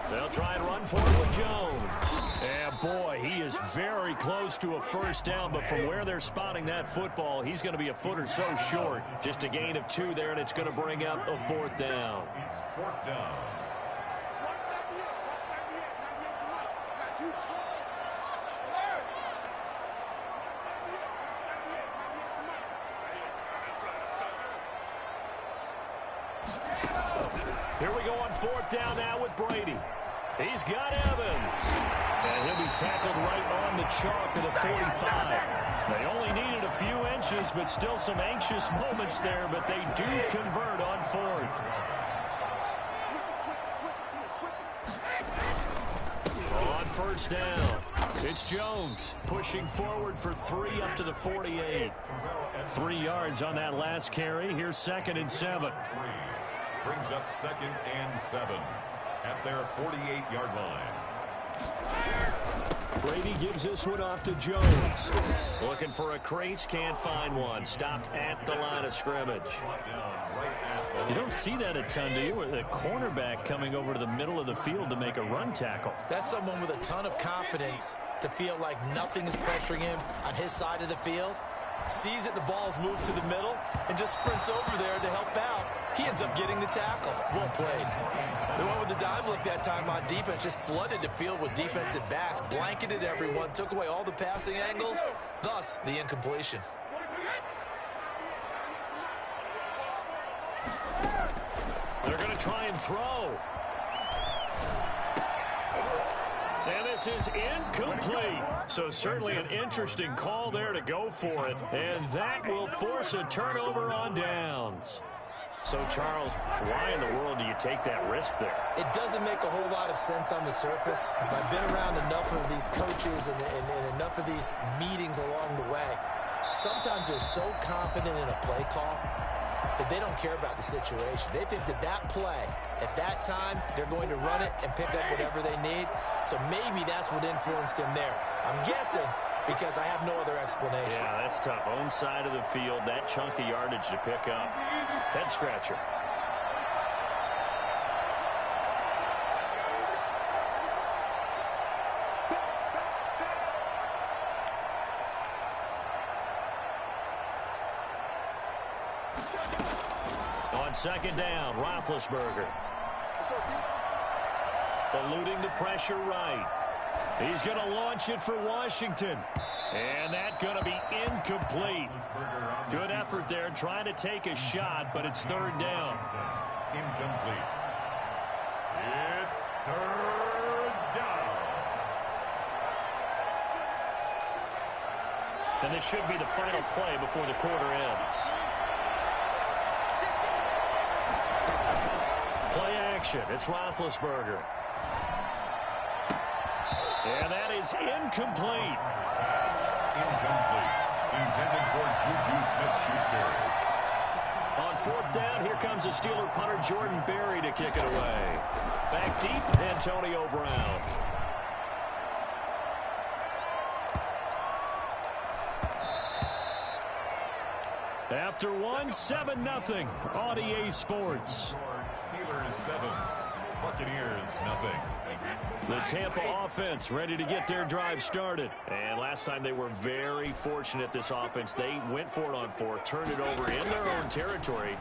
They'll try and run for it with Jones. And boy, he is very close to a first down, but from where they're spotting that football, he's going to be a foot or so short. Just a gain of 2 there, and it's going to bring up a 4th down. It's 4th down. Here we go on 4th down now with Brady. He's got Evans. And he'll be tackled right on the chalk of the 45. They only needed a few inches, but still some anxious moments there, but they do convert on 4th. On 1st down, it's Jones pushing forward for 3 up to the 48. 3 yards on that last carry. Here's 2nd and 7. Brings up 2nd and 7 at their 48-yard line. Brady gives this one off to Jones. Looking for a crease, can't find one. Stopped at the line of scrimmage. You don't see that a ton, do you? With a cornerback coming over to the middle of the field to make a run tackle. That's someone with a ton of confidence to feel like nothing is pressuring him on his side of the field. Sees that the ball's moved to the middle and just sprints over there to help out. He ends up getting the tackle. Well played. They went with the dime look that time on defense, just flooded the field with defensive backs, blanketed everyone, took away all the passing angles, thus the incompletion. They're going to try and throw. And this is incomplete. So certainly an interesting call there to go for it. And that will force a turnover on downs. So, Charles, why in the world do you take that risk there? It doesn't make a whole lot of sense on the surface. I've been around enough of these coaches and enough of these meetings along the way. Sometimes they're so confident in a play call that they don't care about the situation. They think that that play, at that time, they're going to run it and pick up whatever they need. So maybe that's what influenced him there. I'm guessing because I have no other explanation. Yeah, that's tough. Own side of the field, that chunk of yardage to pick up. Head scratcher. On 2nd down, Roethlisberger. Eluding the pressure right. He's going to launch it for Washington. And that's going to be incomplete. Good effort there, trying to take a shot, but it's 3rd down. Incomplete. It's 3rd down. And this should be the final play before the quarter ends. Play action. It's Roethlisberger. And that is incomplete. Incomplete. Intended for Juju Smith-Schuster. On 4th down, here comes the Steeler punter Jordan Berry to kick it away. Back deep, Antonio Brown. After one, 7-0. On EA Sports. Steelers 7. Buccaneers nothing. The Tampa offense ready to get their drive started. And last time they were very fortunate, this offense. They went for it on 4th, turned it over in their own territory,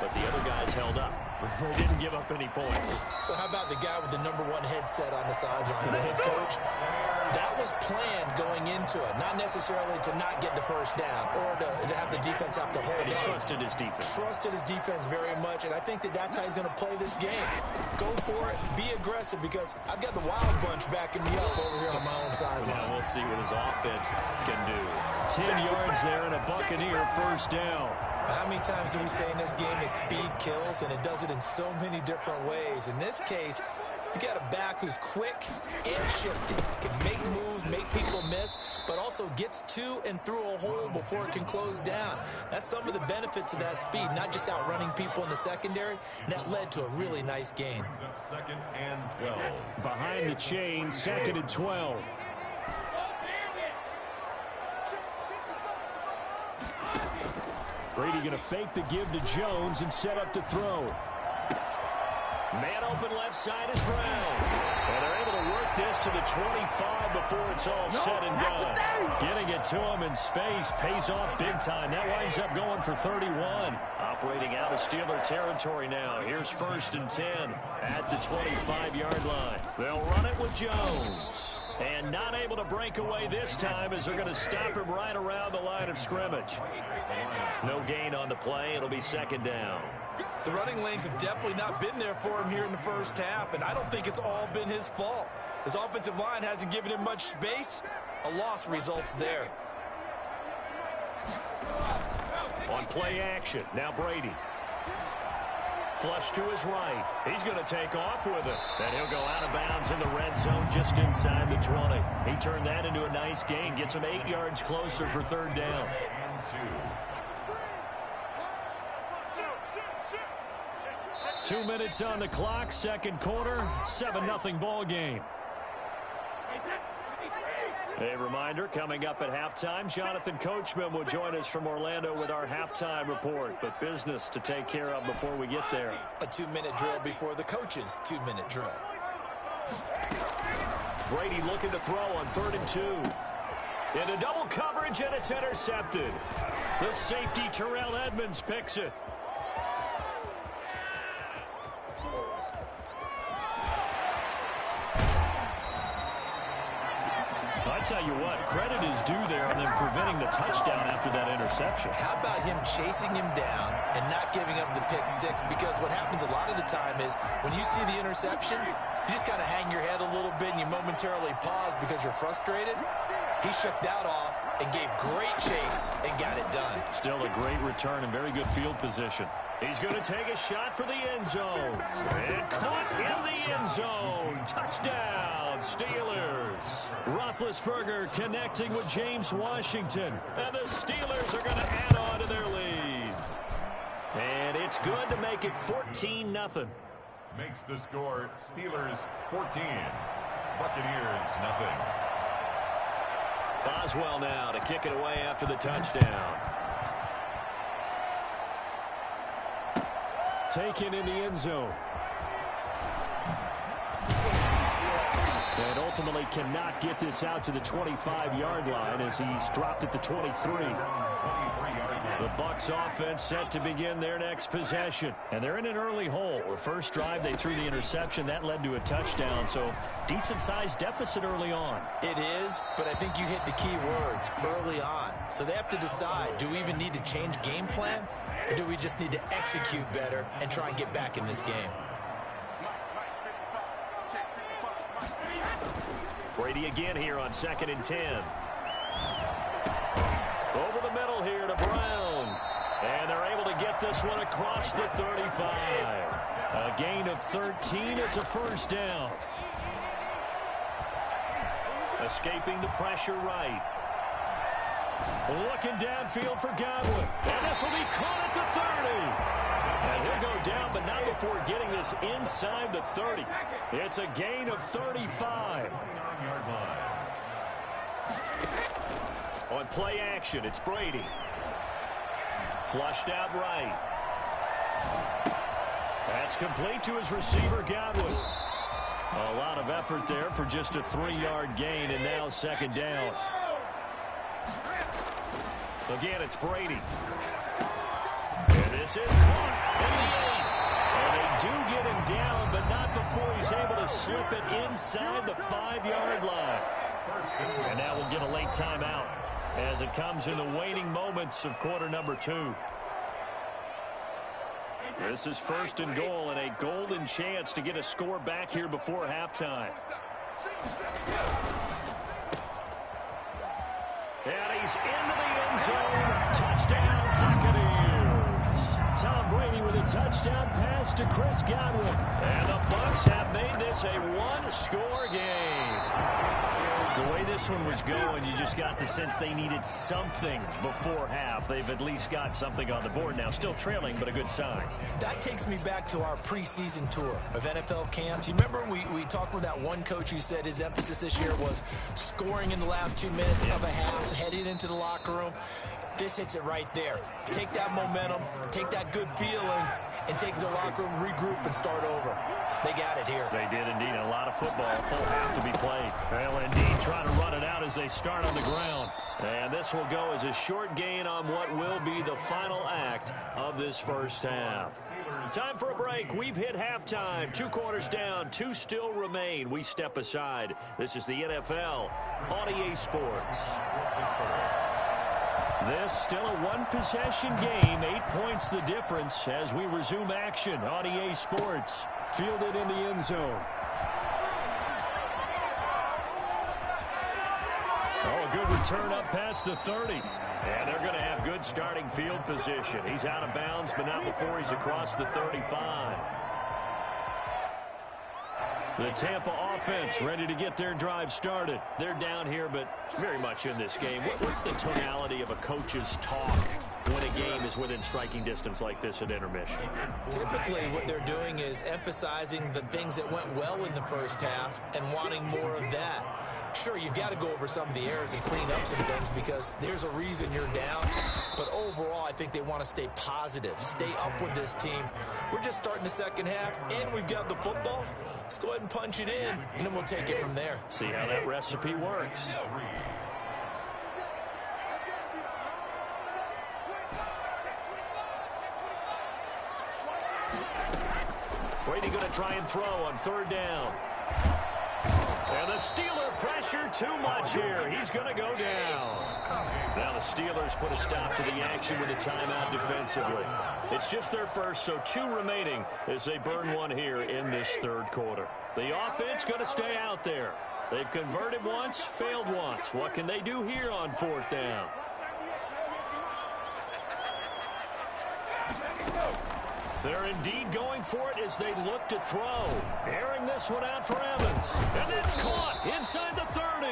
but the other guys held up. They didn't give up any points. So how about the guy with the #1 headset on the sideline, the head coach? That was planned going into it, not necessarily to not get the first down or to have the defense have to hold And he up. trusted his defense. Trusted his defense very much, and I think that's how he's going to play this game. Go for it, be aggressive, because I've got the wild bunch backing me up over here on my own sideline. Now we'll see what his offense can do. 10 yards there and a Buccaneer first down. How many times do we say in this game that speed kills, and it does it in so many different ways? In this case, you got a back who's quick and shifty, can make moves, make people miss, but also gets to and through a hole before it can close down. That's some of the benefits of that speed, not just outrunning people in the secondary. That led to a really nice game. Second and 12. Behind the chain, 2nd and 12. Brady going to fake the give to Jones and set up to throw. Man open left side is Brown. And they're able to work this to the 25 before it's all said and done. Getting it to him in space pays off big time. That winds up going for 31. Operating out of Steeler territory now. Here's 1st and 10 at the 25-yard line. They'll run it with Jones. And not able to break away this time as they're going to stop him right around the line of scrimmage. No gain on the play. It'll be 2nd down. The running lanes have definitely not been there for him here in the first half, and I don't think it's all been his fault. His offensive line hasn't given him much space. A loss results there. On play action, now Brady. Flush to his right. He's going to take off with it. And he'll go out of bounds in the red zone just inside the 20. He turned that into a nice gain. Gets him 8 yards closer for 3rd down. 2 minutes on the clock, 2nd quarter, 7-0 ball game. A reminder, coming up at halftime, Jonathan Coachman will join us from Orlando with our halftime report. But business to take care of before we get there. A 2-minute drill before the coach's 2-minute drill. Brady looking to throw on 3rd and 2. Into double coverage, and it's intercepted. The safety, Terrell Edmonds, picks it. I tell you what, credit is due there on them preventing the touchdown after that interception. How about him chasing him down and not giving up the pick six? Because what happens a lot of the time is when you see the interception, you just kind of hang your head a little bit and you momentarily pause because you're frustrated. He shook that off and gave great chase and got it done. Still a great return and very good field position. He's going to take a shot for the end zone. And caught in the end zone. Touchdown, Steelers. Roethlisberger connecting with James Washington. And the Steelers are going to add on to their lead. And it's good to make it 14-0. Makes the score Steelers 14. Buccaneers nothing. Boswell now to kick it away after the touchdown. Taken in the end zone. And ultimately cannot get this out to the 25-yard line as he's dropped at the 23. The Bucs offense set to begin their next possession. And they're in an early hole. The first drive, they threw the interception. That led to a touchdown. So decent-sized deficit early on. It is, but I think you hit the key words, early on. So they have to decide, do we even need to change game plan? Or do we just need to execute better and try and get back in this game? Brady again here on 2nd and 10. Over the middle here to Brown. And they're able to get this one across the 35. A gain of 13. It's a first down. Escaping the pressure right. Looking downfield for Godwin. And this will be caught at the 30. And he'll go down, but not before getting this inside the 30. It's a gain of 35. On play action, it's Brady. Flushed out right. That's complete to his receiver, Godwin. A lot of effort there for just a 3-yard gain, and now 2nd down. Again, it's Brady. And this is caught in the 8. And they do get him down, but not before he's able to slip it inside the 5-yard line. And now we'll get a late timeout as it comes in the waning moments of quarter number 2. This is 1st and goal and a golden chance to get a score back here before halftime. And he's into the end zone. Touchdown, Buccaneers. Tom Brady with a touchdown pass to Chris Godwin. And the Bucs have made this a one-score game. The way this one was going, you just got the sense they needed something before half. They've at least got something on the board now. Still trailing, but a good sign. That takes me back to our preseason tour of NFL camps. You remember we talked with that one coach who said his emphasis this year was scoring in the last 2 minutes of a half, heading into the locker room. This hits it right there. Take that momentum, take that good feeling, and take it to the locker room, regroup, and start over. They got it here. They did indeed. A lot of football, full half to be played. Well, indeed, trying to run it out as they start on the ground. And this will go as a short gain on what will be the final act of this first half. Time for a break. We've hit halftime. 2 quarters down, 2 still remain. We step aside. This is the NFL on EA Sports. This still a one-possession game. 8 points the difference as we resume action on EA Sports. Fielded in the end zone. Oh, a good return up past the 30. And they're going to have good starting field position. He's out of bounds, but not before he's across the 35. The Tampa offense ready to get their drive started. They're down here, but very much in this game. What's the tonality of a coach's talk when a game is within striking distance like this at intermission? Typically, what they're doing is emphasizing the things that went well in the first half and wanting more of that. Sure, you've got to go over some of the errors and clean up some things because there's a reason you're down. But overall, I think they want to stay positive, stay up with this team. We're just starting the second half, and we've got the football. Let's go ahead and punch it in, and then we'll take it from there. See how that recipe works. Brady going to try and throw on 3rd down. And the Steeler pressure too much here. He's going to go down. Now the Steelers put a stop to the action with a timeout defensively. It's just their first, so 2 remaining as they burn one here in this 3rd quarter. The offense going to stay out there. They've converted once, failed once. What can they do here on 4th down? They're indeed going for it as they look to throw. Airing this one out for Evans. And it's caught inside the 30.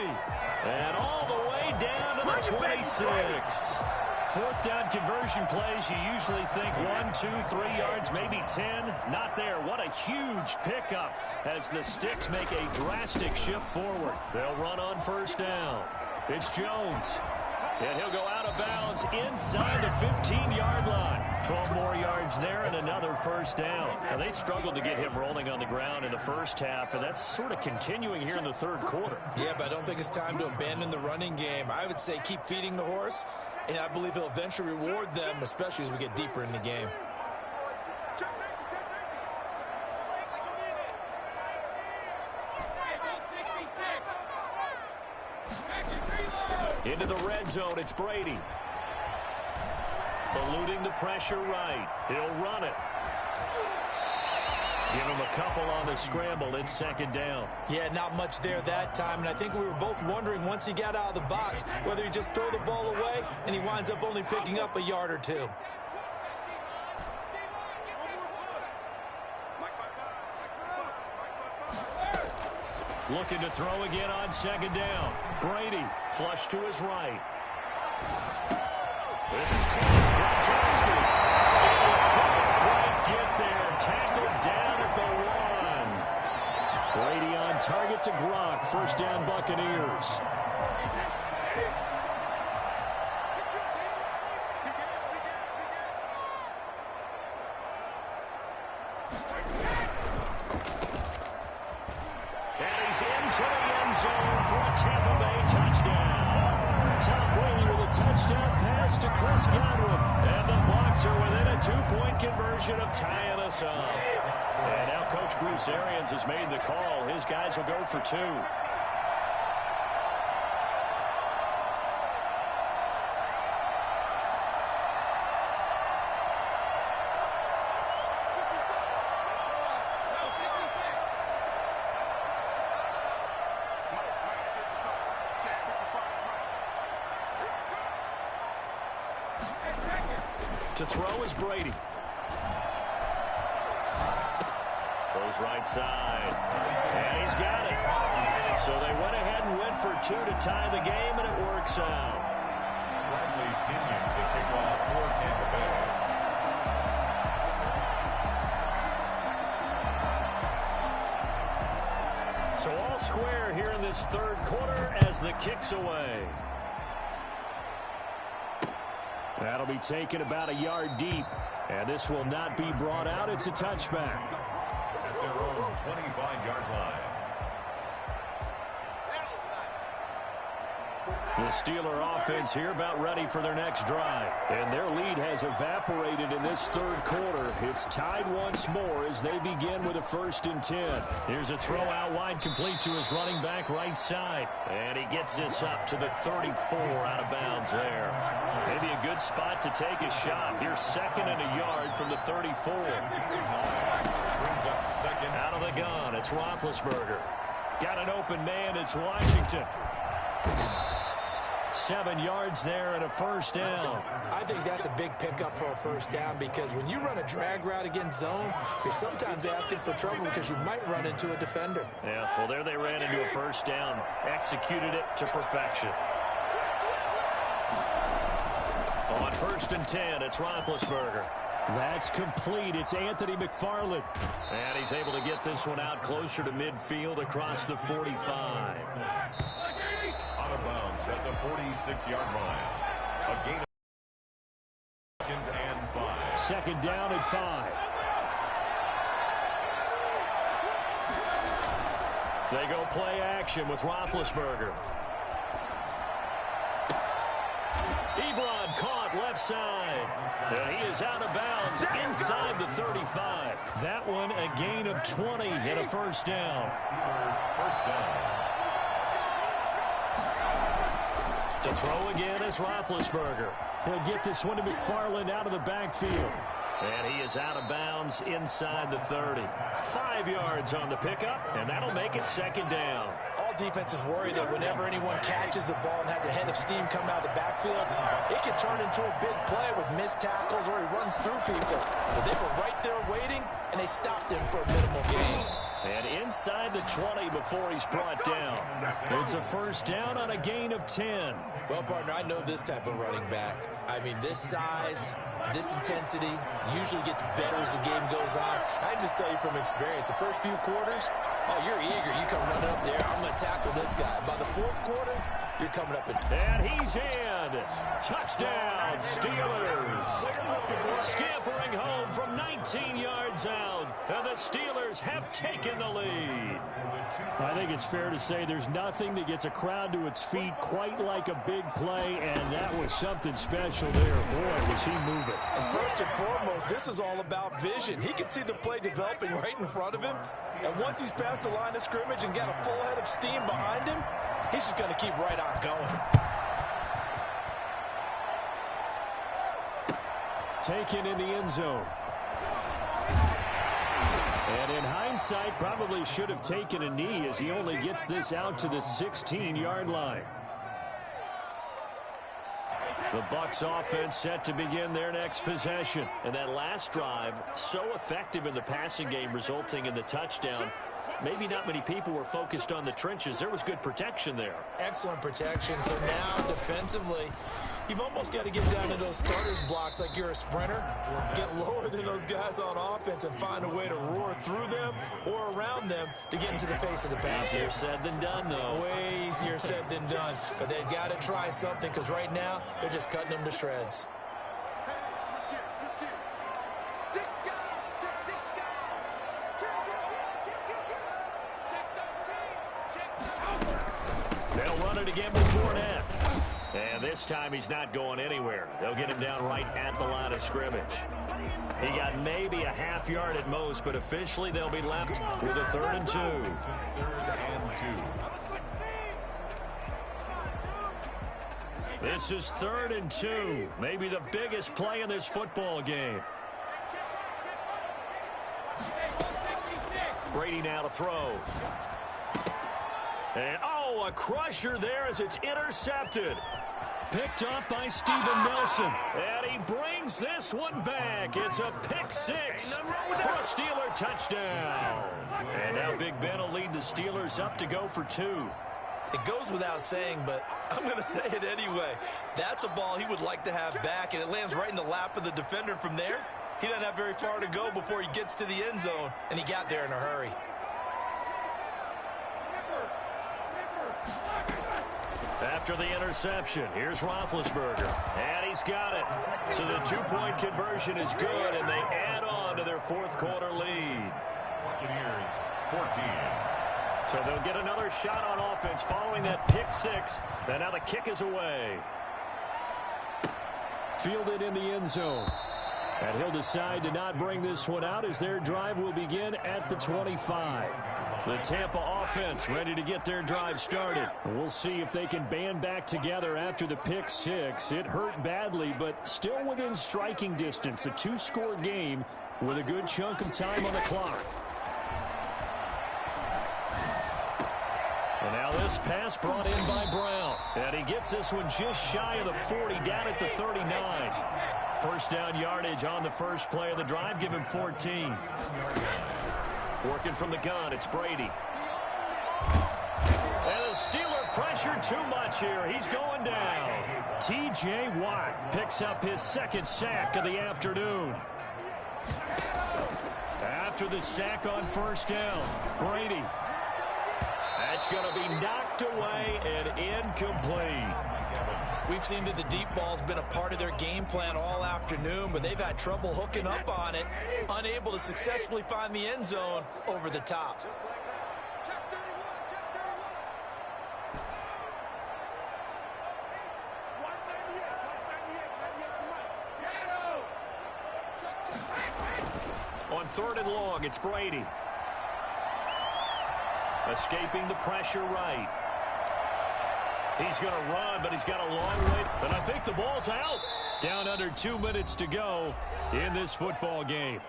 And all the way down to the 26. 4th down conversion plays, you usually think 1, 2, 3 yards, maybe 10. Not there. What a huge pickup as the Sticks make a drastic shift forward. They'll run on 1st down. It's Jones. And he'll go out of bounds inside the 15-yard line. 12 more yards there and another 1st down. Now, they struggled to get him rolling on the ground in the first half, and that's sort of continuing here in the 3rd quarter. Yeah, but I don't think it's time to abandon the running game. I would say keep feeding the horse, and I believe he'll eventually reward them, especially as we get deeper in the game. Into the red zone, it's Brady. Eluding the pressure right. He'll run it. Give him a couple on the scramble. It's 2nd down. Yeah, not much there that time, and I think we were both wondering once he got out of the box whether he just throw the ball away and he winds up only picking up a yard or 2. Looking to throw again on 2nd down. Brady, flush to his right. This is Gronkowski. Can't quite get there. Tackled down at the 1. Brady on target to Gronk. 1st down, Buccaneers. Into the end zone for a Tampa Bay touchdown. Tom Brady with a touchdown pass to Chris Godwin. And the Bucs are within a 2-point conversion of tying us up. And now Coach Bruce Arians has made the call. His guys will go for 2. To throw is Brady. Goes right side. And he's got it. So they went ahead and went for 2 to tie the game, and it works out. Bradley's Pinion to kick off for Tampa Bay. So all square here in this third quarter as the kick's away. That'll be taken about a yard deep. And this will not be brought out. It's a touchback. At their own 25-yard line. The Steeler offense here about ready for their next drive. And their lead has evaporated in this third quarter. It's tied once more as they begin with a 1st and 10. Here's a throw out wide, complete to his running back right side. And he gets this up to the 34 out of bounds there. Maybe a good spot to take a shot. Here's 2nd and a yard from the 34. Brings up 2nd. Out of the gun, it's Roethlisberger. Got an open man, it's Washington. 7 yards there and a 1st down. I think that's a big pickup for a 1st down because when you run a drag route against zone, you're sometimes asking for trouble because you might run into a defender. Yeah, well, there they ran into a 1st down. Executed it to perfection. On 1st and 10, it's Roethlisberger. That's complete. It's Anthony McFarland. And he's able to get this one out closer to midfield across the 45. Out of bounds at the 46-yard line. A gain of 2nd and 5. 2nd down and 5. They go play action with Roethlisberger. Ebron caught left side. And he is out of bounds inside the 35. That one a gain of 20 and a 1st down. 1st down. To throw again is Roethlisberger. He'll get this one to McFarland out of the backfield. And he is out of bounds inside the 30. 5 yards on the pickup, and that'll make it 2nd down. All defenses worry that whenever anyone catches the ball and has a head of steam come out of the backfield, it can turn into a big play with missed tackles or he runs through people. But they were right there waiting, and they stopped him for a minimal gain. And inside the 20 before he's brought down. It's a 1st down on a gain of 10. Well, partner, I know this type of running back. I mean, this size, this intensity usually gets better as the game goes on. I just tell you from experience, the first few quarters, oh, you're eager. You come running up there. I'm going to tackle this guy. By the 4th quarter, you're coming up and he's in. Touchdown, Steelers. Scampering home from 19 yards out. And the Steelers have taken the lead. I think it's fair to say there's nothing that gets a crowd to its feet quite like a big play, and that was something special there. Boy, was he moving. First and foremost, this is all about vision. He can see the play developing right in front of him, and once he's past the line of scrimmage and got a full head of steam behind him, he's just going to keep right on going. Taken in the end zone. And in hindsight, probably should have taken a knee as he only gets this out to the 16-yard line. The Bucs offense set to begin their next possession. And that last drive, so effective in the passing game, resulting in the touchdown. Maybe not many people were focused on the trenches. There was good protection there. Excellent protection. So now defensively, you've almost got to get down to those starters blocks like you're a sprinter. Get lower than those guys on offense and find a way to roar through them or around them to get into the face of the passer. Easier said than done, though. Way easier said than done. But they've got to try something because right now they're just cutting them to shreds. They'll run it again with Fournette. And this time he's not going anywhere. They'll get him down right at the line of scrimmage. He got maybe a half yard at most, but officially they'll be left with a 3rd and 2. 3rd and 2. This is 3rd and 2. Maybe the biggest play in this football game. Brady now to throw. And, oh, a crusher there as it's intercepted. Picked off by Steven Nelson. And he brings this one back. It's a pick six for a Steeler touchdown. And now Big Ben will lead the Steelers up to go for 2. It goes without saying, but I'm going to say it anyway. That's a ball he would like to have back, and it lands right in the lap of the defender from there. He doesn't have very far to go before he gets to the end zone, and he got there in a hurry. After the interception, here's Roethlisberger. And he's got it. So the 2-point conversion is good, and they add on to their fourth quarter lead. Buccaneers 14. So they'll get another shot on offense following that pick six. And now the kick is away. Fielded in the end zone. And he'll decide to not bring this one out as their drive will begin at the 25. The Tampa offense ready to get their drive started. We'll see if they can band back together after the pick six. It hurt badly, but still within striking distance. A 2-score game with a good chunk of time on the clock. And now this pass brought in by Brown. And he gets this one just shy of the 40, down at the 39. First down yardage on the first play of the drive. Give him 14. Working from the gun, it's Brady. And the Steeler pressure too much here. He's going down. T.J. Watt picks up his second sack of the afternoon. After the sack on first down, Brady. That's going to be knocked away and incomplete. We've seen that the deep ball's been a part of their game plan all afternoon, but they've had trouble hooking up on it, unable to successfully find the end zone over the top. On third and long, it's Brady. Escaping the pressure right. He's going to run, but he's got a long way. And I think the ball's out. Down under 2 minutes to go in this football game.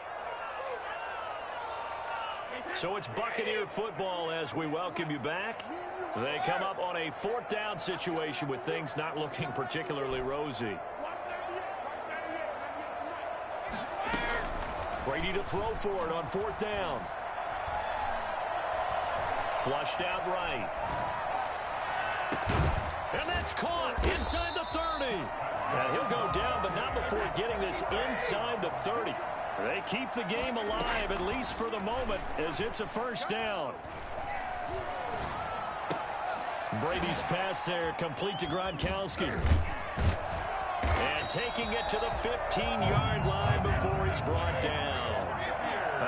So it's Buccaneer football as we welcome you back. They come up on a fourth down situation with things not looking particularly rosy. Brady to throw for it on fourth down. Flushed out right. And that's caught inside the 30. And he'll go down, but not before getting this inside the 30. They keep the game alive, at least for the moment, as it's a first down. Brady's pass there, complete to Gronkowski. And taking it to the 15-yard line before he's brought down.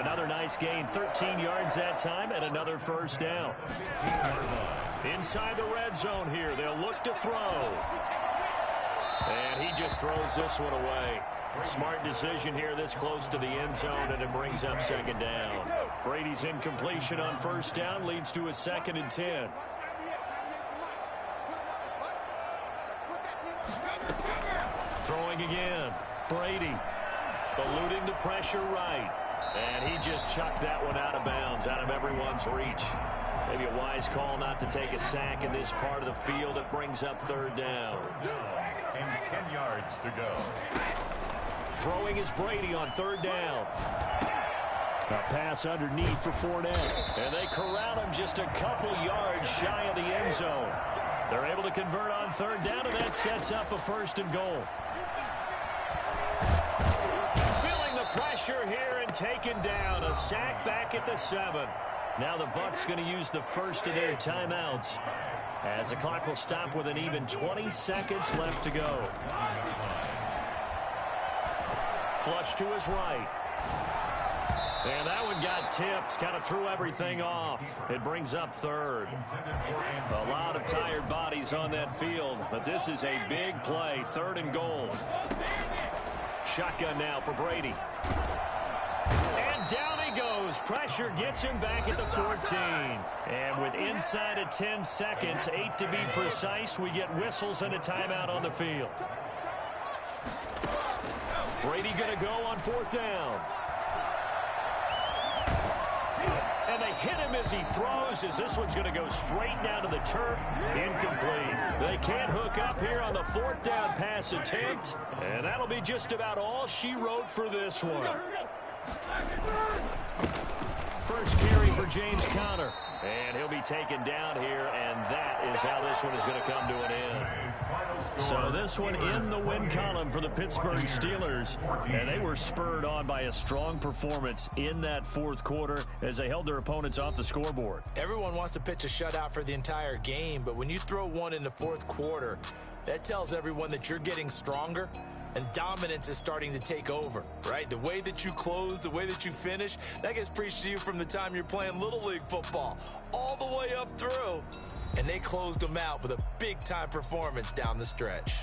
Another nice gain, 13 yards that time, and another first down. Inside the red zone here, they'll look to throw. And he just throws this one away. Smart decision here this close to the end zone, and it brings up second down. Brady's incompletion on first down leads to a 2nd and 10. Throwing again. Brady eluding the pressure right. And he just chucked that one out of bounds, out of everyone's reach. Maybe a wise call not to take a sack in this part of the field. It brings up third down. And 10 yards to go. Throwing is Brady on third down. A pass underneath for Fournette. And they corral him just a couple yards shy of the end zone. They're able to convert on third down, and that sets up a 1st and goal. Feeling the pressure here and taken down. A sack back at the 7. Now the Bucs going to use the first of their timeouts as the clock will stop with an even 20 seconds left to go. Flush to his right. And that one got tipped, kind of threw everything off. It brings up third. A lot of tired bodies on that field, but this is a big play, 3rd and goal. Shotgun now for Brady. And down he goes. Pressure gets him back at the 14. And with inside of 10 seconds, 8 to be precise, we get whistles and a timeout on the field. Brady going to go on 4th down. And they hit him as he throws, as this one's going to go straight down to the turf. Incomplete. They can't hook up here on the 4th down pass attempt. And that'll be just about all she wrote for this one. First carry for James Conner. And he'll be taken down here, and that is how this one is going to come to an end. So this one in the win column for the Pittsburgh Steelers, and they were spurred on by a strong performance in that 4th quarter as they held their opponents off the scoreboard. Everyone wants to pitch a shutout for the entire game, but when you throw one in the 4th quarter, that tells everyone that you're getting stronger and dominance is starting to take over, right? The way that you close, the way that you finish, that gets preached to you from the time you're playing Little League football all the way up through. And they closed them out with a big-time performance down the stretch.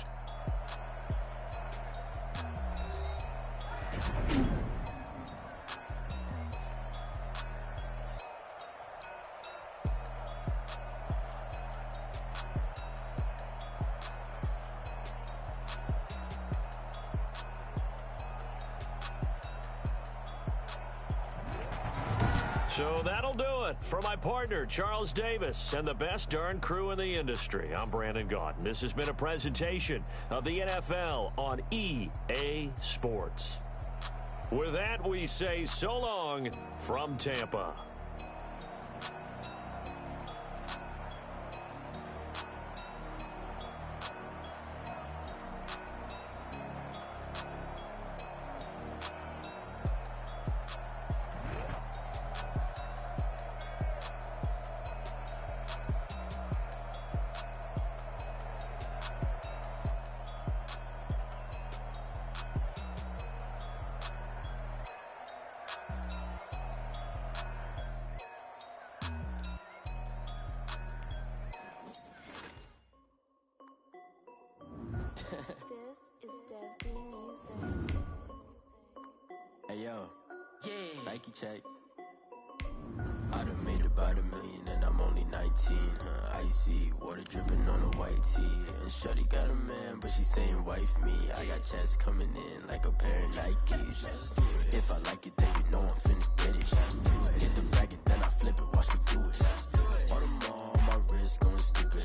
So that'll do it for my partner, Charles Davis, and the best darn crew in the industry. I'm Brandon Gaudin. This has been a presentation of the NFL on EA Sports. With that, we say so long from Tampa. This is Dev D Music. Hey yo, Nike check. I done made about $1 million and I'm only 19. Icy water dripping on a white tee. And shorty got a man, but she saying wife me. I got checks coming in like a pair of Nikes. If I like it, then you know I'm finna get it. Get the bag and then I flip it, watch me do it. All them on my wrist going stupid.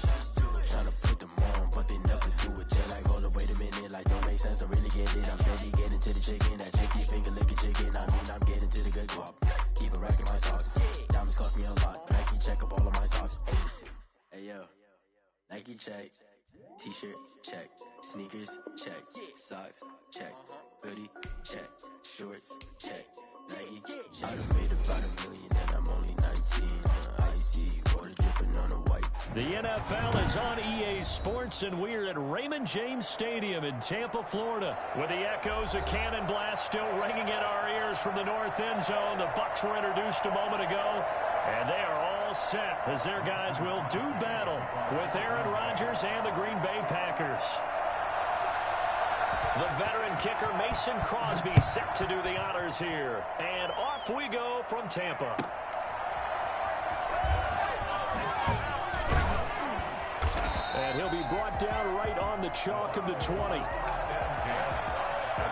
Tryna put them on, but they never do it. They're like, hold up, wait a minute, like don't make sense, don't really get it. I'm steady getting to the chicken, that tricky finger licking chicken. I mean, I'm getting to the good guap. Keep a rack in my socks. Diamonds cost me a lot. Nike check up all of my stocks. Hey yo, Nike check. T-shirt check. Sneakers check. Socks check. Hoodie check. Shorts check. Nike. I done made about $1 million and I'm only 19. Icy water dripping on a white. The NFL is on EA Sports, and we're at Raymond James Stadium in Tampa, Florida, with the echoes of Cannon Blast still ringing in our ears from the north end zone. The Bucs were introduced a moment ago, and they are all set as their guys will do battle with Aaron Rodgers and the Green Bay Packers. The veteran kicker Mason Crosby set to do the honors here, and off we go from Tampa. And he'll be brought down right on the chalk of the 20. At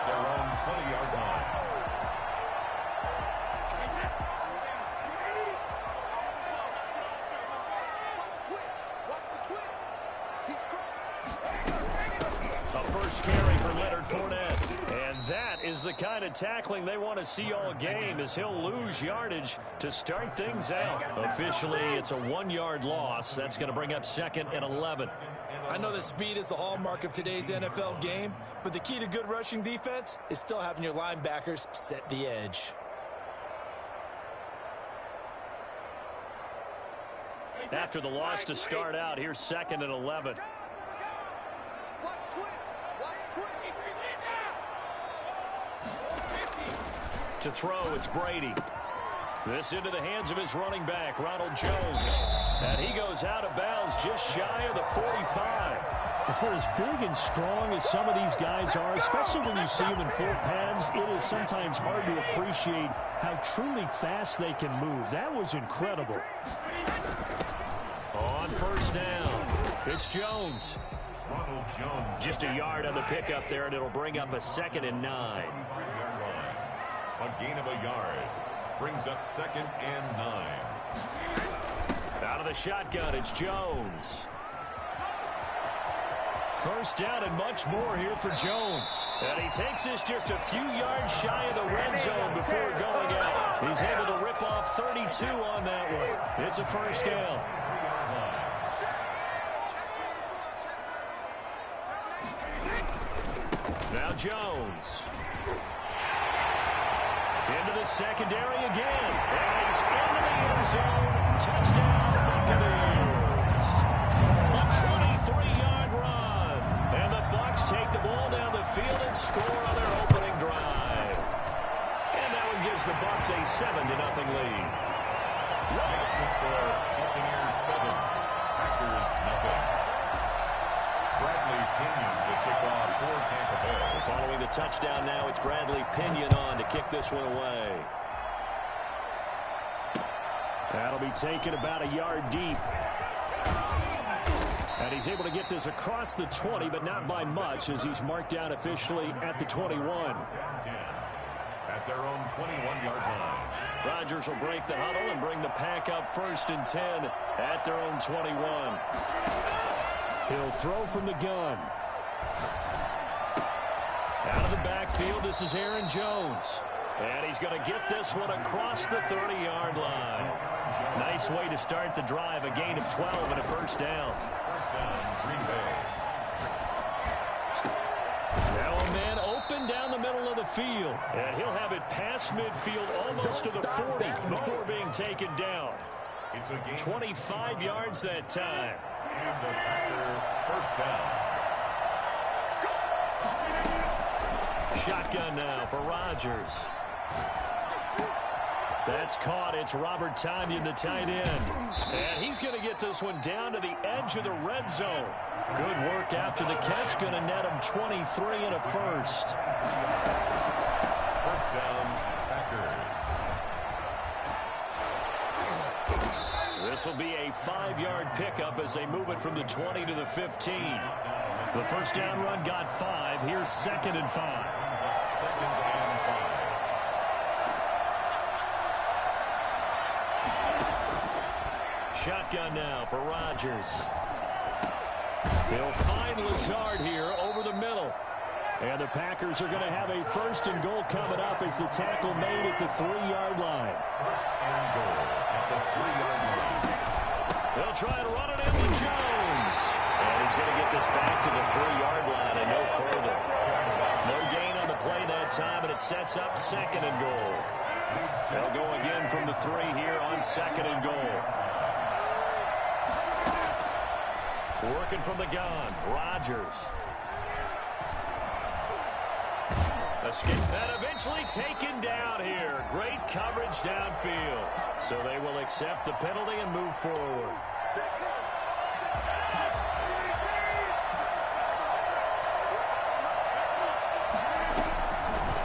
their own 20-yard line. A first carry for Leonard Fournette. And that is the kind of tackling they want to see all game, as he'll lose yardage to start things out. Officially, it's a 1-yard loss. That's going to bring up 2nd and 11. I know that speed is the hallmark of today's NFL game, but the key to good rushing defense is still having your linebackers set the edge. After the loss to start out, here's 2nd and 11. To throw, it's Brady. This into the hands of his running back, Ronald Jones. And he goes out of bounds just shy of the 45. For as big and strong as some of these guys are, especially when you see them in full pads, it is sometimes hard to appreciate how truly fast they can move. That was incredible. On first down, it's Jones. Ronald Jones. Just a yard on the pickup there, and it'll bring up a 2nd and 9. A gain of a yard. brings up 2nd and 9. Out of the shotgun, it's Jones. First down and much more here for Jones. And he takes this just a few yards shy of the red zone before going out. He's able to rip off 32 on that one. It's a first down. Now Jones. Into the secondary again. And he's into the end zone. Touchdown, Buccaneers. A 23-yard run. And the Bucs take the ball down the field and score on their opening drive. And that one gives the Bucs a 7-0 lead. Buccaneers 7, Packers nothing. Bradley Pinion to kick off for Tampa Bay. Following the touchdown now, it's Bradley Pinion on to kick this one away. That'll be taken about a yard deep. And he's able to get this across the 20, but not by much, as he's marked down officially at the 21. At their own 21-yard line. Rodgers will break the huddle and bring the pack up 1st and 10 at their own 21. He'll throw from the gun. Out of the backfield, this is Aaron Jones. And he's going to get this one across the 30-yard line. Nice way to start the drive, a gain of 12 and a first down. Green Bay. Now a man open down the middle of the field. And he'll have it past midfield almost to the 40 before being taken down. It's a gain 25 yards that time. And the Packer first down. Shotgun now for Rodgers. That's caught. It's Robert Tonyan, the tight end. And he's going to get this one down to the edge of the red zone. Good work after the catch. Going to net him 23 and a first. First down, Packers. This will be a 5-yard pickup as they move it from the 20 to the 15. The first down run got 5. Here's 2nd and 5. 2nd and 5. Shotgun now for Rodgers. They'll find Lazard here over the middle. And the Packers are going to have a 1st and goal coming up as the tackle made at the 3-yard line. 1st and goal at the 3-yard line. They'll try and run it into Jones. And he's going to get this back to the 3-yard line and no further. No gain on the play that time, and it sets up 2nd and goal. They'll go again from the 3 here on 2nd and goal. Working from the gun, Rodgers. Escape that eventually taken down here. Great coverage downfield. So they will accept the penalty and move forward.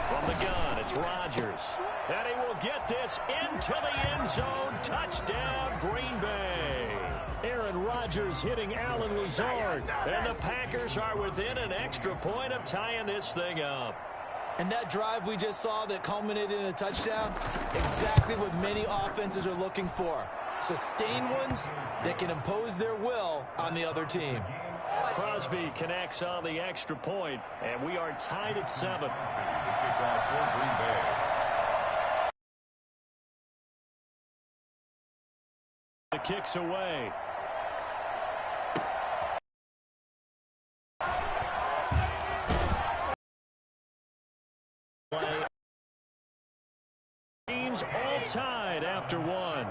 From the gun, it's Rodgers. And he will get this into the end zone. Touchdown, Green Bay. Aaron Rodgers hitting Alan Lazard. And the Packers are within an extra point of tying this thing up. And that drive we just saw that culminated in a touchdown, exactly what many offenses are looking for. Sustained ones that can impose their will on the other team. Crosby connects on the extra point, and we are tied at 7. The kickoff for Green Bay. The kick's away. Teams all tied after 1.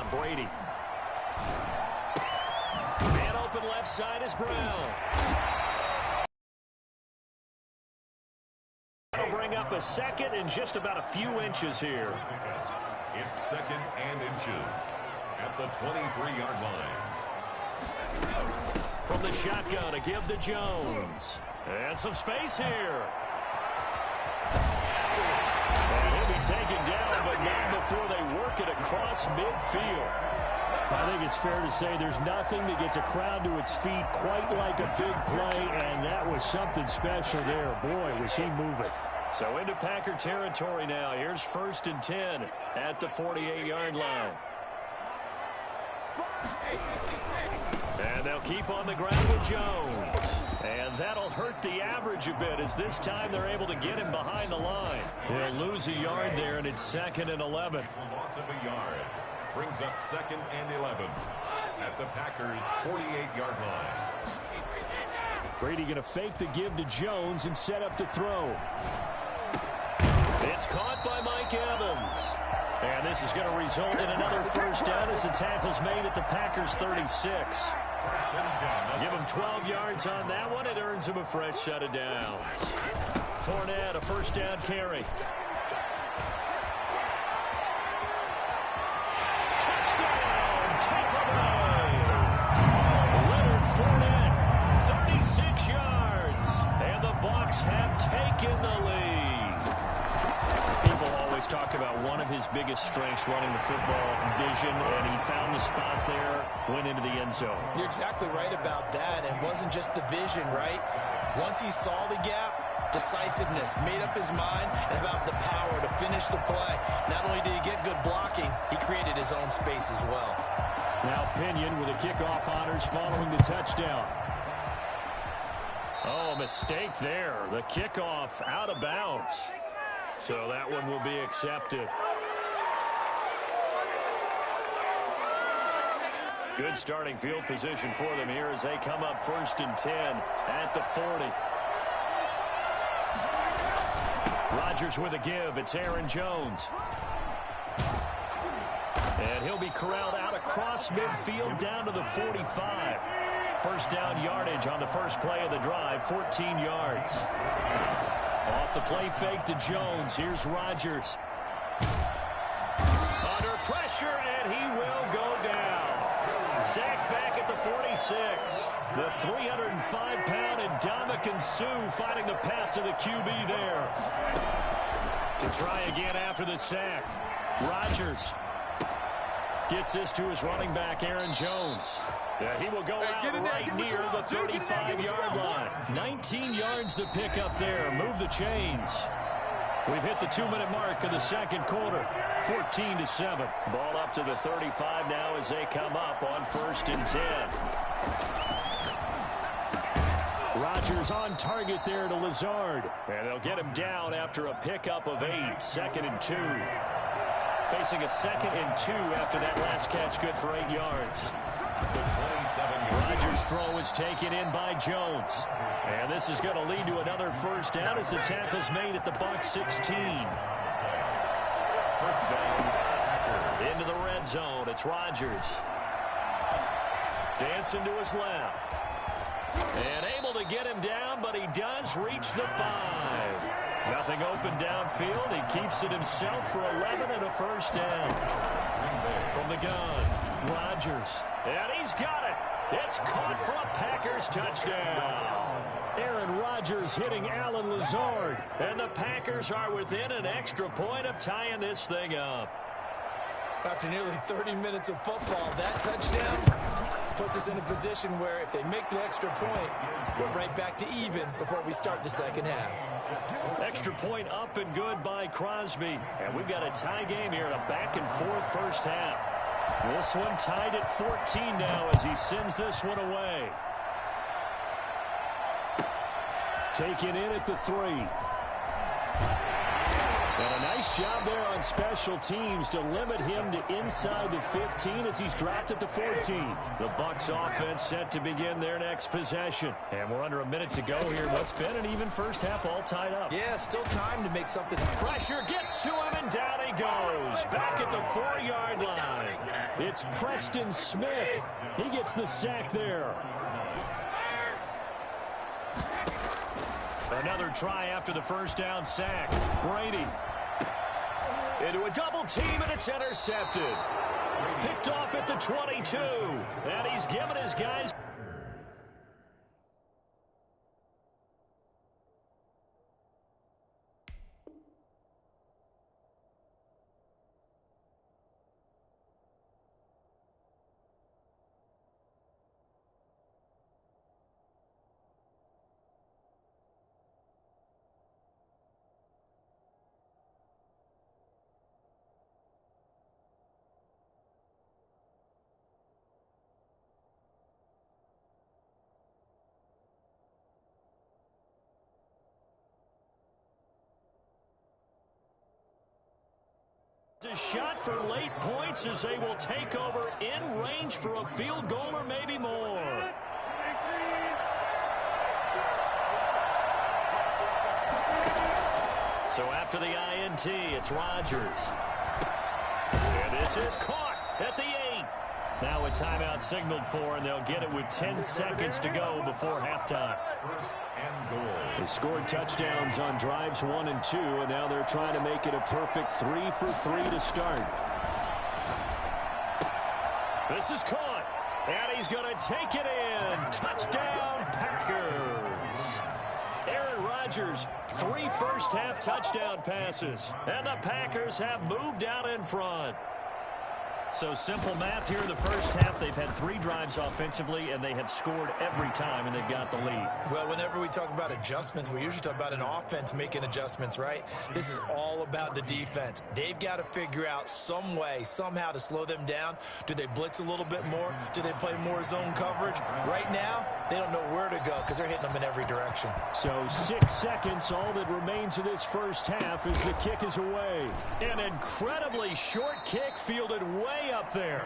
Brady. Man open left side is Brown. That'll bring up a 2nd and just about a few inches here. It's 2nd and inches at the 23-yard line. From the shotgun, a give to Jones. And some space here. And he'll be taken down, but not before they work it across midfield. I think it's fair to say there's nothing that gets a crowd to its feet quite like a big play, and that was something special there. Boy, was he moving. So into Packer territory now. Here's 1st and 10 at the 48-yard line. And they'll keep on the ground with Jones. And that'll hurt the average a bit as this time they're able to get him behind the line. He'll lose a yard there, and it's 2nd and 11. Loss of a yard brings up 2nd and 11 at the Packers' 48-yard line. Brady going to fake the give to Jones and set up to throw. It's caught by Mike Evans. And this is going to result in another first down as the tackle's made at the Packers' 36. Give him 12 yards on that one. It earns him a fresh set of downs. Fournette, a first down carry. Touchdown, Tampa Bay. Leonard Fournette, 36 yards. And the Bucs have taken the lead. People always talk about one of his biggest strengths running the football, vision, and he found the spot there, went into the end zone. You're exactly right about that. It wasn't just the vision, right? Once he saw the gap, decisiveness, made up his mind, and about the power to finish the play. Not only did he get good blocking, he created his own space as well. Now Pinion with the kickoff honors following the touchdown. Oh, mistake there. The kickoff out of bounds. So that one will be accepted. Good starting field position for them here as they come up 1st and 10 at the 40. Rodgers with a give. It's Aaron Jones. And he'll be corralled out across midfield down to the 45. First down yardage on the first play of the drive, 14 yards. Off the play fake to Jones. Here's Rodgers. Under pressure, and he will go down. Sacked back at the 46. The 305-pound Ndamukong Suh fighting the path to the QB there. To try again after the sack. Rodgers gets this to his running back, Aaron Jones. He will go out right near the 35-yard line. 19 yards to pick up there. Move the chains. We've hit the 2-minute mark of the second quarter. 14-7. Ball up to the 35 now as they come up on 1st and 10. Rodgers on target there to Lazard. And they'll get him down after a pickup of 8. 2nd and 2. Facing a 2nd and 2 after that last catch, good for 8 yards. Rodgers' throw is taken in by Jones. And this is going to lead to another first down as the tackle's made at the Bucs 16. First down. Into the red zone. It's Rodgers. Dancing to his left. And able to get him down, but he does reach the 5. Nothing open downfield. He keeps it himself for 11 and a first down. From the gun, Rodgers. And he's got it. It's caught for a Packers touchdown. Aaron Rodgers hitting Alan Lazard. And the Packers are within an extra point of tying this thing up. After nearly 30 minutes of football, that touchdown puts us in a position where if they make the extra point, we're right back to even before we start the second half. Extra point up and good by Crosby. And we've got a tie game here, a back-and-forth first half. This one tied at 14 now as he sends this one away. Taken in at the 3. And a nice job there on special teams to limit him to inside the 15 as he's dropped at the 14. The Bucs offense set to begin their next possession. And we're under a minute to go here. What's been an even first half all tied up. Yeah, still time to make something. Pressure gets to him and down he goes. Back at the 4-yard line. It's Preston Smith. He gets the sack there. Another try after the first down sack. Brady into a double team, and it's intercepted. Picked off at the 22. And he's given his guys A shot for late points as they will take over in range for a field goal or maybe more. So after the INT, it's Rodgers. And this is caught at the 8. Now a timeout signaled for, and they'll get it with 10 seconds to go before halftime. First and goal. They scored touchdowns on drives 1 and 2, and now they're trying to make it a perfect 3 for 3 to start. This is caught, and he's going to take it in. Touchdown, Packers. Aaron Rodgers, 3 first-half touchdown passes, and the Packers have moved out in front. So simple math here in the first half. They've had 3 drives offensively, and they have scored every time, and they've got the lead. Well, whenever we talk about adjustments, we usually talk about an offense making adjustments, right? This is all about the defense. They've got to figure out some way, somehow to slow them down. Do they blitz a little bit more? Do they play more zone coverage? Right now, they don't know where to go because they're hitting them in every direction. So 6 seconds, all that remains of this first half as the kick is away. An incredibly short kick fielded way up there.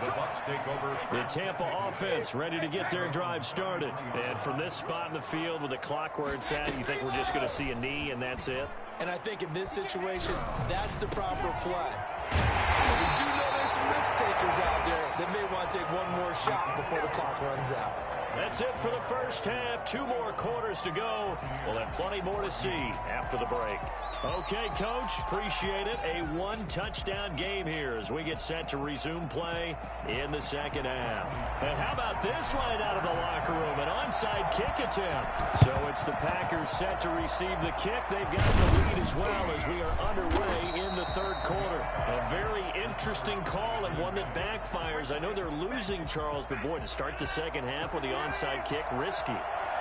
The Bucs take over. The Tampa offense ready to get their drive started. And from this spot in the field with the clock where it's at, you think we're just going to see a knee and that's it? And I think in this situation, that's the proper play. But we do know there's some risk takers out there that may want to take one more shot before the clock runs out. That's it for the first half. 2 more quarters to go. We'll have plenty more to see after the break. Okay, Coach, appreciate it. A 1-touchdown game here as we get set to resume play in the second half. And how about this right out of the locker room? An onside kick attempt. So it's the Packers set to receive the kick. They've got the lead as well as we are underway in the third quarter. A very interesting call and one that backfires. I know they're losing, Charles, but boy, to start the second half with the onside kick, risky.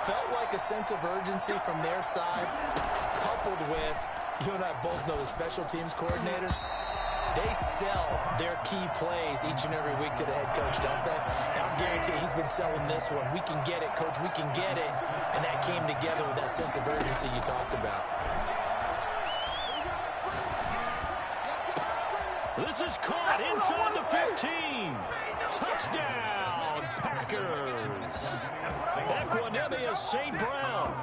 Felt like a sense of urgency from their side, coupled with, you and I both know the special teams coordinators, they sell their key plays each and every week to the head coach, don't they? And I'm guaranteeing he's been selling this one. We can get it, Coach, we can get it. And that came together with that sense of urgency you talked about. This is caught inside the 15. Touchdown, Packers. Equanimous St. Brown,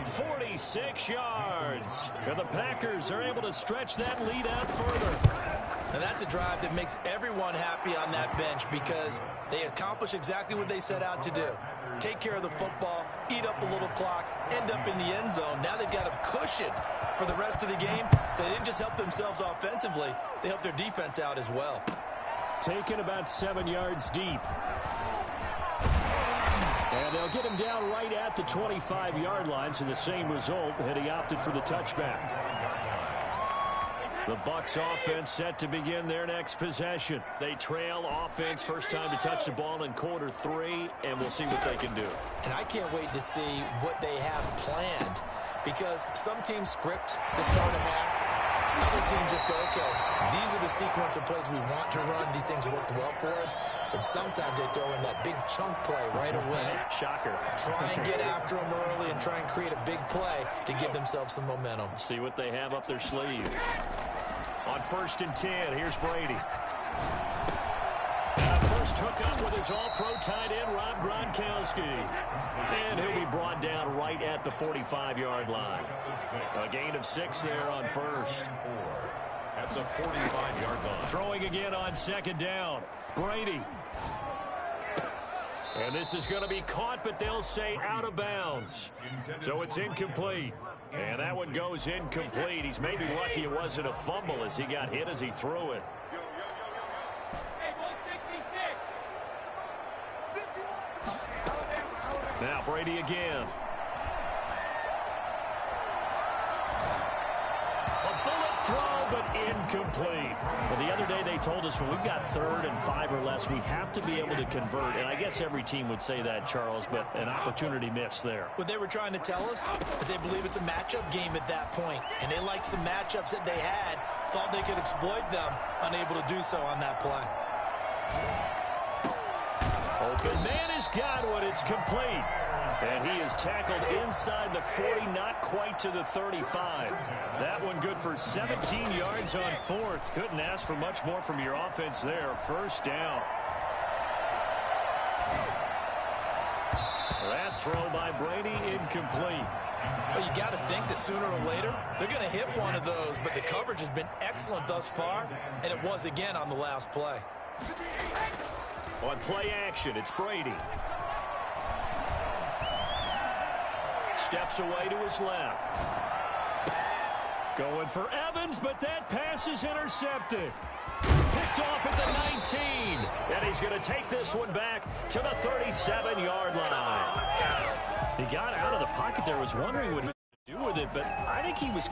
46 yards. And the Packers are able to stretch that lead out further. And that's a drive that makes everyone happy on that bench because they accomplish exactly what they set out to do. Take care of the football, eat up a little clock, end up in the end zone. Now they've got a cushion for the rest of the game. So they didn't just help themselves offensively, they helped their defense out as well. Taken about 7 yards deep. And they'll get him down right at the 25-yard line, so the same result had he opted for the touchback. The Bucs offense set to begin their next possession. They trail offense, first time to touch the ball in quarter 3, and we'll see what they can do. And I can't wait to see what they have planned because some teams script to start a half. Other teams just go, okay, these are the sequence of plays we want to run. These things worked well for us. And sometimes they throw in that big chunk play right away. Shocker. Try and get after them early and try and create a big play to give themselves some momentum. See what they have up their sleeve. On 1st and 10, here's Brady. First hookup with his all-pro tight end, Rob Gronkowski. And he'll be brought down right at the 45-yard line. A gain of 6 there on first. At the 45-yard line. Throwing again on second down. Brady. And this is going to be caught, but they'll say out of bounds. So it's incomplete. And that one goes incomplete. He's maybe lucky it wasn't a fumble as he got hit as he threw it. Now Brady again. A bullet throw, but incomplete. Well, the other day they told us when we've got 3rd and 5 or less, we have to be able to convert. And I guess every team would say that, Charles, but an opportunity missed there. What they were trying to tell us is they believe it's a matchup game at that point. And they liked some matchups that they had, thought they could exploit them, unable to do so on that play. Open man has got one. It's complete. And he is tackled inside the 40, not quite to the 35. That one good for 17 yards on fourth. Couldn't ask for much more from your offense there. First down. That throw by Brady incomplete. Well, you got to think that sooner or later they're going to hit one of those, but the coverage has been excellent thus far, and it was again on the last play. On play action, it's Brady. Steps away to his left. Going for Evans, but that pass is intercepted. Picked off at the 19. And he's going to take this one back to the 37-yard line. He got out of the pocket there. Was wondering what he would do with it, but I think he was